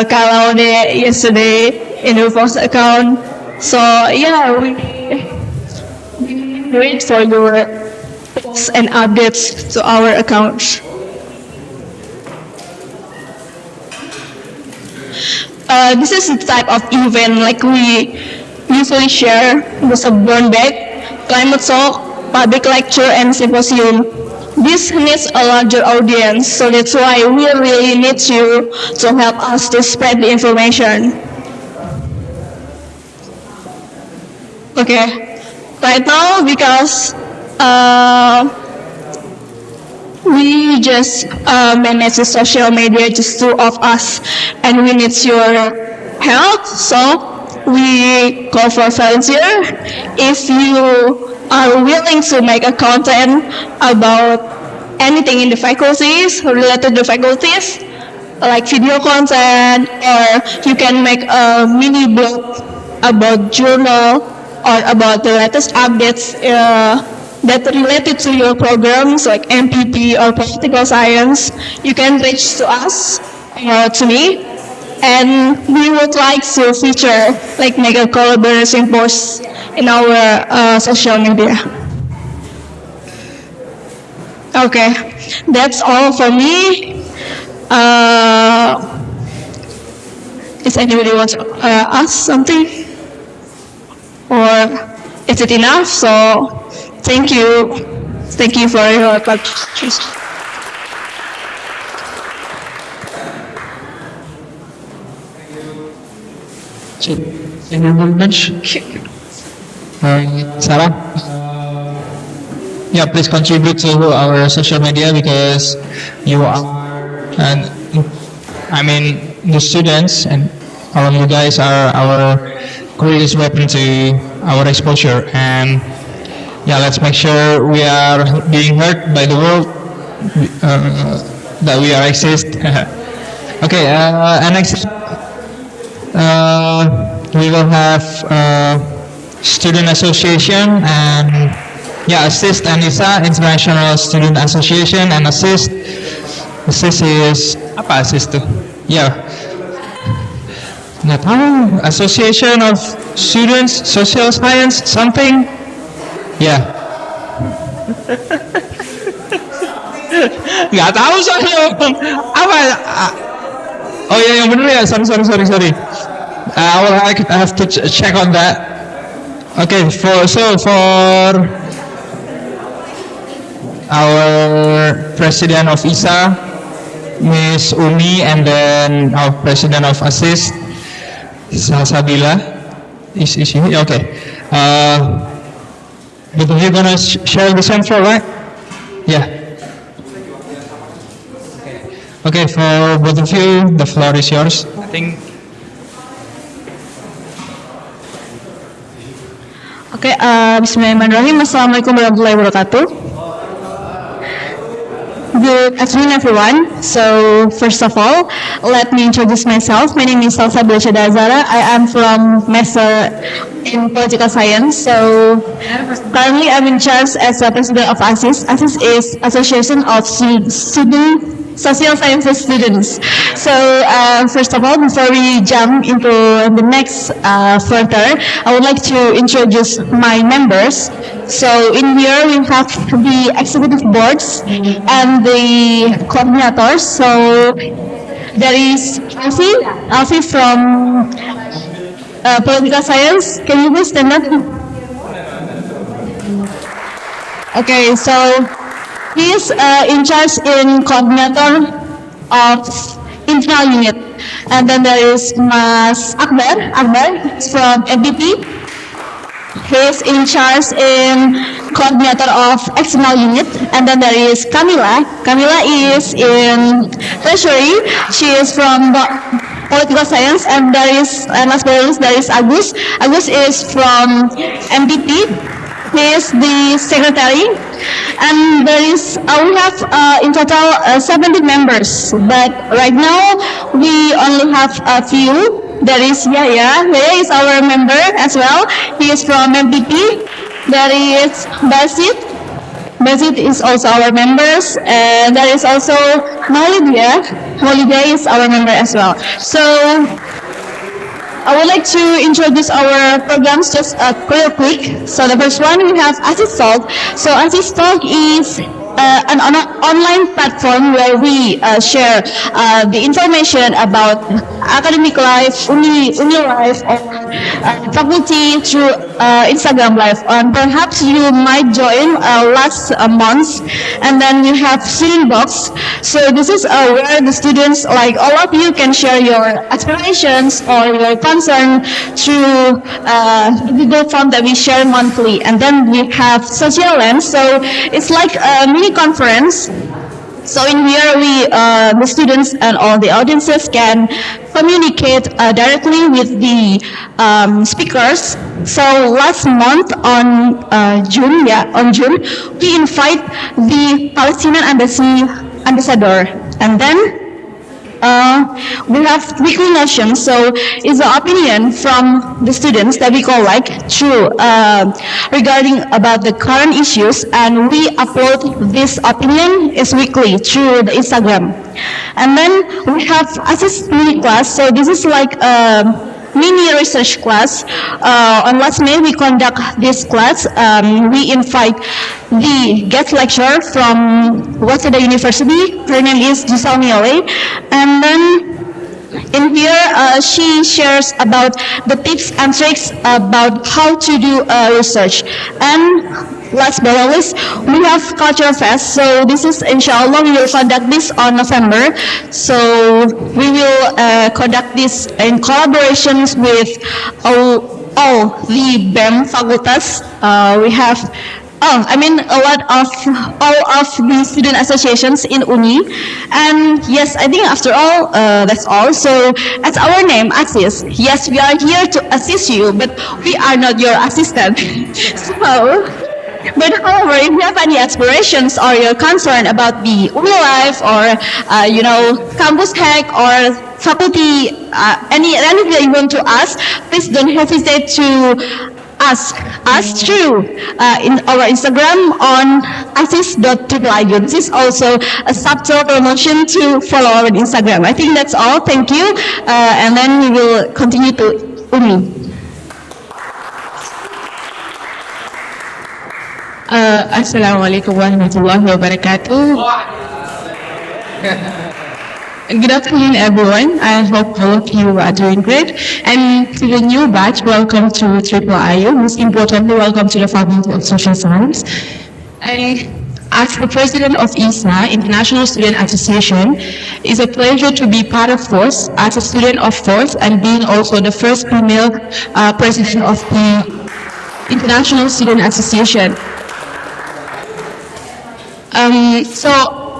Kalaude yesterday in your post account. So yeah, we wait for your posts and updates to our accounts. This is the type of event like we usually share with a burn bag, climate talk, public lecture, and symposium. This needs a larger audience, so that's why we really need you to help us to spread the information. Okay, right now because we just manage the social media, just two of us, and we need your help. So we call for volunteer. If you are willing to make a content about anything in the faculties, related to the faculties, like video content, or you can make a mini blog about journal or about the latest updates that related to your programs like MPP or political science, you can reach to us or to me, and we would like to feature, like make a collaboration post in our social media. Okay, that's all for me. Does anybody want to ask something? Or is it enough? So thank you. Thank you for your participation. Thank you very much. Sarah? Yeah, please contribute to our social media because you are, and I mean, the students and all of you guys are our greatest weapon to our exposure. And yeah, let's make sure we are being heard by the world, that we are exist. Okay, and next we will have student association and yeah, assist and ISA, International Student Association, and assist is apa assist tuh? Ya, nggak tahu, Association of Students Social Science something. Ya, nggak tahu soalnya apa. Oh ya, yang benar ya. Sorry. I will have to check on that. Okay, for our president of ISA, Miss Umi, and then our president of ASIS, Salsabila. Is she? Okay. Both of you gonna share the same floor, right? Yeah. Okay, for both of you, the floor is yours. I think. Okay, Bismillahirrahmanirrahim. Assalamualaikum warahmatullahi wabarakatuh. Good afternoon, everyone. So, first of all, let me introduce myself. My name is Salsa Belshada Azara. I am from Master in Political Science. So, currently I'm in charge as a president of ASIS. ASIS is Association of Student Social Sciences Students. So, first of all, before we jump into the next further, I would like to introduce my members. So, in here we have the executive boards and the coordinators. So, there is Alfie from Political Science. Can you please stand up? Okay, so he is in charge in coordinator of internal unit. And then there is Mas Akbar from MPP. He is in charge in coordinator of external unit. And then there is Camila. Camila is in treasury. She is from political science. And there is, last but not least, there is Agus. Agus is from MPP. He is the secretary. And there is, we have in total 70 members. But right now, we only have a few. There is Yaya. Yaya is our member as well. He is from MPP. There is Basit. Basit is also our members. And there is also Maulidia. Maulidia is our member as well. So, I would like to introduce our programs just real quick. So the first one we have ASIS Talk. So ASIS Talk is online platform where we share the information about academic life, uni life, or faculty through Instagram live. Perhaps you might join last month, and then you have student box. So this is where the students, like all of you, can share your aspirations or your concern through Google form that we share monthly. And then we have social lens, so it's like a mini conference. So in here, the students and all the audiences can communicate directly with the speakers. So last month on June, we invite the Palestinian ambassador, and then we have weekly notions. So it's an opinion from the students that we collect through regarding about the current issues, and we upload this opinion is weekly through the Instagram. And then we have assist mini class. So this is like a mini research class. On last May, we conduct this class. We invite the guest lecturer from Waseda University. Her name is Giselle Miole. And then in here, she shares about the tips and tricks about how to do research. And last but not least, we have Culture Fest. So this is, inshallah, we will conduct this on November. So we will conduct this in collaborations with all the BEM facultas. We have all of the student associations in UNI. And yes, I think after all, that's all. So as our name, assist, yes, we are here to assist you, but we are not your assistant. But however, if you have any aspirations or you're concerned about the UNI life or, campus hack or faculty, anything that you want to ask, please don't hesitate to ask us through in our Instagram on assist.triple. This is also a subtle promotion to follow our Instagram. I think that's all. Thank you. And then we will continue to UNI. Assalamualaikum warahmatullahi wabarakatuh. Good afternoon, everyone. I hope all of you are doing great. And to the new batch, welcome to IIIU. Most importantly, welcome to the Faculty of Social Science. And as the president of ISA, International Student Association, it's a pleasure to be part of FORCE as a student of FORCE and being also the first female president of the International Student Association.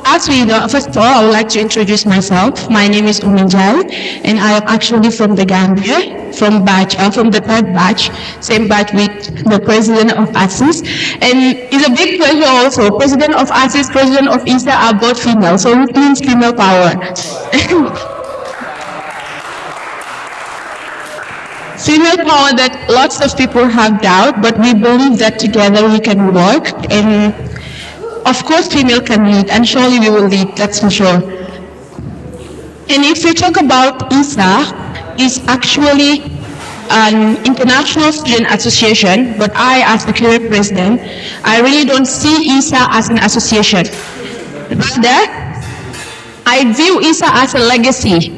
As we know, first of all, I would like to introduce myself. My name is Uminjai, and I am actually from the Gambia, from the third batch, same batch with the president of ASIS. And it's a big pleasure also. President of ASIS, president of ISA are both female, so it means female power. Female power that lots of people have doubt, but we believe that together we can work. And of course, female can lead, and surely we will lead, that's for sure. And if we talk about ISA, it's actually an international student association, but I, as the current president, I really don't see ISA as an association. Rather, I view ISA as a legacy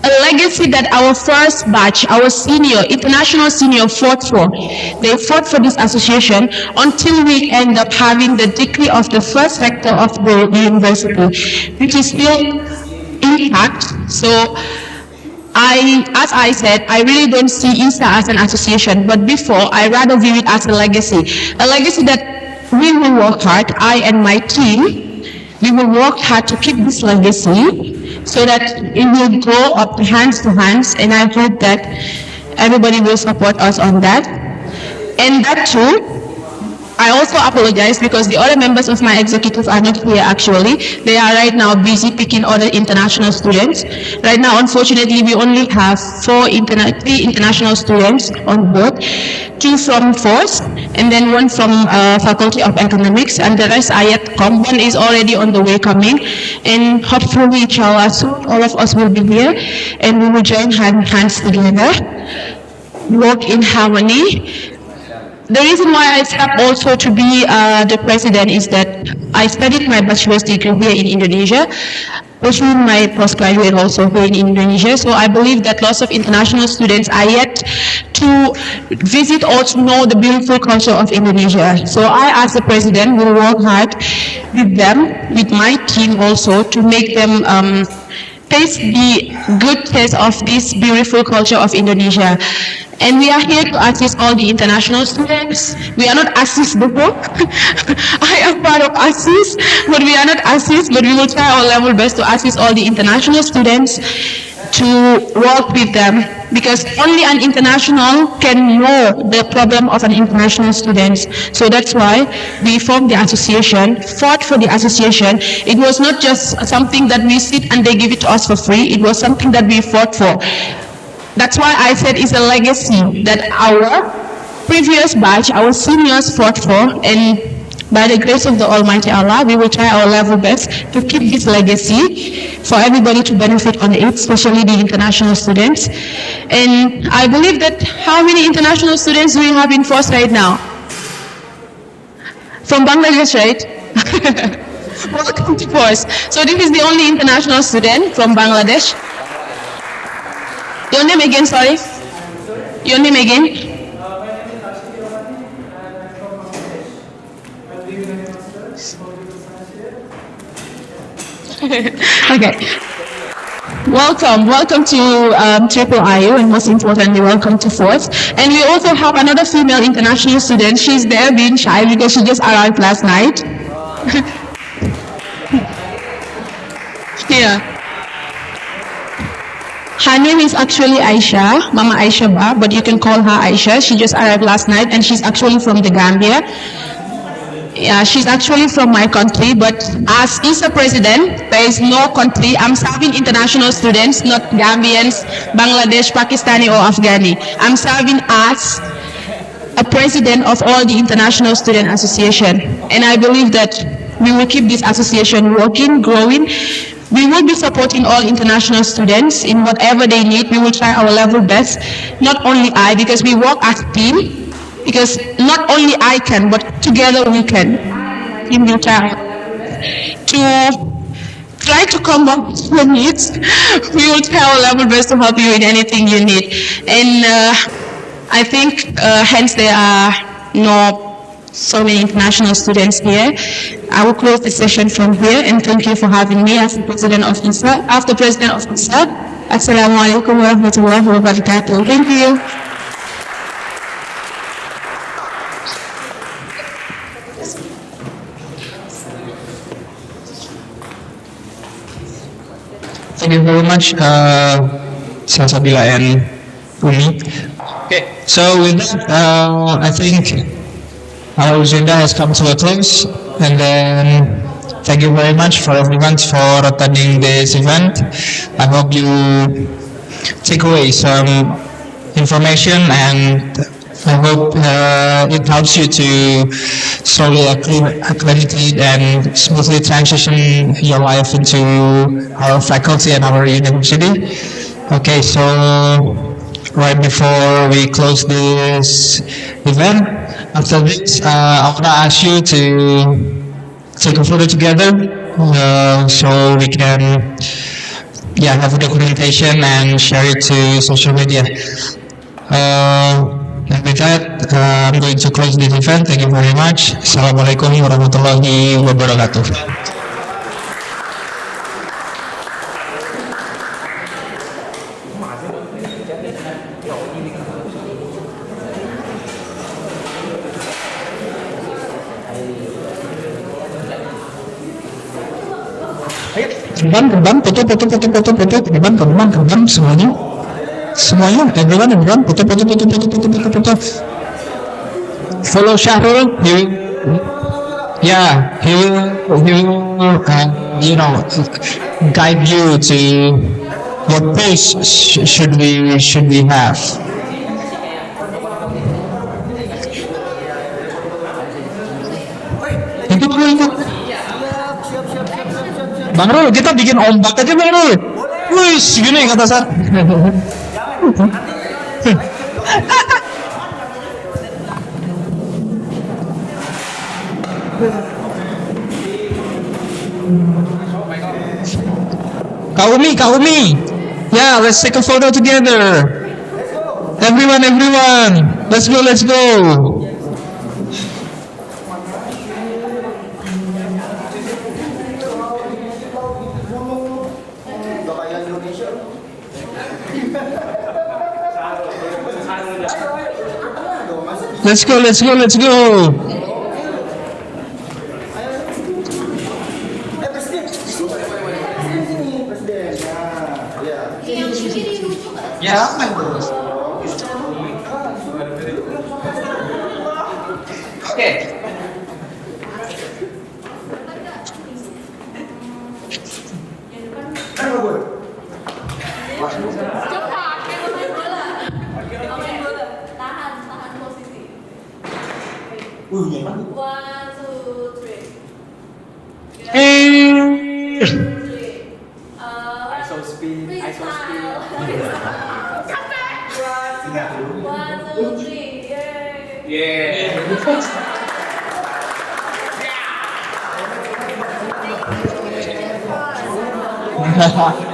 that our first batch, our international senior fought for. They fought for this association until we end up having the degree of the first rector of the university, which is still intact. So as I said, I really don't see ISA as an association, but before, I rather view it as a legacy that we will work hard, I and my team, we will work hard to keep this legacy so that it will go up hands to hands, and I hope that everybody will support us on that. And that too, I also apologize because the other members of my executive are not here actually. They are right now busy picking other international students. Right now, unfortunately, we only have 3 international students on board, 2 from FORCE, and then 1 from Faculty of Economics, and the rest are yet to come. 1 is already on the way coming, and hopefully, inshallah, soon all of us will be here, and we will join hands together, work in harmony, the reason why I stepped also to be the president is that I studied my bachelor's degree here in Indonesia, pursuing my postgraduate also here in Indonesia. So I believe that lots of international students are yet to visit or to know the beautiful culture of Indonesia. So I, as the president, will work hard with them, with my team also, to make them taste the good taste of this beautiful culture of Indonesia. And we are here to assist all the international students. We are not assist the book. I am part of assist, but we are not assist, but we will try our level best to assist all the international students to work with them, because only an international can know the problem of an international student. So that's why we formed the association, fought for the association. It was not just something that we sit and they give it to us for free. It was something that we fought for. That's why I said it's a legacy that our previous batch, our seniors fought for, and by the grace of the Almighty Allah, we will try our level best to keep this legacy for everybody to benefit on it, especially the international students. And I believe that how many international students do we have in force right now? From Bangladesh, right? Welcome to force. So this is the only international student from Bangladesh. Your name again, sorry? Your name again? Okay. Welcome to UIII, and most importantly, welcome to Fourth. And we also have another female international student. She's there being shy because she just arrived last night. Here. Her name is actually Aisha, Mama Aisha Ba, but you can call her Aisha. She just arrived last night, and she's actually from the Gambia. Yeah, she's actually from my country, but as ISA president, there is no country. I'm serving international students, not Gambians, Bangladesh, Pakistani, or Afghani. I'm serving as a president of all the International Student Association. And I believe that we will keep this association working, growing. We will be supporting all international students in whatever they need. We will try our level best. Not only I, because we work as a team. Because not only I can, but together we can. In your time. To try to come up with your needs, we will try our level best to help you in anything you need. And I think hence there are so many international students here. I will close the session from here, and thank you for having me as the president of ISA. After president of ISA, Assalamualaikum warahmatullahi wabarakatuh. Thank you. Thank you very much, Salsabila and Umi. Okay, so with that, I think our agenda has come to a close, and then thank you very much for everyone for attending this event. I hope you take away some information, and I hope it helps you to slowly acclimate and smoothly transition your life into our faculty and our university. Okay, so right before we close this event, after this, I want to ask you to take a photo together so we can have a documentation and share it to social media. And with that, I'm going to close this event. Thank you very much. Assalamualaikum warahmatullahi wabarakatuh. Kembang, foto, semuanya, everyone, foto. Follow Shahrul. He will, guide you to what pace should we have. Bang Rul, kita bikin ombak aja Bang Rul. Wih, gini kata saya. Kaumi. Yeah, let's take a photo together. Everyone. Let's go. Let's go. Jangan terus. Oke. Tahan posisi. Gimana? 1, 2, 3. ISO speed. Freestyle. 1, 2, 3. Yay. Yeah.